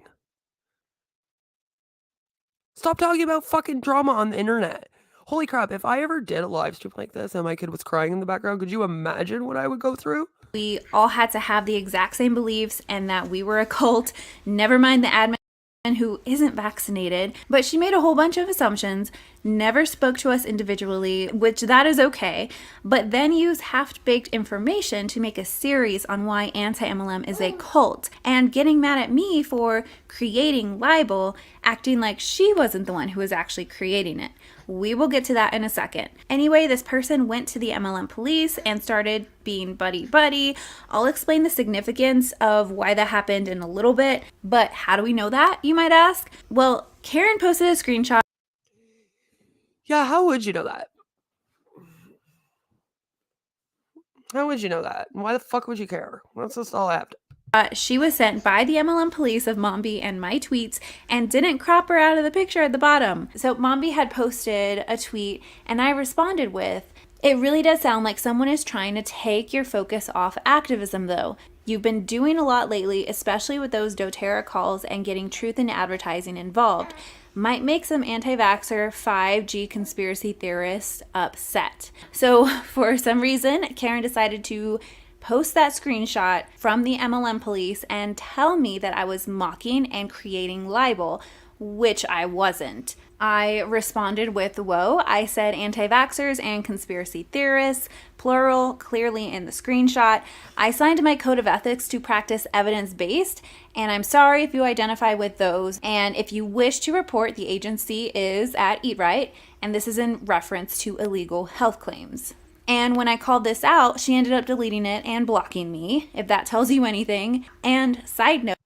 Stop talking about fucking drama on the internet. Holy crap, if I ever did a live stream like this and my kid was crying in the background, could you imagine what I would go through? we all had to have the exact same beliefs and that we were a cult, never mind the admin who isn't vaccinated, but she made a whole bunch of assumptions, never spoke to us individually, which that is okay, but then used half-baked information to make a series on why anti-MLM is a cult, and getting mad at me for creating libel, acting like she wasn't the one who was actually creating it. We will get to that in a second. Anyway, this person went to the MLM police and started being buddy-buddy. I'll explain the significance of why that happened in a little bit, but how do we know that, you might ask? Well, Karen posted a screenshot. Yeah, how would you know that? How would you know that? Why the fuck would you care? That's just all I have to. She was sent by the MLM police of Mombi and my tweets and didn't crop her out of the picture at the bottom. So Mombi had posted a tweet and I responded with, "It really does sound like someone is trying to take your focus off activism though. You've been doing a lot lately, especially with those doTERRA calls and getting truth in advertising involved. Might make some anti-vaxxer 5G conspiracy theorists upset." So for some reason, Karen decided to post that screenshot from the MLM police and tell me that I was mocking and creating libel, which I wasn't. I responded with, "Whoa, I said anti-vaxxers and conspiracy theorists, plural, clearly in the screenshot. I signed my code of ethics to practice evidence-based, and I'm sorry if you identify with those. And if you wish to report, the agency is at Eat Right, and this is in reference to illegal health claims." And when I called this out, she ended up deleting it and blocking me, if that tells you anything. And side note,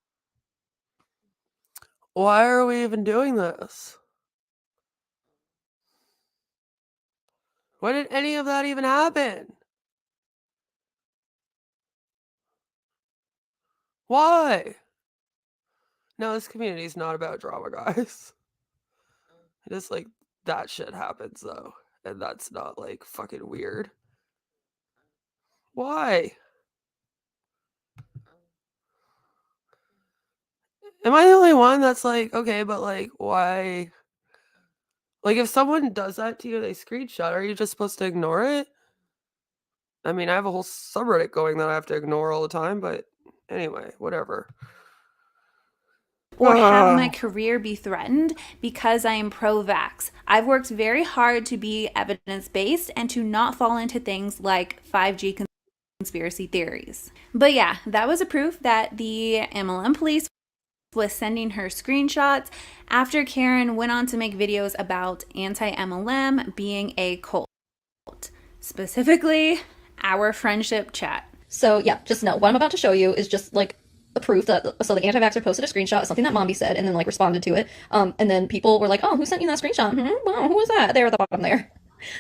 Why are we even doing this? When did any of that even happen? Why? No, this community is not about drama, guys. Just like that shit happens though, and that's not like fucking weird. Why? Am I the only one that's like, okay, but like, why? Like, if someone does that to you, they screenshot, are you just supposed to ignore it? I mean, I have a whole subreddit going that I have to ignore all the time, but anyway, whatever. Or have my career be threatened because I am pro-vax. I've worked very hard to be evidence-based and to not fall into things like 5G conspiracy theories. But yeah, that was a proof that the MLM police was sending her screenshots after Karen went on to make videos about anti-MLM being a cult. Specifically, our friendship chat. So yeah, just know what I'm about to show you is just like a proof that so the anti-vaxxer posted a screenshot of something that Mombi said and then like responded to it. And then people were like, "Oh, who sent you that screenshot? Well, who was that?" There at the bottom there.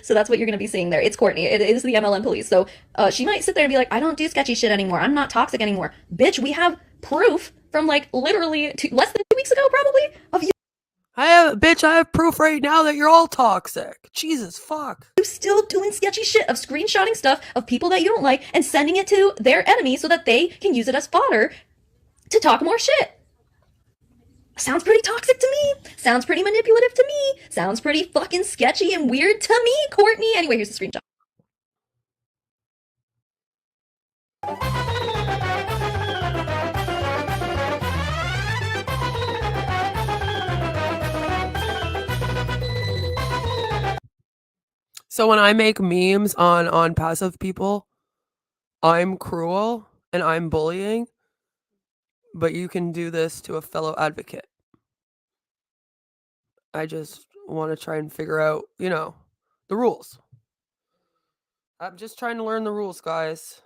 So that's what you're going to be seeing there. It's Courtney. It is the MLM police. So she might sit there and be like, "I don't do sketchy shit anymore. I'm not toxic anymore." Bitch, we have proof from like literally less than 2 weeks ago, probably, of you. I have proof right now that you're all toxic. Jesus fuck. You still doing sketchy shit of screenshotting stuff of people that you don't like and sending it to their enemies so that they can use it as fodder to talk more shit. Sounds pretty toxic to me. Sounds pretty manipulative to me. Sounds pretty fucking sketchy and weird to me, Courtney. Anyway, here's the screenshot. So when I make memes on passive people, I'm cruel and I'm bullying, but you can do this to a fellow advocate. I just want to try and figure out, the rules. I'm just trying to learn the rules, guys.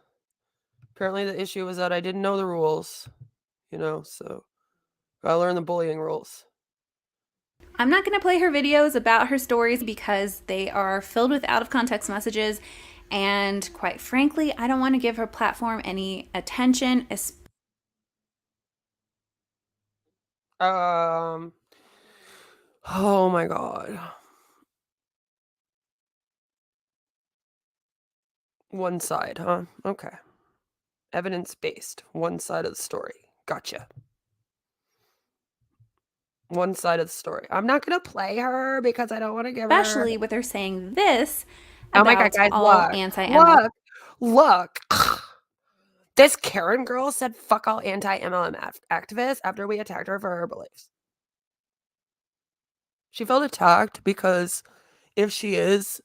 Apparently the issue was that I didn't know the rules, so gotta learn the bullying rules. I'm not going to play her videos about her stories because they are filled with out of context messages, and quite frankly, I don't want to give her platform any attention. Oh my god. One side, huh? Okay. Evidence-based. One side of the story. Gotcha. One side of the story. I'm not going to play her because I don't want to give her... Especially with her saying this Oh about my god, guys, all anti-MLM. Look. This Karen girl said fuck all anti-MLM activists after we attacked her for her beliefs. She felt attacked because if she is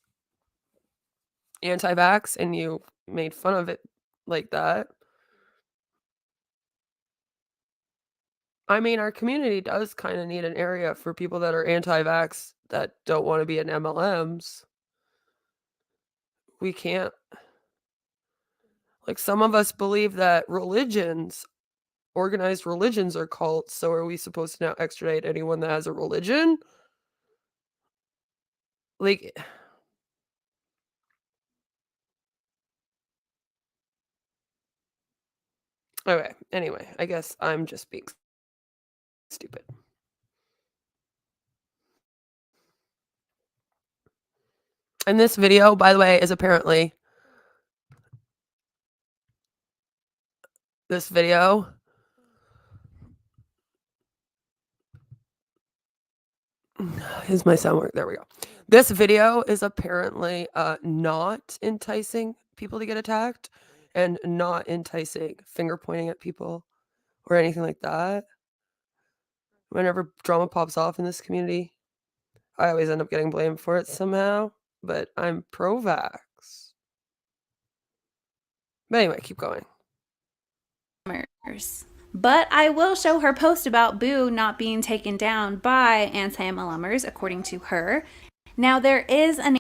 anti-vax and you made fun of it like that, I mean, our community does kind of need an area for people that are anti-vax that don't want to be in MLMs. We can't. Like, some of us believe that organized religions are cults, so are we supposed to now extradite anyone that has a religion? Like... Okay, anyway, I guess I'm just being stupid. And this video, by the way, is apparently... This video... Is my sound work? There we go. This video is apparently not enticing people to get attacked and not enticing finger pointing at people or anything like that. Whenever drama pops off in this community, I always end up getting blamed for it somehow, but I'm pro-vax. But anyway, keep going. But I will show her post about Boo not being taken down by anti-MLMers, according to her. Now, there is an...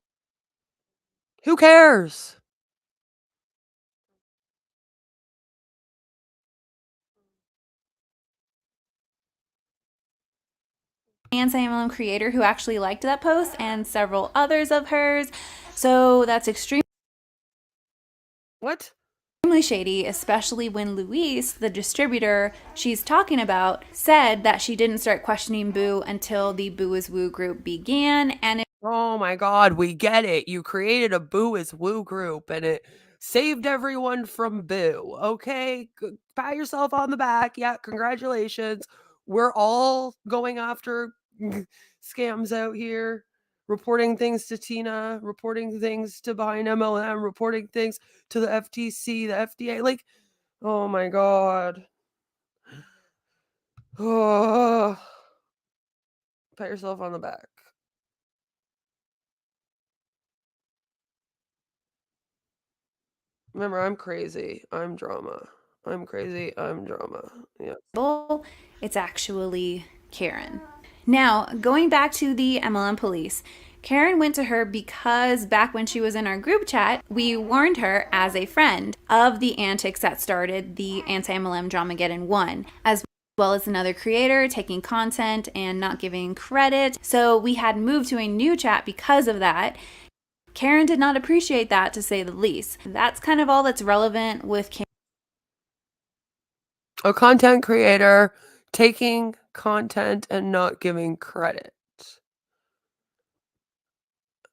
Who cares? anti-MLM creator who actually liked that post and several others of hers So that's extremely What? shady, especially when Louise, the distributor she's talking about, said that she didn't start questioning Boo until the Boo is Woo group began, and Oh my God, we get it. You created a Boo is Woo group and it saved everyone from Boo. Okay, pat yourself on the back. Yeah, congratulations. We're all going after scams out here, reporting things to Tina, reporting things to behind MLM, reporting things to the FTC, the FDA. Like, oh my God. Oh, pat yourself on the back. Remember, I'm crazy. I'm drama. I'm crazy. I'm drama. Yeah. it's actually Karen. Now, going back to the MLM police, Karen went to her because back when she was in our group chat, we warned her as a friend of the antics that started the anti-MLM Dramageddon 1, as well as another creator taking content and not giving credit. So we had moved to a new chat because of that. Karen did not appreciate that, to say the least. That's kind of all that's relevant with Karen. A content creator taking content and not giving credit.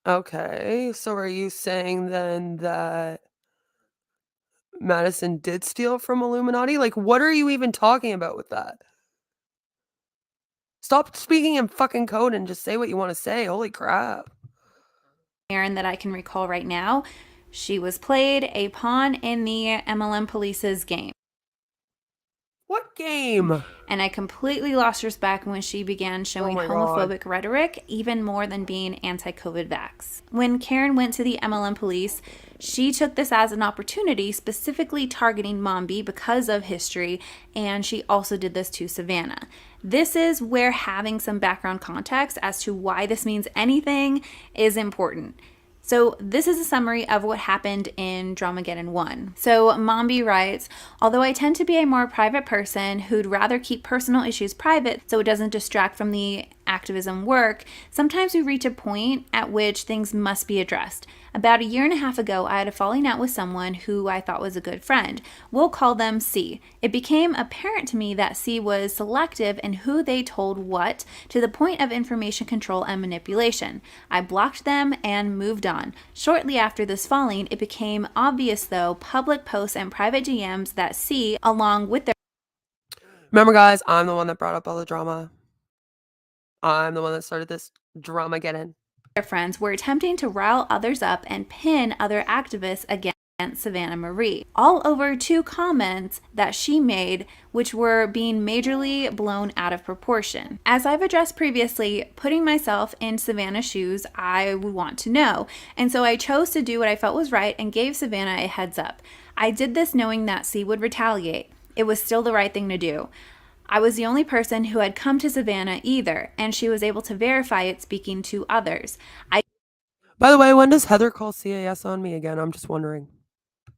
Okay, so are you saying then that Madison did steal from Illuminati? Like, what are you even talking about with that? Stop speaking in fucking code and just say what you want to say. Holy crap. Karen that I can recall right now. She was played a pawn in the MLM police's game. What game? And I completely lost respect when she began showing homophobic rhetoric, even more than being anti-COVID vax. When Karen went to the MLM police, she took this as an opportunity, specifically targeting Mombi because of history, and she also did this to Savannah. This is where having some background context as to why this means anything is important. So this is a summary of what happened in Dramageddon 1. So Mombi writes, although I tend to be a more private person who'd rather keep personal issues private so it doesn't distract from the activism work, sometimes we reach a point at which things must be addressed. About a year and a half ago, I had a falling out with someone who I thought was a good friend. We'll call them C. It became apparent to me that C was selective in who they told what, to the point of information control and manipulation. I blocked them and moved on. Shortly after this falling, it became obvious, though, public posts and private DMs that C, along with their... Remember, guys, I'm the one that brought up all the drama. I'm the one that started this Dramageddon. Their friends were attempting to rile others up and pin other activists against Savannah Marie, all over 2 comments that she made, which were being majorly blown out of proportion. As I've addressed previously, putting myself in Savannah's shoes, I would want to know, and so I chose to do what I felt was right and gave Savannah a heads up. I did this knowing that C would retaliate. It was still the right thing to do. I was the only person who had come to Savannah either, and she was able to verify it speaking to others. By the way, when does Heather call CAS on me again? I'm just wondering.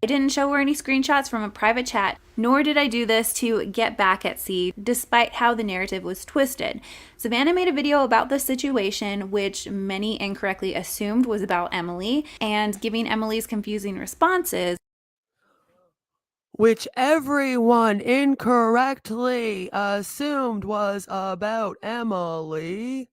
I didn't show her any screenshots from a private chat, nor did I do this to get back at C, despite how the narrative was twisted. Savannah made a video about the situation, which many incorrectly assumed was about Emily, and giving Emily's confusing responses, which everyone incorrectly assumed was about Emily.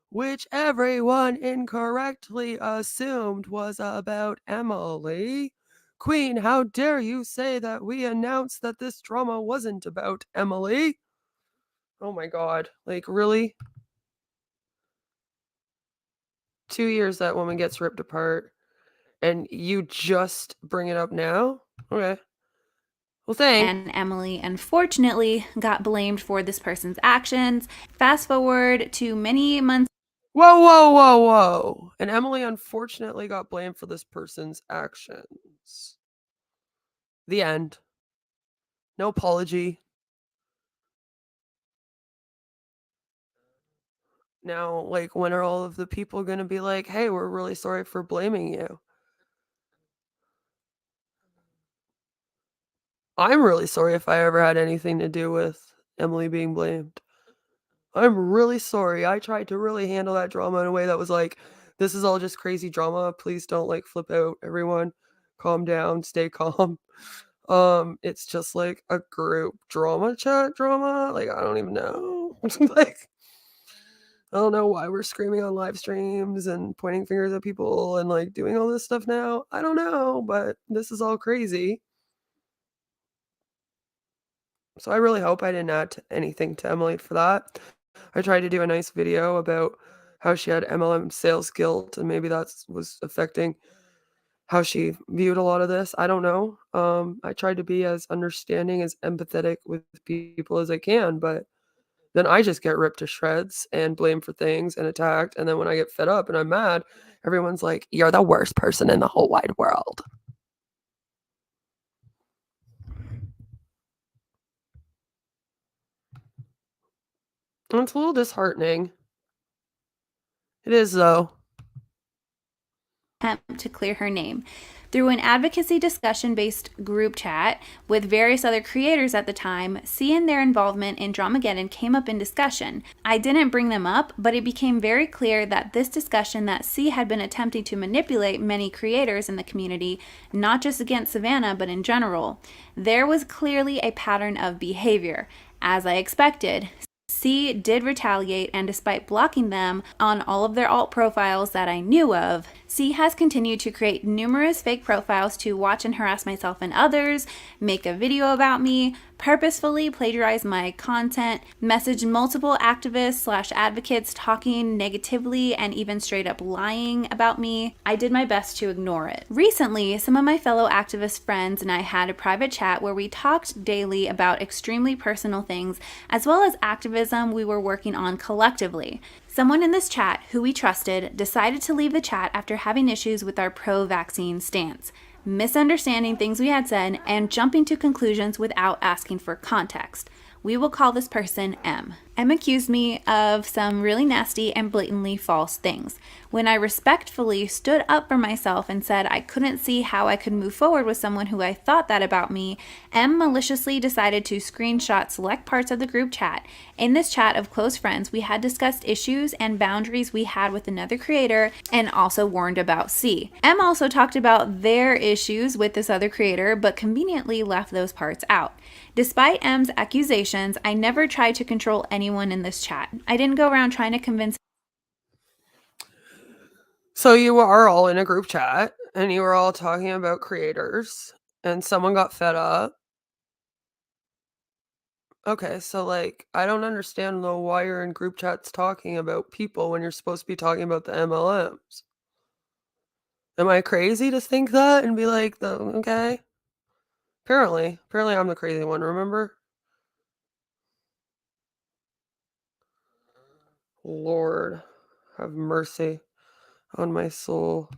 Which everyone incorrectly assumed was about Emily. Queen, how dare you say that we announced that this drama wasn't about Emily? Oh my God. Like, really? 2 years that woman gets ripped apart, and you just bring it up now? Okay. Well, thanks. and Emily unfortunately got blamed for this person's actions. Fast forward to many months. Whoa, whoa, whoa, whoa. And Emily unfortunately got blamed for this person's actions. The end. No apology. Now, like, when are all of the people going to be like, hey, we're really sorry for blaming you? I'm really sorry if I ever had anything to do with Emily being blamed. I'm really sorry. I tried to really handle that drama in a way that was like, This is all just crazy drama. Please don't like flip out, everyone. Calm down, stay calm. It's just like a group drama chat drama. Like, I don't even know. Like, I don't know why we're screaming on live streams and pointing fingers at people and like doing all this stuff now. I don't know, but this is all crazy. So I really hope I didn't add anything to Emily for that. I tried to do a nice video about how she had MLM sales guilt, and maybe that was affecting how she viewed a lot of this. I don't know. I tried to be as understanding, as empathetic with people as I can, but then I just get ripped to shreds and blamed for things and attacked. And then when I get fed up and I'm mad, everyone's like, "You're the worst person in the whole wide world." And it's a little disheartening. It is, though. To clear her name through an advocacy discussion-based group chat with various other creators at the time. C and their involvement in Dramageddon came up in discussion. I didn't bring them up, but it became very clear that this discussion that C had been attempting to manipulate many creators in the community, not just against Savannah, but in general. There was clearly a pattern of behavior. As I expected, C did retaliate, and despite blocking them on all of their alt profiles that I knew of, C has continued to create numerous fake profiles to watch and harass myself and others, make a video about me, purposefully plagiarize my content, message multiple activists/advocates talking negatively and even straight up lying about me. I did my best to ignore it. Recently, some of my fellow activist friends and I had a private chat where we talked daily about extremely personal things, as well as activism we were working on collectively. Someone in this chat, who we trusted, decided to leave the chat after having issues with our pro-vaccine stance, misunderstanding things we had said, and jumping to conclusions without asking for context. We will call this person M. M accused me of some really nasty and blatantly false things. When I respectfully stood up for myself and said I couldn't see how I could move forward with someone who I thought that about me, M maliciously decided to screenshot select parts of the group chat. In this chat of close friends, we had discussed issues and boundaries we had with another creator and also warned about C. M also talked about their issues with this other creator, but conveniently left those parts out. Despite M's accusations, I never tried to control anyone in this chat. I didn't go around trying to convince. So you are all in a group chat and you were all talking about creators and someone got fed up. Okay, so like, I don't understand though why you're in group chats talking about people when you're supposed to be talking about the MLMs. Am I crazy to think that and be like, okay? Apparently I'm the crazy one, remember? Lord, have mercy on my soul.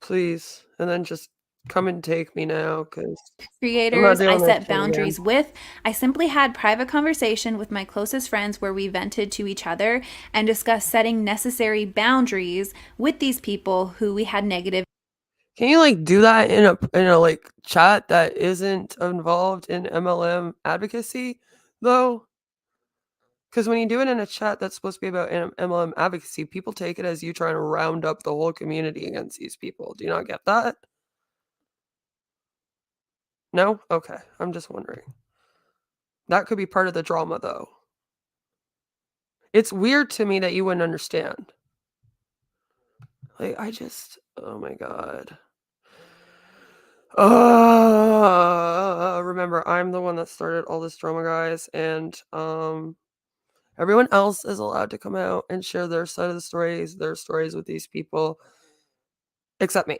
Please. And then just come and take me now, because creators I set boundaries with. I simply had private conversation with my closest friends where we vented to each other and discussed setting necessary boundaries with these people who we had negative. Can you like do that in a like chat that isn't involved in MLM advocacy though? Because when you do it in a chat that's supposed to be about MLM advocacy, people take it as you trying to round up the whole community against these people. Do you not get that? No? Okay. I'm just wondering. That could be part of the drama, though. It's weird to me that you wouldn't understand. Like, oh my God. Remember, I'm the one that started all this drama, guys, and everyone else is allowed to come out and share their side of the stories, their stories with these people, except me.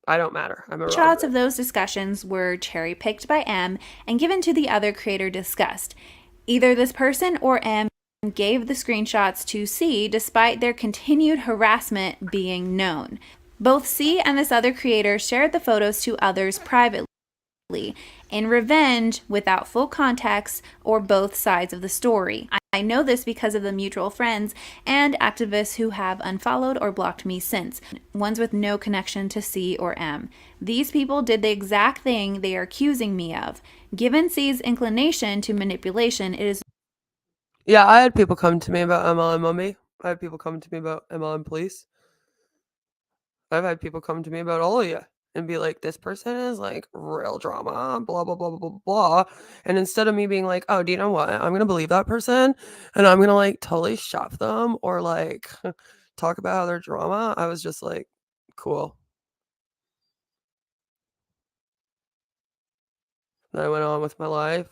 I don't matter. I'm a shots of those discussions were cherry-picked by M and given to the other creator discussed. Either this person or M gave the screenshots to C despite their continued harassment being known. Both C and this other creator shared the photos to others privately in revenge without full context or both sides of the story. I know this because of the mutual friends and activists who have unfollowed or blocked me since, ones with no connection to C or M. These people did the exact thing they are accusing me of. Given C's inclination to manipulation, it is... Yeah, I had people come to me about MLM on me. I had people come to me about MLM police. I've had people come to me about all of you and be like, this person is like real drama, blah, blah, blah, blah, blah, blah. And instead of me being like, oh, do you know what? I'm going to believe that person and I'm going to like totally shop them or like talk about how they're drama, I was just like, cool. Then I went on with my life.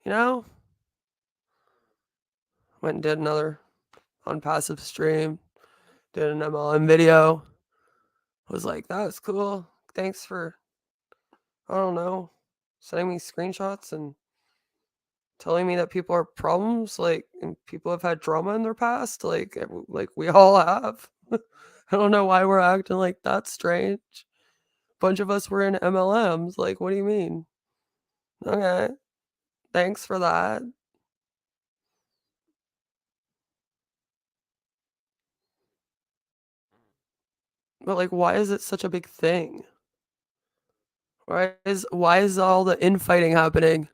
You know? Went and did another unpassive stream, did an MLM video. Was like, that was cool. Thanks for, I don't know, sending me screenshots and telling me that people are problems, like, and people have had drama in their past, like we all have. I don't know why we're acting like that's strange. Bunch of us were in MLMs. Like, what do you mean? Okay, thanks for that. But like, why is it such a big thing? Why is all the infighting happening?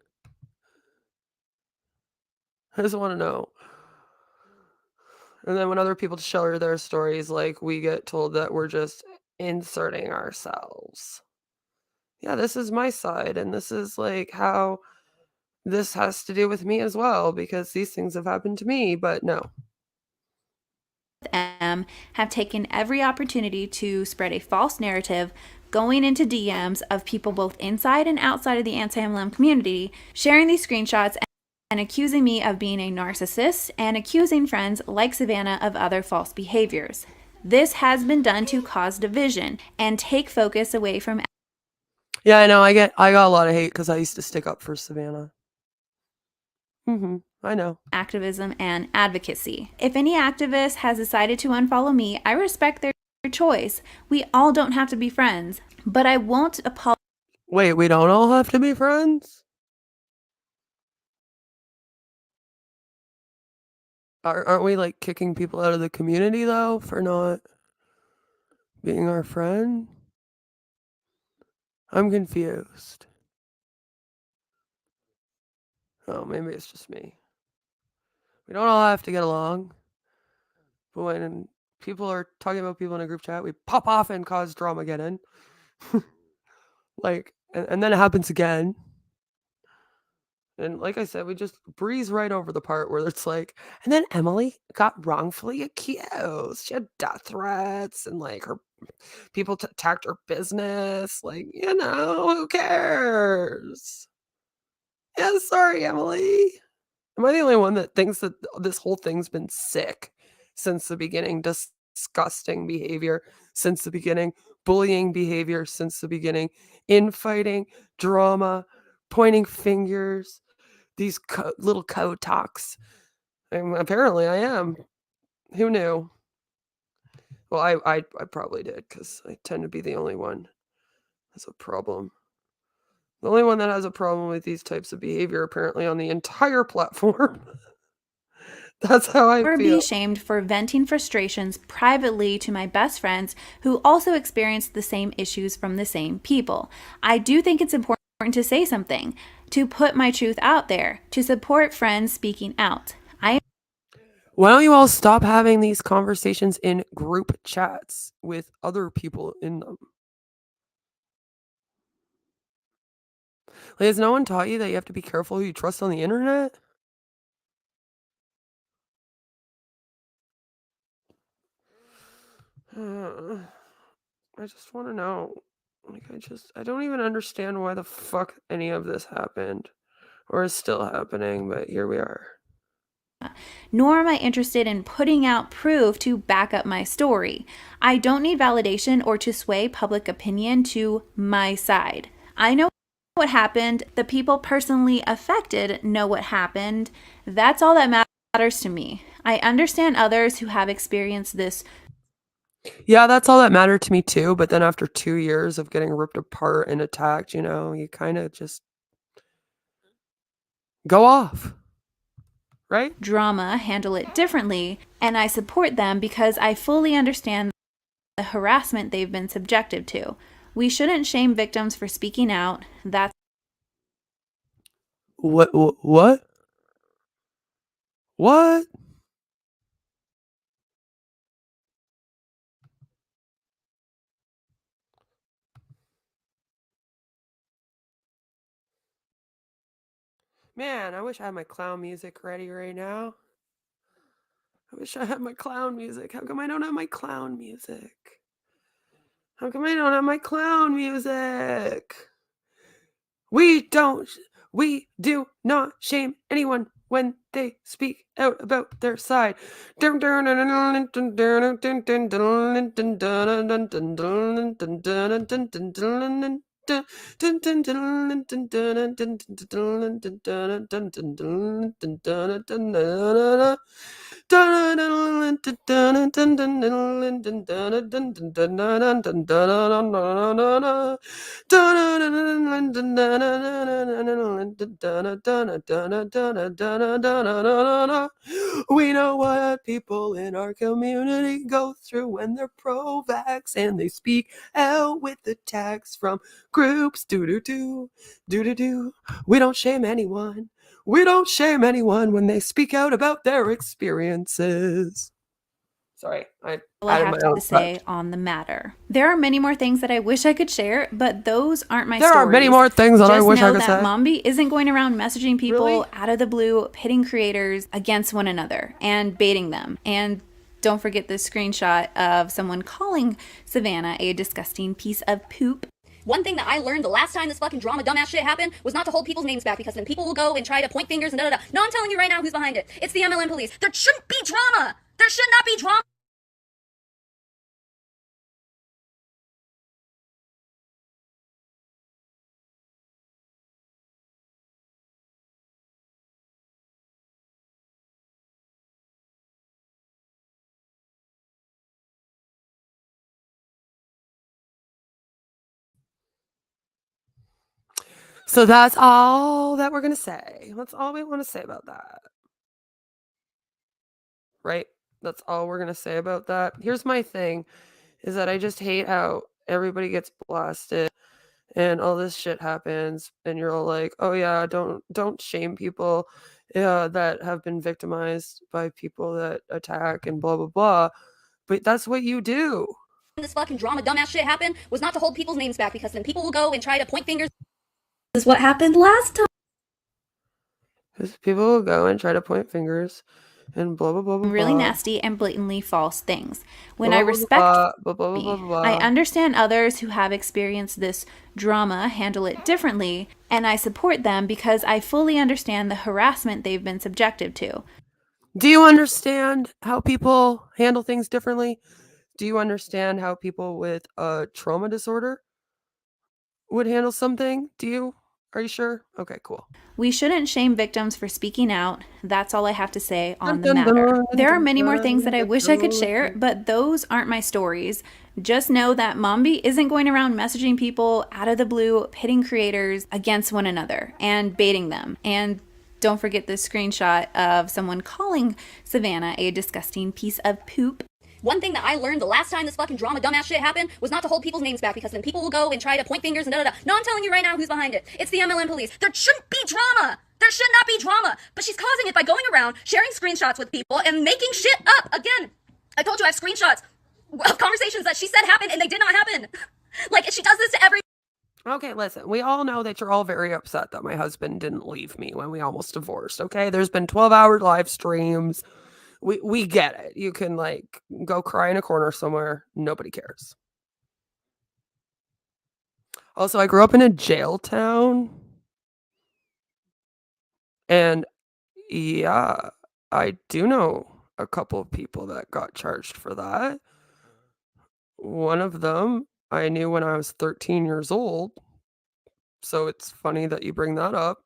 I just want to know. And then when other people share their stories, like, we get told that we're just inserting ourselves. Yeah, this is my side, and this is like how this has to do with me as well, because these things have happened to me, but no. M have taken every opportunity to spread a false narrative, going into DMs of people both inside and outside of the anti-MLM community, sharing these screenshots and accusing me of being a narcissist and accusing friends like Savannah of other false behaviors. This has been done to cause division and take focus away from. Yeah, I know. I got a lot of hate because I used to stick up for Savannah. I know. Activism and advocacy. If any activist has decided to unfollow me, I respect their choice. We all don't have to be friends, but I won't apologize. Wait, we don't all have to be friends? Aren't we like kicking people out of the community though for not being our friend? I'm confused. Oh, maybe it's just me. We don't all have to get along. But when people are talking about people in a group chat, we pop off and cause Dramageddon. Like, and then it happens again. And like I said, we just breeze right over the part where it's like, and then Emily got wrongfully accused. She had death threats and like her people attacked her business. Like, who cares? Yeah, sorry, Emily. Am I the only one that thinks that this whole thing's been sick since the beginning? Disgusting behavior since the beginning, bullying behavior since the beginning, infighting, drama, pointing fingers, these little code talks. Apparently I am. Who knew? Well, I probably did because I tend to be the only one that's a problem. The only one that has a problem with these types of behavior apparently on the entire platform. That's how I feel. Be shamed for venting frustrations privately to my best friends who also experienced the same issues from the same people. I do think it's important to say something, to put my truth out there, to support friends speaking out. Why don't you all stop having these conversations in group chats with other people in them? Like, has no one taught you that you have to be careful who you trust on the internet? I just want to know. Like, I don't even understand why the fuck any of this happened or is still happening, but here we are. Nor am I interested in putting out proof to back up my story. I don't need validation or to sway public opinion to my side. I know what happened. The people personally affected know what happened. That's all that matters to me. I understand others who have experienced this. Yeah, that's all that mattered to me too. But then after 2 years of getting ripped apart and attacked, you kind of just go off. Right? Drama handle it differently, and I support them because I fully understand the harassment they've been subjected to. We shouldn't shame victims for speaking out. What? What? Man, I wish I had my clown music ready right now. I wish I had my clown music. How come I don't have my clown music? How come I don't have my clown music? We do not shame anyone when they speak out about their side. We know what people in our community go through when they're pro-vax and they speak out with attacks from groups. Do. We don't shame anyone. We don't shame anyone when they speak out about their experiences. Sorry, I have to say on the matter. There are many more things that I wish I could share, but those aren't my stories. There are many more things that I wish I could say. Just know that Mombi isn't going around messaging people out of the blue, pitting creators against one another and baiting them. And don't forget this screenshot of someone calling Savannah a disgusting piece of poop. One thing that I learned the last time this fucking drama dumbass shit happened was not to hold people's names back, because then people will go and try to point fingers and da da da. No, I'm telling you right now who's behind it. It's the MLM police. There shouldn't be drama. There should not be drama. So that's all that we're going to say. That's all we want to say about that. Right? That's all we're going to say about that. Here's my thing, is that I just hate how everybody gets blasted and all this shit happens and you're all like, oh yeah, don't shame people that have been victimized by people that attack and blah, blah, blah. But that's what you do. This fucking drama dumbass shit happened was not to hold people's names back, because then people will go and try to point fingers. This is what happened last time. Because people will go and try to point fingers and blah, blah, blah, blah. Really nasty and blatantly false things. When I respect, I understand others who have experienced this drama handle it differently, and I support them because I fully understand the harassment they've been subjected to. Do you understand how people handle things differently? Do you understand how people with a trauma disorder would handle something? Are you sure? Okay, cool. We shouldn't shame victims for speaking out. That's all I have to say on the matter. There are many more things that I wish I could share, but those aren't my stories. Just know that Mombi isn't going around messaging people out of the blue, pitting creators against one another and baiting them. And don't forget this screenshot of someone calling Savannah a disgusting piece of poop. One thing that I learned the last time this fucking drama dumbass shit happened was not to hold people's names back, because then people will go and try to point fingers and da da da. No, I'm telling you right now who's behind it. It's the MLM police. There shouldn't be drama. There should not be drama. But she's causing it by going around, sharing screenshots with people, and making shit up. Again, I told you I have screenshots of conversations that she said happened and they did not happen. Like, she does this to every... Okay, listen, we all know that you're all very upset that my husband didn't leave me when we almost divorced, okay? There's been 12-hour live streams. We get it. You can, like, go cry in a corner somewhere. Nobody cares. Also, I grew up in a jail town. And, yeah, I do know a couple of people that got charged for that. One of them I knew when I was 13 years old. So it's funny that you bring that up.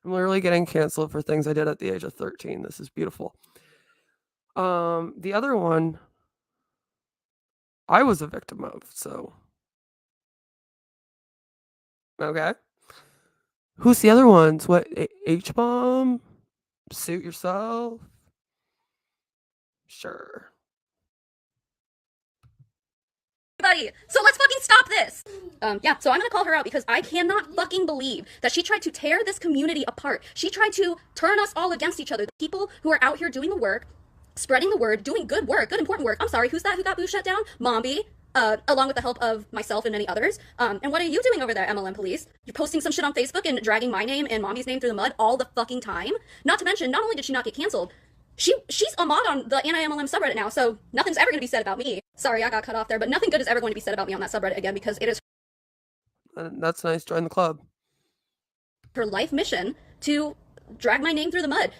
I'm literally getting canceled for things I did at the age of 13. This is beautiful. The other one I was a victim of, so. Okay. Who's the other ones? What, H-bomb? Suit yourself? Sure. So let's fucking stop this. Yeah, so I'm gonna call her out because I cannot fucking believe that she tried to tear this community apart. She tried to turn us all against each other. The people who are out here doing the work, spreading the word, doing good work, good important work. I'm sorry, who's that who got Boo shut down? Mombi. Along with the help of myself and many others. And what are you doing over there, MLM police? You're posting some shit on Facebook and dragging my name and Mombi's name through the mud all the fucking time. Not to mention, not only did she not get canceled, she's a mod on the anti-MLM subreddit now, so nothing's ever going to be said about me. Sorry, I got cut off there, but nothing good is ever going to be said about me on that subreddit again because it is That's nice. Join the club. her life mission to drag my name through the mud.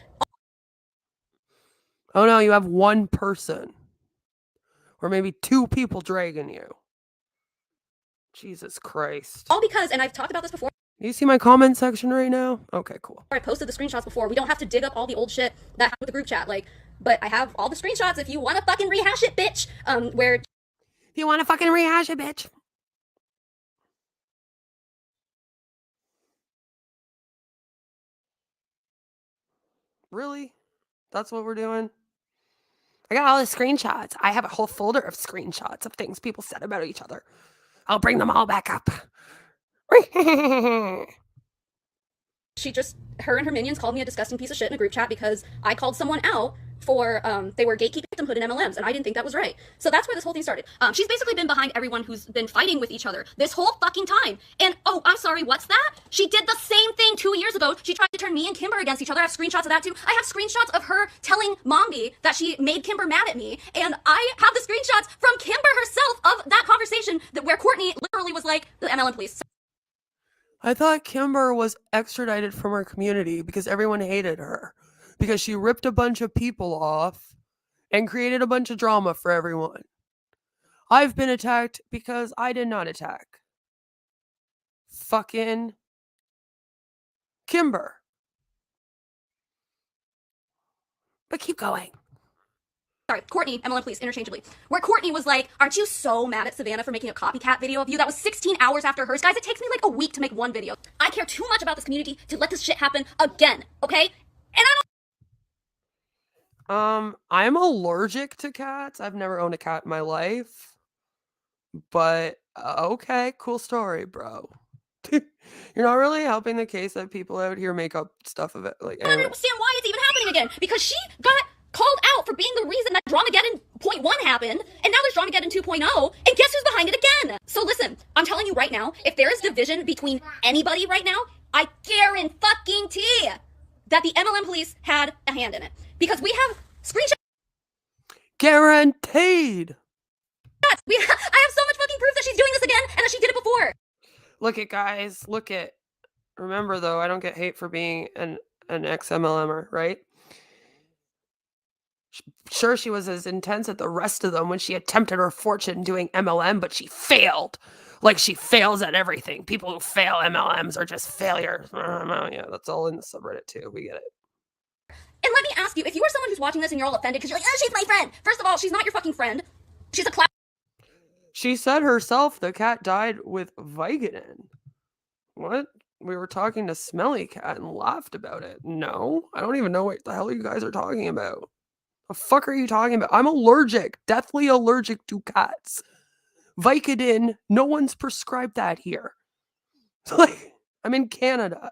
Oh no, you have one person. Or maybe two people dragging you. Jesus Christ. All because, and I've talked about this before, You see my comment section right now? Okay, cool. I posted the screenshots before. We don't have to dig up all the old shit that happened with the group chat, but I have all the screenshots if you want to fucking rehash it, bitch. Where You want to fucking rehash it, bitch? Really? That's what we're doing? I got all the screenshots. I have a whole folder of screenshots of things people said about each other. I'll bring them all back up. her and her minions called me a disgusting piece of shit in a group chat because I called someone out for, they were gatekeeping victimhood in MLMs, and I didn't think that was right. So that's where this whole thing started. She's basically been behind everyone who's been fighting with each other this whole fucking time. And, oh, I'm sorry, what's that? She did the same thing 2 years ago. She tried to turn me and Kimber against each other. I have screenshots of that too. I have screenshots of her telling Mombi that she made Kimber mad at me, and I have the screenshots from Kimber herself of that conversation where Courtney literally was like, the MLM police. I thought Kimber was extradited from her community because everyone hated her. Because she ripped a bunch of people off and created a bunch of drama for everyone. I've been attacked because I did not attack fucking Kimber. But keep going. Sorry, Courtney, MLM police, interchangeably. Where Courtney was like, aren't you so mad at Savannah for making a copycat video of you? That was 16 hours after hers. Guys, it takes me like a week to make one video. I care too much about this community to let this shit happen again, okay? And I don't... I'm allergic to cats. I've never owned a cat in my life. But, okay, cool story, bro. You're not really helping the case that people out here make up stuff of it. Like, I don't understand why it's even happening again. Because she got called out for being the reason that Dramageddon .1 happened, and now there's Dramageddon 2.0, and guess who's behind it again? So listen, I'm telling you right now, if there is division between anybody right now, I guarantee that the MLM police had a hand in it. Because we have screenshots. Guaranteed. I have so much fucking proof that she's doing this again, and that she did it before. Look it, guys. Look it. Remember, though, I don't get hate for being an ex-MLMer, right? Sure, she was as intense as the rest of them when she attempted her fortune doing MLM, but she failed. Like she fails at everything. People who fail MLMs are just failures. Yeah, that's all in the subreddit too. We get it. And let me ask you, if you are someone who's watching this and you're all offended because you're like, oh, she's my friend. First of all, she's not your fucking friend. She's a clown. She said herself the cat died with Vicodin. What? We were talking to Smelly Cat and laughed about it. No, I don't even know what the hell you guys are talking about. The fuck are you talking about? I'm allergic, deathly allergic to cats. Vicodin, no one's prescribed that here. Like, I'm in Canada.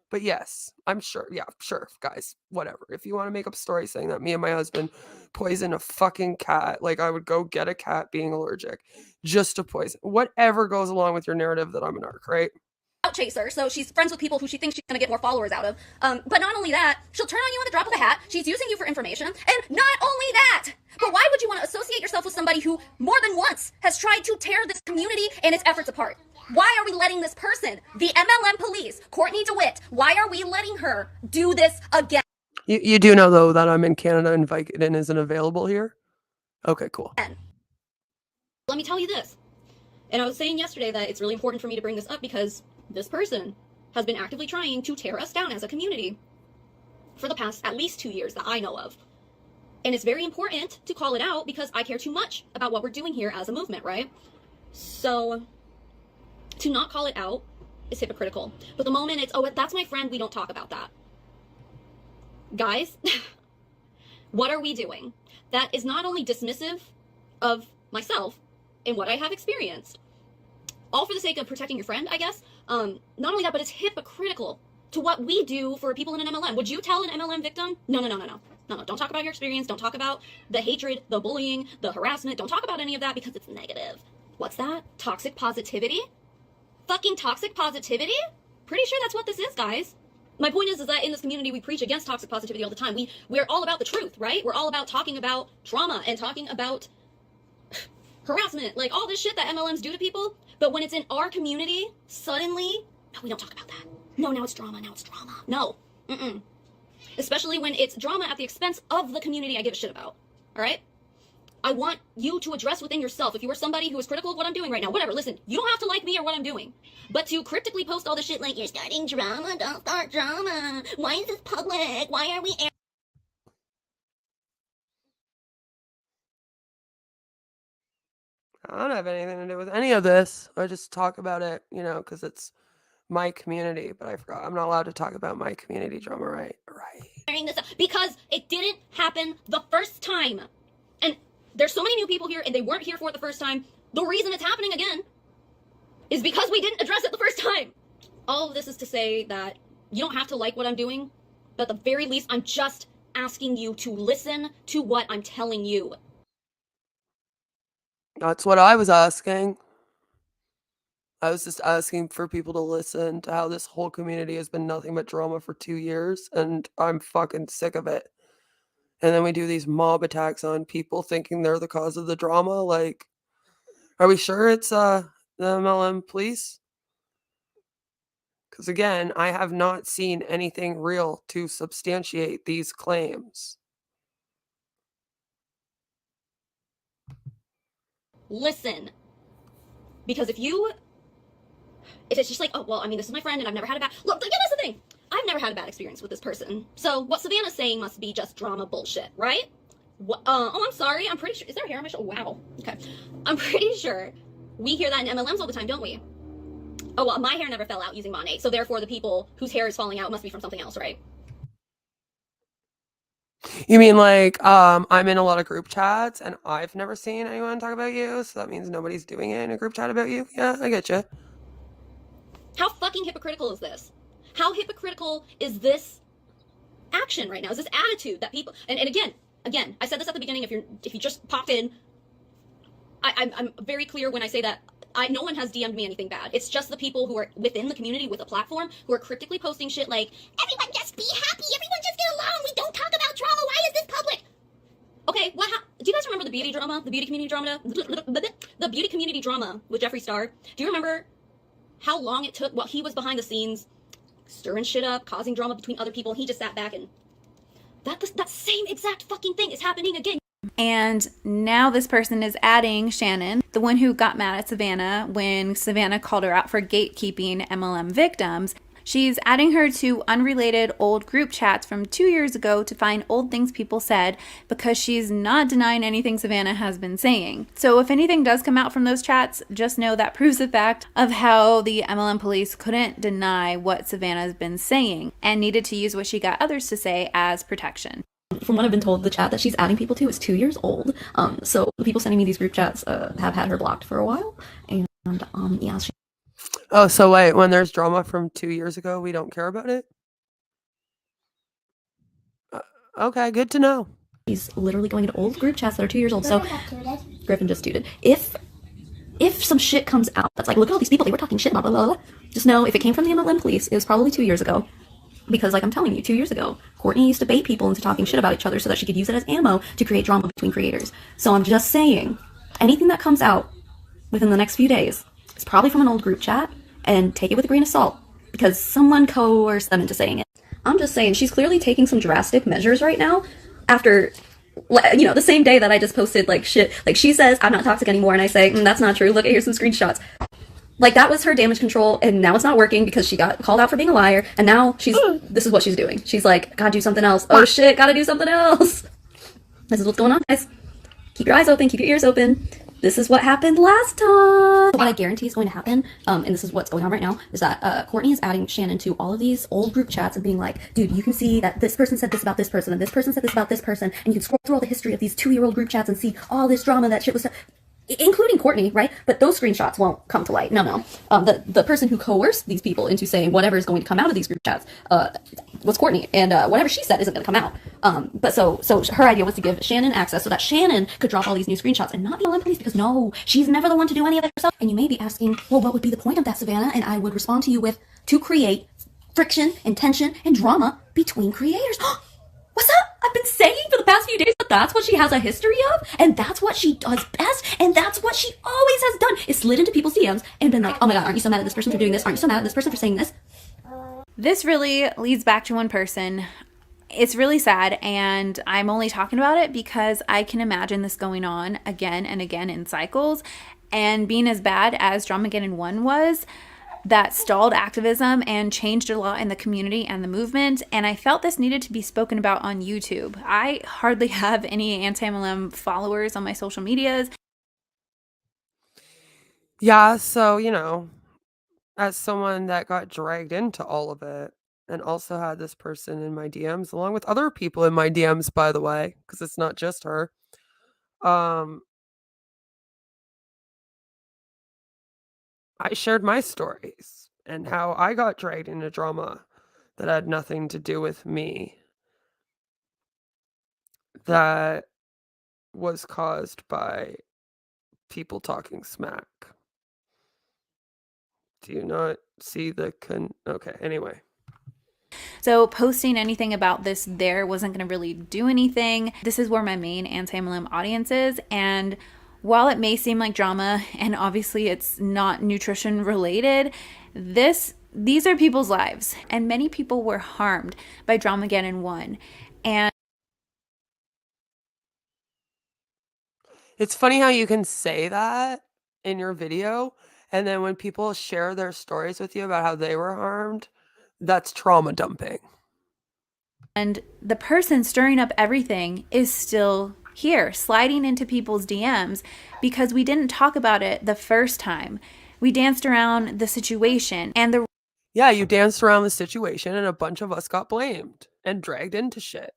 But yes, I'm sure. Yeah, sure, guys. Whatever. If you want to make up a story saying that me and my husband poisoned a fucking cat, like I would go get a cat being allergic just to poison. Whatever goes along with your narrative that I'm an arc, right? Chaser, so she's friends with people who she thinks she's gonna get more followers out of. But not only that, she'll turn on you at the drop of a hat. She's using you for information, and not only that, but why would you want to associate yourself with somebody who more than once has tried to tear this community and its efforts apart? Why are we letting this person, the MLM police, Courtney DeWitt, why are we letting her do this again? You do know though that I'm in Canada and Vicodin isn't available here? Okay, cool. Let me tell you this, and I was saying yesterday that it's really important for me to bring this up because this person has been actively trying to tear us down as a community for the past at least 2 years that I know of. And it's very important to call it out because I care too much about what we're doing here as a movement, right? So to not call it out is hypocritical. But the moment it's, oh, that's my friend, we don't talk about that. Guys, what are we doing? That is not only dismissive of myself and what I have experienced. All for the sake of protecting your friend, I guess. Not only that, but it's hypocritical to what we do for people in an MLM. Would you tell an MLM victim? No. Don't talk about your experience. Don't talk about the hatred, the bullying, the harassment. Don't talk about any of that because it's negative. What's that? Toxic positivity? Fucking toxic positivity? Pretty sure that's what this is, guys. My point is that in this community, we preach against toxic positivity all the time. We're all about the truth, right? We're all about talking about trauma and talking about harassment, like all this shit that MLMs do to people. But when it's in our community, suddenly, no, we don't talk about that. No, now it's drama. No. Especially when it's drama at the expense of the community I give a shit about. All right? I want you to address within yourself. If you are somebody who is critical of what I'm doing right now, whatever, listen, you don't have to like me or what I'm doing. But to cryptically post all this shit like, you're starting drama, don't start drama. Why is this public? Why are we I don't have anything to do with any of this. I just talk about it, you know, because it's my community. But I forgot I'm not allowed to talk about my community drama, right? airing this up? Because it didn't happen the first time. And there's so many new people here and they weren't here for it the first time. The reason it's happening again is because we didn't address it the first time. All of this is to say that you don't have to like what I'm doing, but at the very least, I'm just asking you to listen to what I'm telling you. That's what I was asking. I was just asking for people to listen to how this whole community has been nothing but drama for 2 years, and I'm fucking sick of it. And then we do these mob attacks on people thinking they're the cause of the drama. Like, are we sure it's the MLM police? Because again, I have not seen anything real to substantiate these claims. Listen. Because if it's just like, oh, well, I mean, this is my friend and I've never had a bad... Look, again, that's the thing. I've never had a bad experience with this person. So what Savannah's saying must be just drama bullshit, right? What, oh, I'm sorry. I'm pretty sure... Is there hair on my shoulder? Wow. Okay. I'm pretty sure we hear that in MLMs all the time, don't we? Oh, well, my hair never fell out using Monet, so therefore the people whose hair is falling out must be from something else, right? You mean like, I'm in a lot of group chats and I've never seen anyone talk about you, so that means nobody's doing it in a group chat about you? Yeah, I get you. How fucking hypocritical is this? How hypocritical is this action right now? Is this attitude that people... And again, I said this at the beginning, if you just popped in, I'm very clear when I say that no one has DM'd me anything bad. It's just the people who are within the community with a platform who are cryptically posting shit like, everyone just be happy, everyone just get along, we don't talk about drama, why is this public? Okay, do you guys remember the beauty drama? The beauty community drama? The beauty community drama with Jeffree Star? Do you remember how long it took while he was behind the scenes, stirring shit up, causing drama between other people, and he just sat back and... That same exact fucking thing is happening again. And now this person is adding Shannon, the one who got mad at Savannah when Savannah called her out for gatekeeping MLM victims. She's adding her to unrelated old group chats from 2 years ago to find old things people said because she's not denying anything Savannah has been saying. So if anything does come out from those chats, just know that proves the fact of how the MLM police couldn't deny what Savannah's been saying and needed to use what she got others to say as protection. From what I've been told, the chat that she's adding people to is 2 years old. So the people sending me these group chats have had her blocked for a while. And yeah, Oh, so wait, when there's drama from 2 years ago, we don't care about it? Okay, good to know. She's literally going into old group chats that are 2 years old. So Griffin just tooted. If some shit comes out that's like, look at all these people, they were talking shit, blah, blah, blah, blah. Just know if it came from the MLM police, it was probably 2 years ago. Because like I'm telling you, 2 years ago, Courtney used to bait people into talking shit about each other so that she could use it as ammo to create drama between creators. So I'm just saying, anything that comes out within the next few days is probably from an old group chat, and take it with a grain of salt, because someone coerced them into saying it. I'm just saying, she's clearly taking some drastic measures right now after, you know, the same day that I just posted like shit. Like she says, I'm not toxic anymore, and I say, that's not true, look, here's some screenshots. Like, that was her damage control, and now it's not working because she got called out for being a liar, and now this is what she's doing. She's like, gotta do something else. Oh shit, gotta do something else. This is what's going on, guys. Keep your eyes open, keep your ears open. This is what happened last time. What I guarantee is going to happen, and this is what's going on right now, is that Courtney is adding Shannon to all of these old group chats and being like, dude, you can see that this person said this about this person, and this person said this about this person, and you can scroll through all the history of these 2-year-old group chats and see all this drama that shit was... including Courtney, right? But those screenshots won't come to light. No. The person who coerced these people into saying whatever is going to come out of these group chats was Courtney, and whatever she said isn't going to come out. But so her idea was to give Shannon access so that Shannon could drop all these new screenshots and not be on police, because no, she's never the one to do any of it herself. And you may be asking, well, what would be the point of that, Savannah? And I would respond to you with, to create friction and tension and drama between creators. What's up? I've been saying for the past few days that that's what she has a history of, and that's what she does best, and that's what she always has done, is slid into people's DMs and been like, oh my god, aren't you so mad at this person for doing this? Aren't you so mad at this person for saying this? This really leads back to one person. It's really sad, and I'm only talking about it because I can imagine this going on again and again in cycles, and being as bad as Dramageddon 1 was, that stalled activism and changed a lot in the community and the movement, and I felt this needed to be spoken about on YouTube. I hardly have any anti-MLM followers on my social medias. Yeah, so, you know, as someone that got dragged into all of it and also had this person in my DMs, along with other people in my DMs, by the way, because it's not just her. I shared my stories and how I got dragged into drama that had nothing to do with me, that was caused by people talking smack. Do you not see the okay, anyway. So posting anything about this there wasn't going to really do anything. This is where my main anti-MLM audience is, and while it may seem like drama, and obviously it's not nutrition related, these are people's lives, and many people were harmed by Dramageddon 1. And it's funny how you can say that in your video, and then when people share their stories with you about how they were harmed, that's trauma dumping. And the person stirring up everything is still here, sliding into people's DMs because we didn't talk about it the first time. We danced around the situation, and yeah, you danced around the situation, and a bunch of us got blamed and dragged into shit.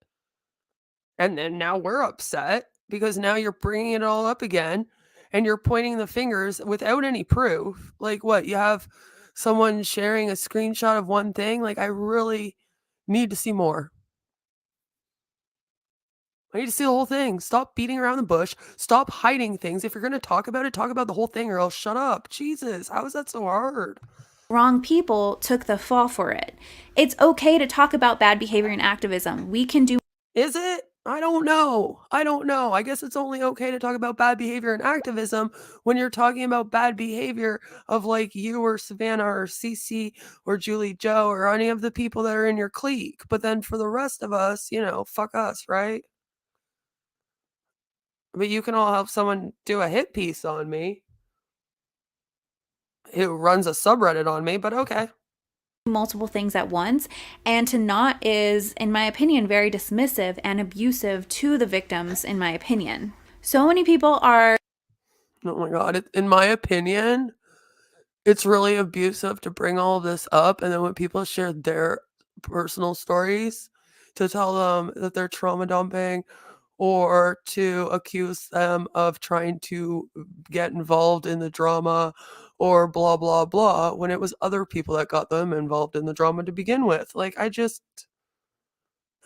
And then now we're upset because now you're bringing it all up again, and you're pointing the fingers without any proof. Like, what? You have someone sharing a screenshot of one thing? Like, I really need to see more. I need to see the whole thing. Stop beating around the bush. Stop hiding things. If you're going to talk about it, talk about the whole thing, or else shut up. Jesus, how is that so hard? Wrong people took the fall for it. It's okay to talk about bad behavior and activism. We can do. Is it? I don't know. I guess it's only okay to talk about bad behavior and activism when you're talking about bad behavior of like you or Savannah or Cece or Julie Joe or any of the people that are in your clique. But then for the rest of us, you know, fuck us, right? But you can all help someone do a hit piece on me who runs a subreddit on me, but okay. Multiple things at once, and to not is, in my opinion, very dismissive and abusive to the victims, in my opinion. So many people are... Oh my God. In my opinion, it's really abusive to bring all of this up, and then when people share their personal stories to tell them that they're trauma dumping or to accuse them of trying to get involved in the drama or blah, blah, blah, when it was other people that got them involved in the drama to begin with. Like, the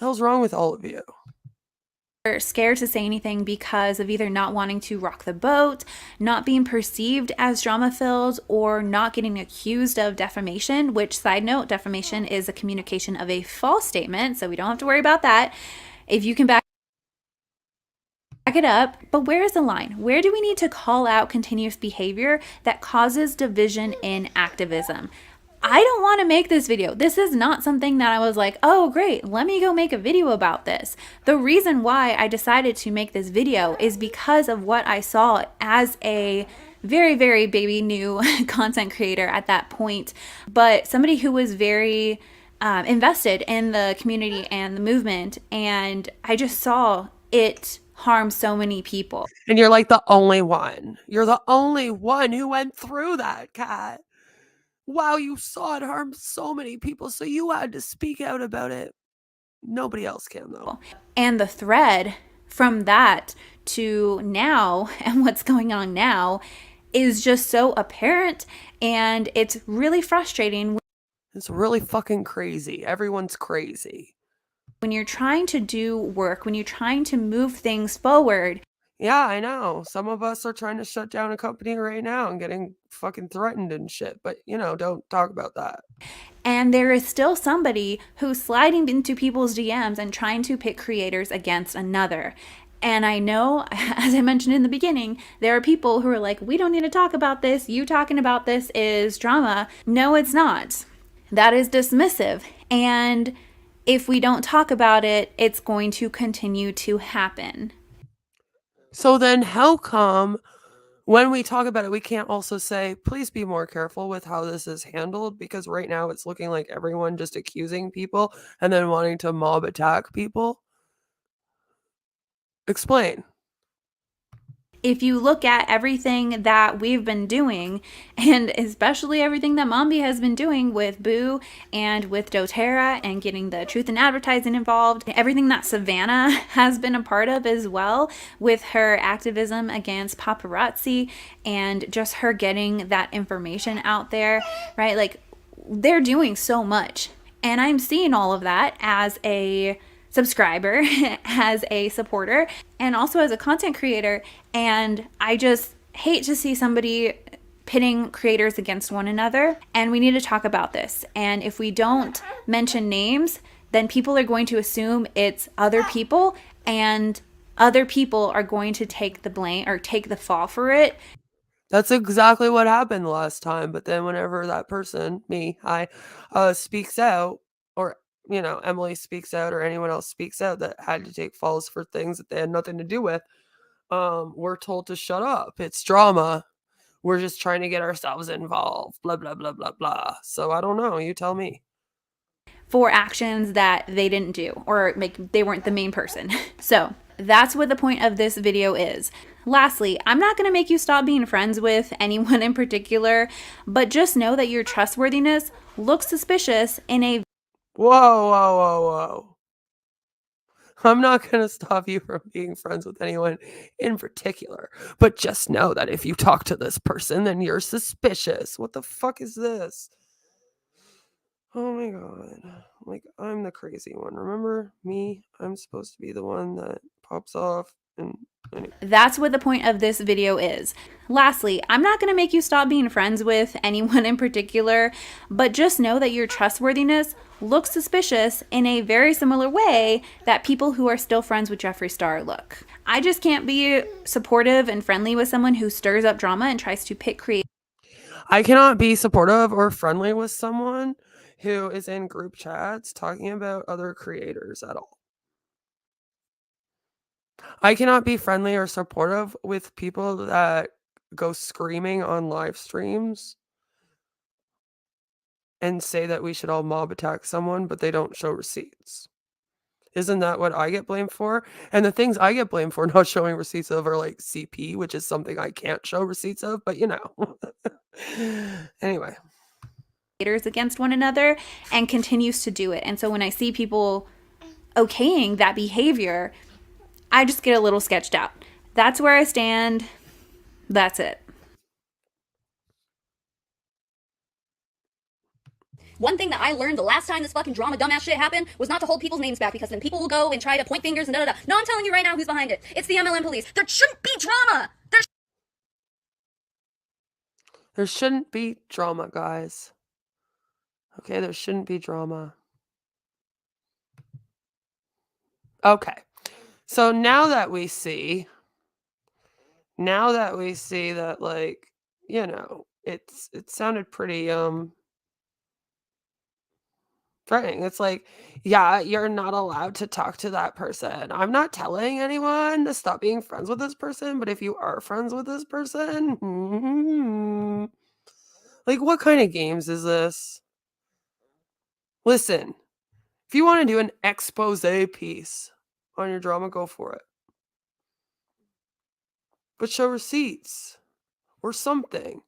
hell's wrong with all of you? Are scared to say anything because of either not wanting to rock the boat, not being perceived as drama-filled, or not getting accused of defamation, which, side note, defamation is a communication of a false statement, so we don't have to worry about that. If you can back it up, but where is the line? Where do we need to call out continuous behavior that causes division in activism? I don't want to make this video. This is not something that I was like, oh great, let me go make a video about this. The reason why I decided to make this video is because of what I saw as a very, very baby new content creator at that point, but somebody who was very invested in the community and the movement, and I just saw it harm so many people. And you're like the only one. You're the only one who went through that, Kat. Wow, you saw it harm so many people, so you had to speak out about it. Nobody else can, though. And the thread from that to now and what's going on now is just so apparent, and it's really frustrating. It's really fucking crazy. Everyone's crazy. When you're trying to do work, when you're trying to move things forward. Yeah, I know. Some of us are trying to shut down a company right now and getting fucking threatened and shit, but don't talk about that. And there is still somebody who's sliding into people's DMs and trying to pit creators against another. And I know, as I mentioned in the beginning, there are people who are like, we don't need to talk about this. You talking about this is drama. No, it's not. That is dismissive. And if we don't talk about it, it's going to continue to happen. So then how come when we talk about it, we can't also say, please be more careful with how this is handled? Because right now it's looking like everyone just accusing people and then wanting to mob attack people. Explain. If you look at everything that we've been doing, and especially everything that Mombi has been doing with Boo and with doTERRA and getting the truth in advertising involved, everything that Savannah has been a part of as well with her activism against paparazzi and just her getting that information out there, right? Like, they're doing so much. And I'm seeing all of that as a subscriber, as a supporter, and also as a content creator. And I just hate to see somebody pitting creators against one another. And we need to talk about this. And if we don't mention names, then people are going to assume it's other people, and other people are going to take the blame or take the fall for it. That's exactly what happened last time. But then whenever that person, me, speaks out, or Emily speaks out, or anyone else speaks out that had to take falls for things that they had nothing to do with, we're told to shut up. It's drama. We're just trying to get ourselves involved. Blah, blah, blah, blah, blah. So I don't know. You tell me. For actions that they didn't do, or they weren't the main person. So that's what the point of this video is. Lastly, I'm not going to make you stop being friends with anyone in particular, but just know that your trustworthiness looks suspicious in a Whoa, whoa, whoa, whoa. I'm not going to stop you from being friends with anyone in particular, but just know that if you talk to this person, then you're suspicious. What the fuck is this? Oh my god. Like, I'm the crazy one. Remember me? I'm supposed to be the one that pops off. And that's what the point of this video is. Lastly, I'm not going to make you stop being friends with anyone in particular, but just know that your trustworthiness looks suspicious in a very similar way that people who are still friends with Jeffree Star look. I just can't be supportive and friendly with someone who stirs up drama and tries to pit create. I cannot be supportive or friendly with someone who is in group chats talking about other creators at all. I cannot be friendly or supportive with people that go screaming on live streams and say that we should all mob attack someone, but they don't show receipts. Isn't that what I get blamed for? And the things I get blamed for not showing receipts of are like CP, which is something I can't show receipts of, but Anyway. Against one another, and continues to do it. And so when I see people okaying that behavior, I just get a little sketched out. That's where I stand. That's it. One thing that I learned the last time this fucking drama dumbass shit happened was not to hold people's names back, because then people will go and try to point fingers and da-da-da. No, I'm telling you right now who's behind it. It's the MLM police. There shouldn't be drama. There shouldn't be drama, guys. Okay, there shouldn't be drama. Okay. So now that we see that, like, it sounded pretty threatening. It's like, yeah, you're not allowed to talk to that person. I'm not telling anyone to stop being friends with this person, but if you are friends with this person, like, what kind of games is this? Listen, if you want to do an expose piece on your drama, go for it. But show receipts or something.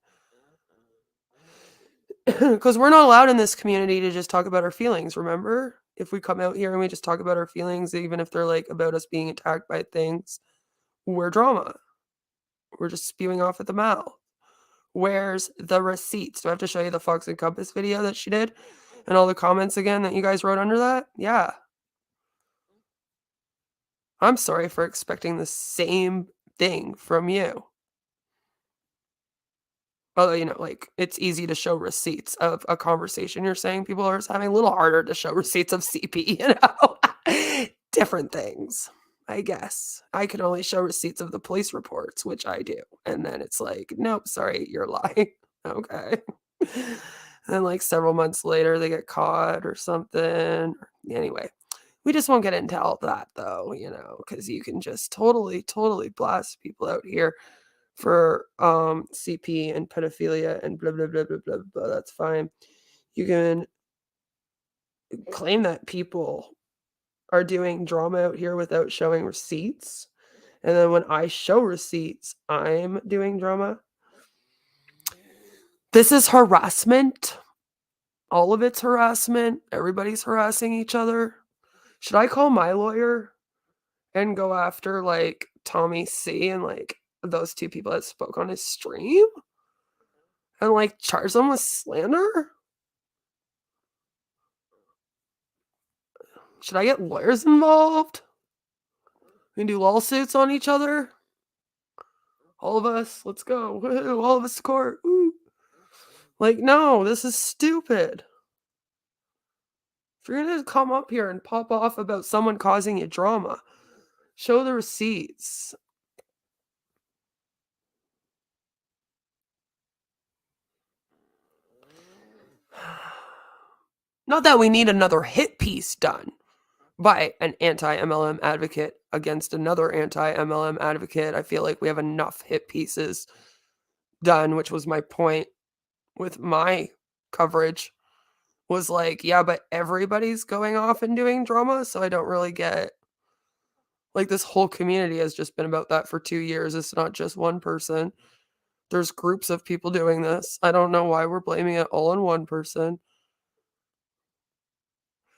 Because we're not allowed in this community to just talk about our feelings, remember? if we come out here and we just talk about our feelings, even if they're like about us being attacked by things, we're drama. We're just spewing off at the mouth. Where's the receipts? Do I have to show you the Fox and Compass video that she did? And all the comments again that you guys wrote under that? Yeah. I'm sorry for expecting the same thing from you. Although, you know, like, it's easy to show receipts of a conversation you're saying. People are having a little harder to show receipts of CP, you know? Different things, I guess. I can only show receipts of the police reports, which I do. And then it's like, nope, sorry, you're lying. Okay. And then, like, several months later, they get caught or something. Anyway, we just won't get into all that, though, you know, because you can just totally blast people out here for CP and pedophilia and blah blah blah blah blah blah. That's fine. You can claim that people are doing drama out here without showing receipts, and then when I show receipts, I'm doing drama. This is harassment. All of it's harassment. Everybody's harassing each other. Should I call my lawyer and go after like Tommy C and like those two people that spoke on his stream and like charge them with slander? Should I get lawyers involved? We can do lawsuits on each other. All of us, let's go. Woo, all of us to court. Woo. Like, no, this is stupid. If you're gonna come up here and pop off about someone causing you drama, show the receipts. Not that we need another hit piece done by an anti-MLM advocate against another anti-MLM advocate. I feel like we have enough hit pieces done, which was my point with my coverage, was like, yeah, but everybody's going off and doing drama, so I don't really get, like, this whole community has just been about that for 2 years. It's not just one person. There's groups of people doing this. I don't know why we're blaming it all on one person.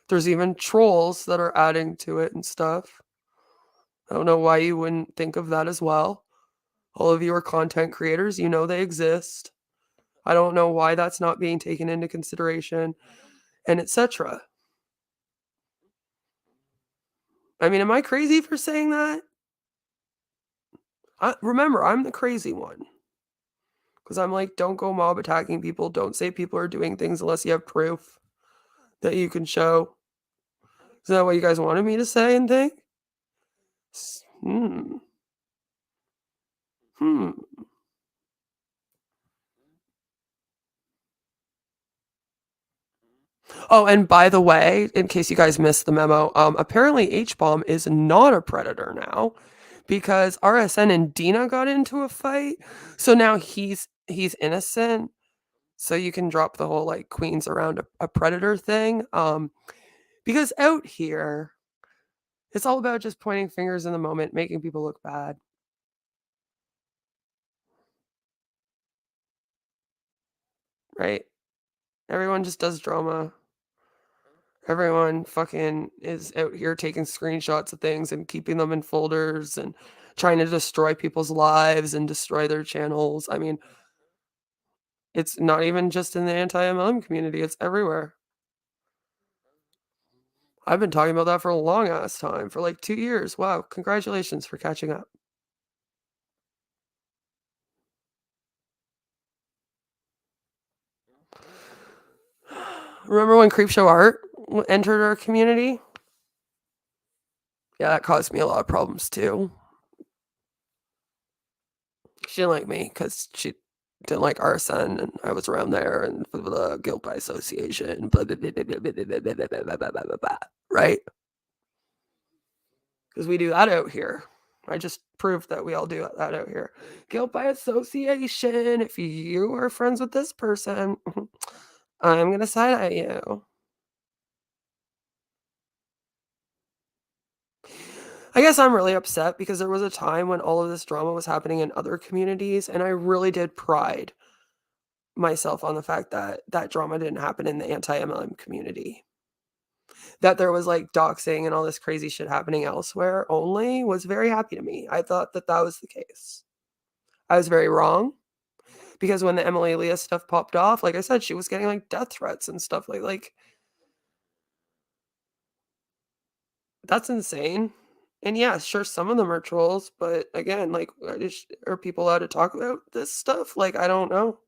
There's even trolls that are adding to it and stuff. I don't know why you wouldn't think of that as well. All of you are content creators. You know they exist. I don't know why that's not being taken into consideration, and etc. I mean, am I crazy for saying that? Remember, I'm the crazy one. Because I'm like, don't go mob attacking people. Don't say people are doing things unless you have proof that you can show. Is that what you guys wanted me to say and think? Oh, and by the way, in case you guys missed the memo, apparently H-Bomb is not a predator now because RSN and Dina got into a fight. So now he's innocent. So you can drop the whole like queens around a predator thing. Because out here, it's all about just pointing fingers in the moment, making people look bad. Right? Everyone just does drama. Everyone fucking is out here taking screenshots of things and keeping them in folders and trying to destroy people's lives and destroy their channels. I mean, it's not even just in the anti-MLM community. It's everywhere. I've been talking about that for a long ass time, for like 2 years. Wow, congratulations for catching up. Remember when Creepshow Art entered our community? Yeah, that caused me a lot of problems too. She didn't like me because she didn't like RSN and I was around there and blah, blah, blah, guilt by association, blah, blah, blah, blah, blah, blah, blah, blah, blah, blah, blah, blah, blah, right? Because we do that out here. I just proved that we all do that out here. Guilt by association. If you are friends with this person, I'm going to side at you. I guess I'm really upset because there was a time when all of this drama was happening in other communities, and I really did pride myself on the fact that that drama didn't happen in the anti-MLM community. that there was like doxing and all this crazy shit happening elsewhere only was very happy to me. I thought that that was the case. I was very wrong, because when the Emily Leah stuff popped off, like I said, she was getting like death threats and stuff like that's insane. And yeah, sure, some of them are trolls, but again, like, are people allowed to talk about this stuff? Like, I don't know.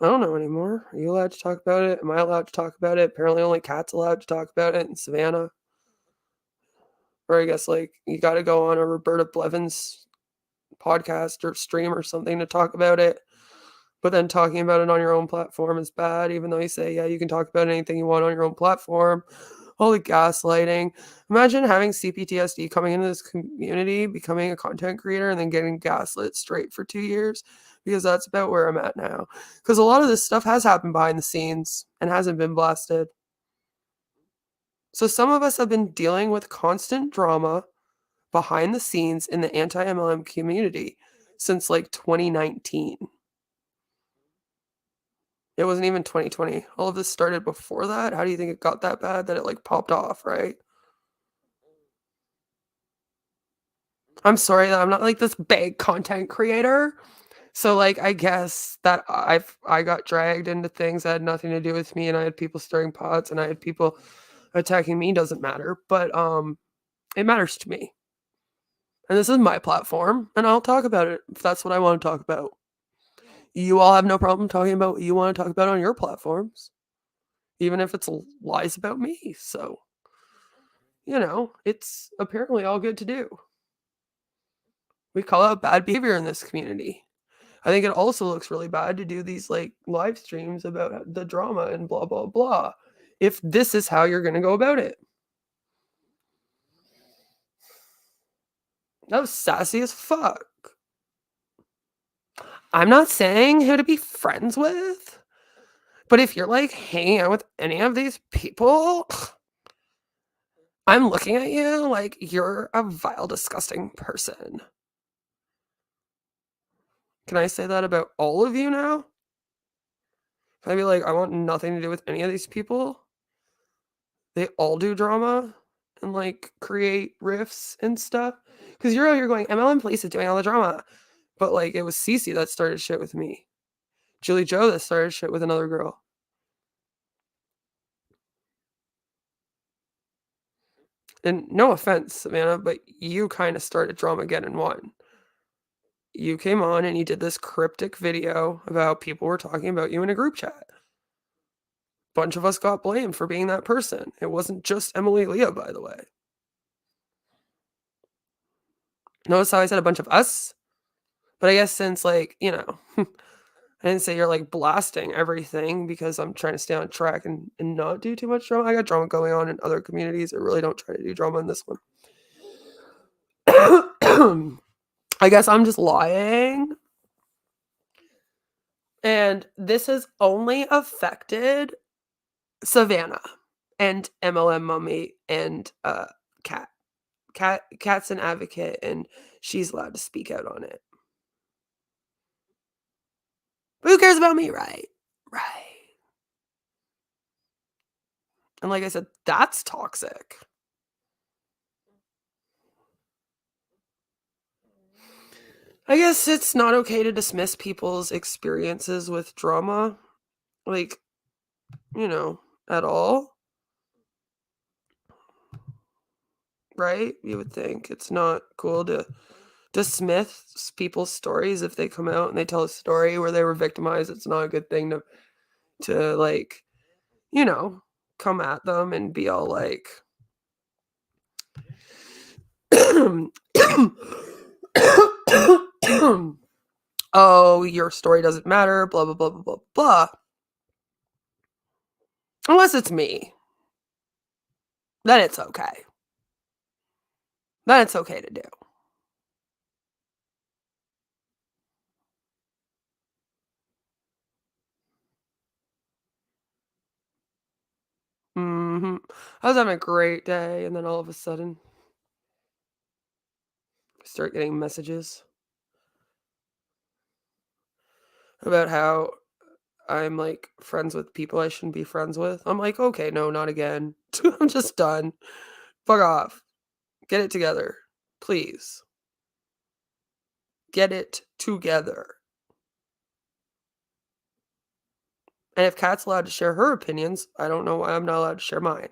I don't know anymore. Are you allowed to talk about it? Am I allowed to talk about it? Apparently only Kat's allowed to talk about it in Savannah. Or I guess, like, you got to go on a Roberta Blevins podcast or stream or something to talk about it. But then talking about it on your own platform is bad, even though you say, yeah, you can talk about anything you want on your own platform. All the gaslighting. Imagine having CPTSD, coming into this community, becoming a content creator, and then getting gaslit straight for 2 years, because that's about where I'm at now. Because a lot of this stuff has happened behind the scenes and hasn't been blasted. So some of us have been dealing with constant drama behind the scenes in the anti-MLM community since like 2019. It wasn't even 2020. All of this started before that. How do you think it got that bad that it like popped off, right? I'm sorry that I'm not like this big content creator. So like I guess that I got dragged into things that had nothing to do with me, and I had people stirring pots and I had people attacking me. Doesn't matter, but it matters to me. And this is my platform, and I'll talk about it if that's what I want to talk about. You all have no problem talking about what you want to talk about on your platforms, even if it's lies about me. So, you know, it's apparently all good to do. We call out bad behavior in this community. I think it also looks really bad to do these like live streams about the drama and blah, blah, blah, if this is how you're going to go about it. That was sassy as fuck. I'm not saying who to be friends with, but if you're like hanging out with any of these people, I'm looking at you like you're a vile, disgusting person. Can I say that about all of you now? Can I be like, I want nothing to do with any of these people? They all do drama and like create riffs and stuff. Because you're out here going, MLM Police is doing all the drama. But like it was Cece that started shit with me. Julie Joe that started shit with another girl. And no offense, Savannah, but you kind of started Dramageddon 1. You came on and you did this cryptic video about people were talking about you in a group chat. Bunch of us got blamed for being that person. It wasn't just Emily Leah, by the way. Notice how I said a bunch of us? But I guess since, like, you know, I didn't say you're, like, blasting everything because I'm trying to stay on track and not do too much drama. I got drama going on in other communities. I really don't try to do drama in this one. I guess I'm just lying. And this has only affected Savannah and MLM Mummy and Kat. Kat's an advocate and she's allowed to speak out on it. But who cares about me, right? Right. And like I said, that's toxic. I guess it's not okay to dismiss people's experiences with drama, like, you know, at all. Right? You would think it's not cool to dismiss people's stories if they come out and they tell a story where they were victimized. It's not a good thing to like, you know, come at them and be all like, oh, your story doesn't matter, blah, blah, blah, blah, blah, blah. Unless it's me. Then it's okay. Then it's okay to do. I was having a great day, and then all of a sudden, I start getting messages about how I'm like friends with people I shouldn't be friends with. I'm like, okay, no, not again. I'm just done. Fuck off. Get it together. Please. Get it together. And if Kat's allowed to share her opinions, I don't know why I'm not allowed to share mine.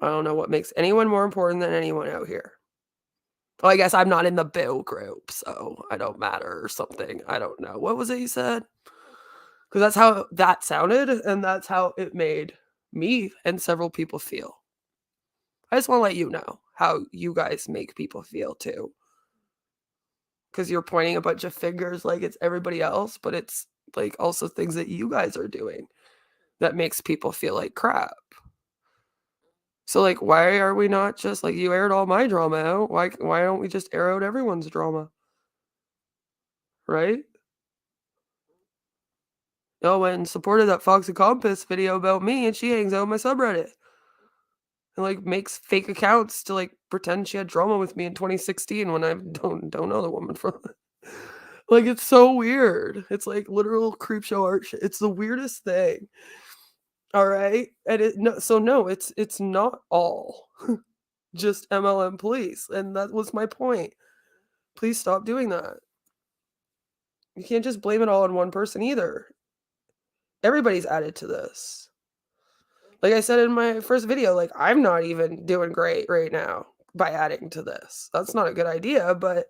I don't know what makes anyone more important than anyone out here. Well, I guess I'm not in the Bill group, so I don't matter or something. I don't know. What was it you said? Because that's how that sounded, and that's how it made me and several people feel. I just want to let you know how you guys make people feel too. Because you're pointing a bunch of fingers like it's everybody else, but it's like also things that you guys are doing that makes people feel like crap. So like, why are we not just like, you aired all my drama out? Why don't we just air out everyone's drama? Right? Owen supported that Foxy Compass video about me, and she hangs out on my subreddit. And like makes fake accounts to like pretend she had drama with me in 2016 when I don't know the woman from like, it's so weird. It's like literal creep show art shit. It's the weirdest thing. All right. And it's not all just MLM police. And that was my point. Please stop doing that. You can't just blame it all on one person either. Everybody's added to this. Like I said in my first video, like I'm not even doing great right now by adding to this. That's not a good idea, but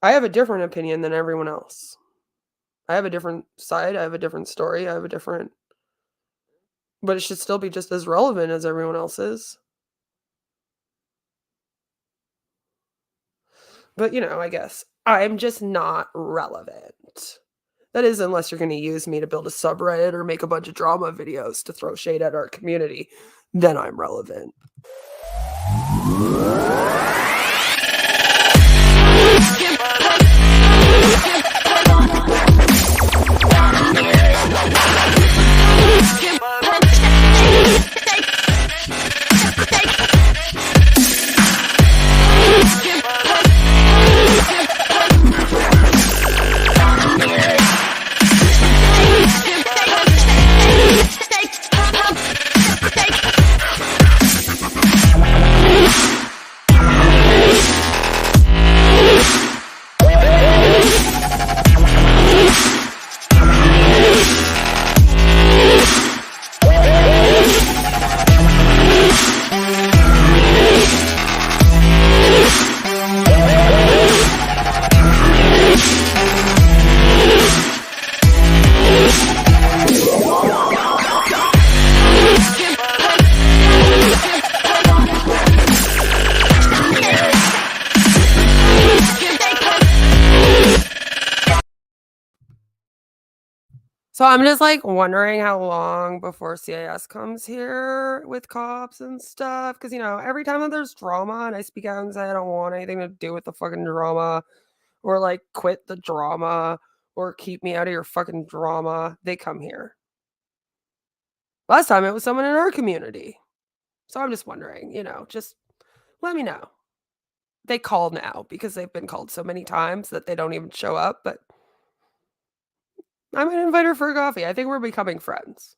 I have a different opinion than everyone else. I have a different side, I have a different story, I have a different, but it should still be just as relevant as everyone else's. But I guess I'm just not relevant. That is, unless you're going to use me to build a subreddit or make a bunch of drama videos to throw shade at our community, then I'm relevant. So I'm just like wondering how long before CIS comes here with cops and stuff. Because, every time that there's drama and I speak out and say I don't want anything to do with the fucking drama or like quit the drama or keep me out of your fucking drama, they come here. Last time it was someone in our community. So I'm just wondering, just let me know. They call now because they've been called so many times that they don't even show up, but I'm going to invite her for a coffee. I think we're becoming friends.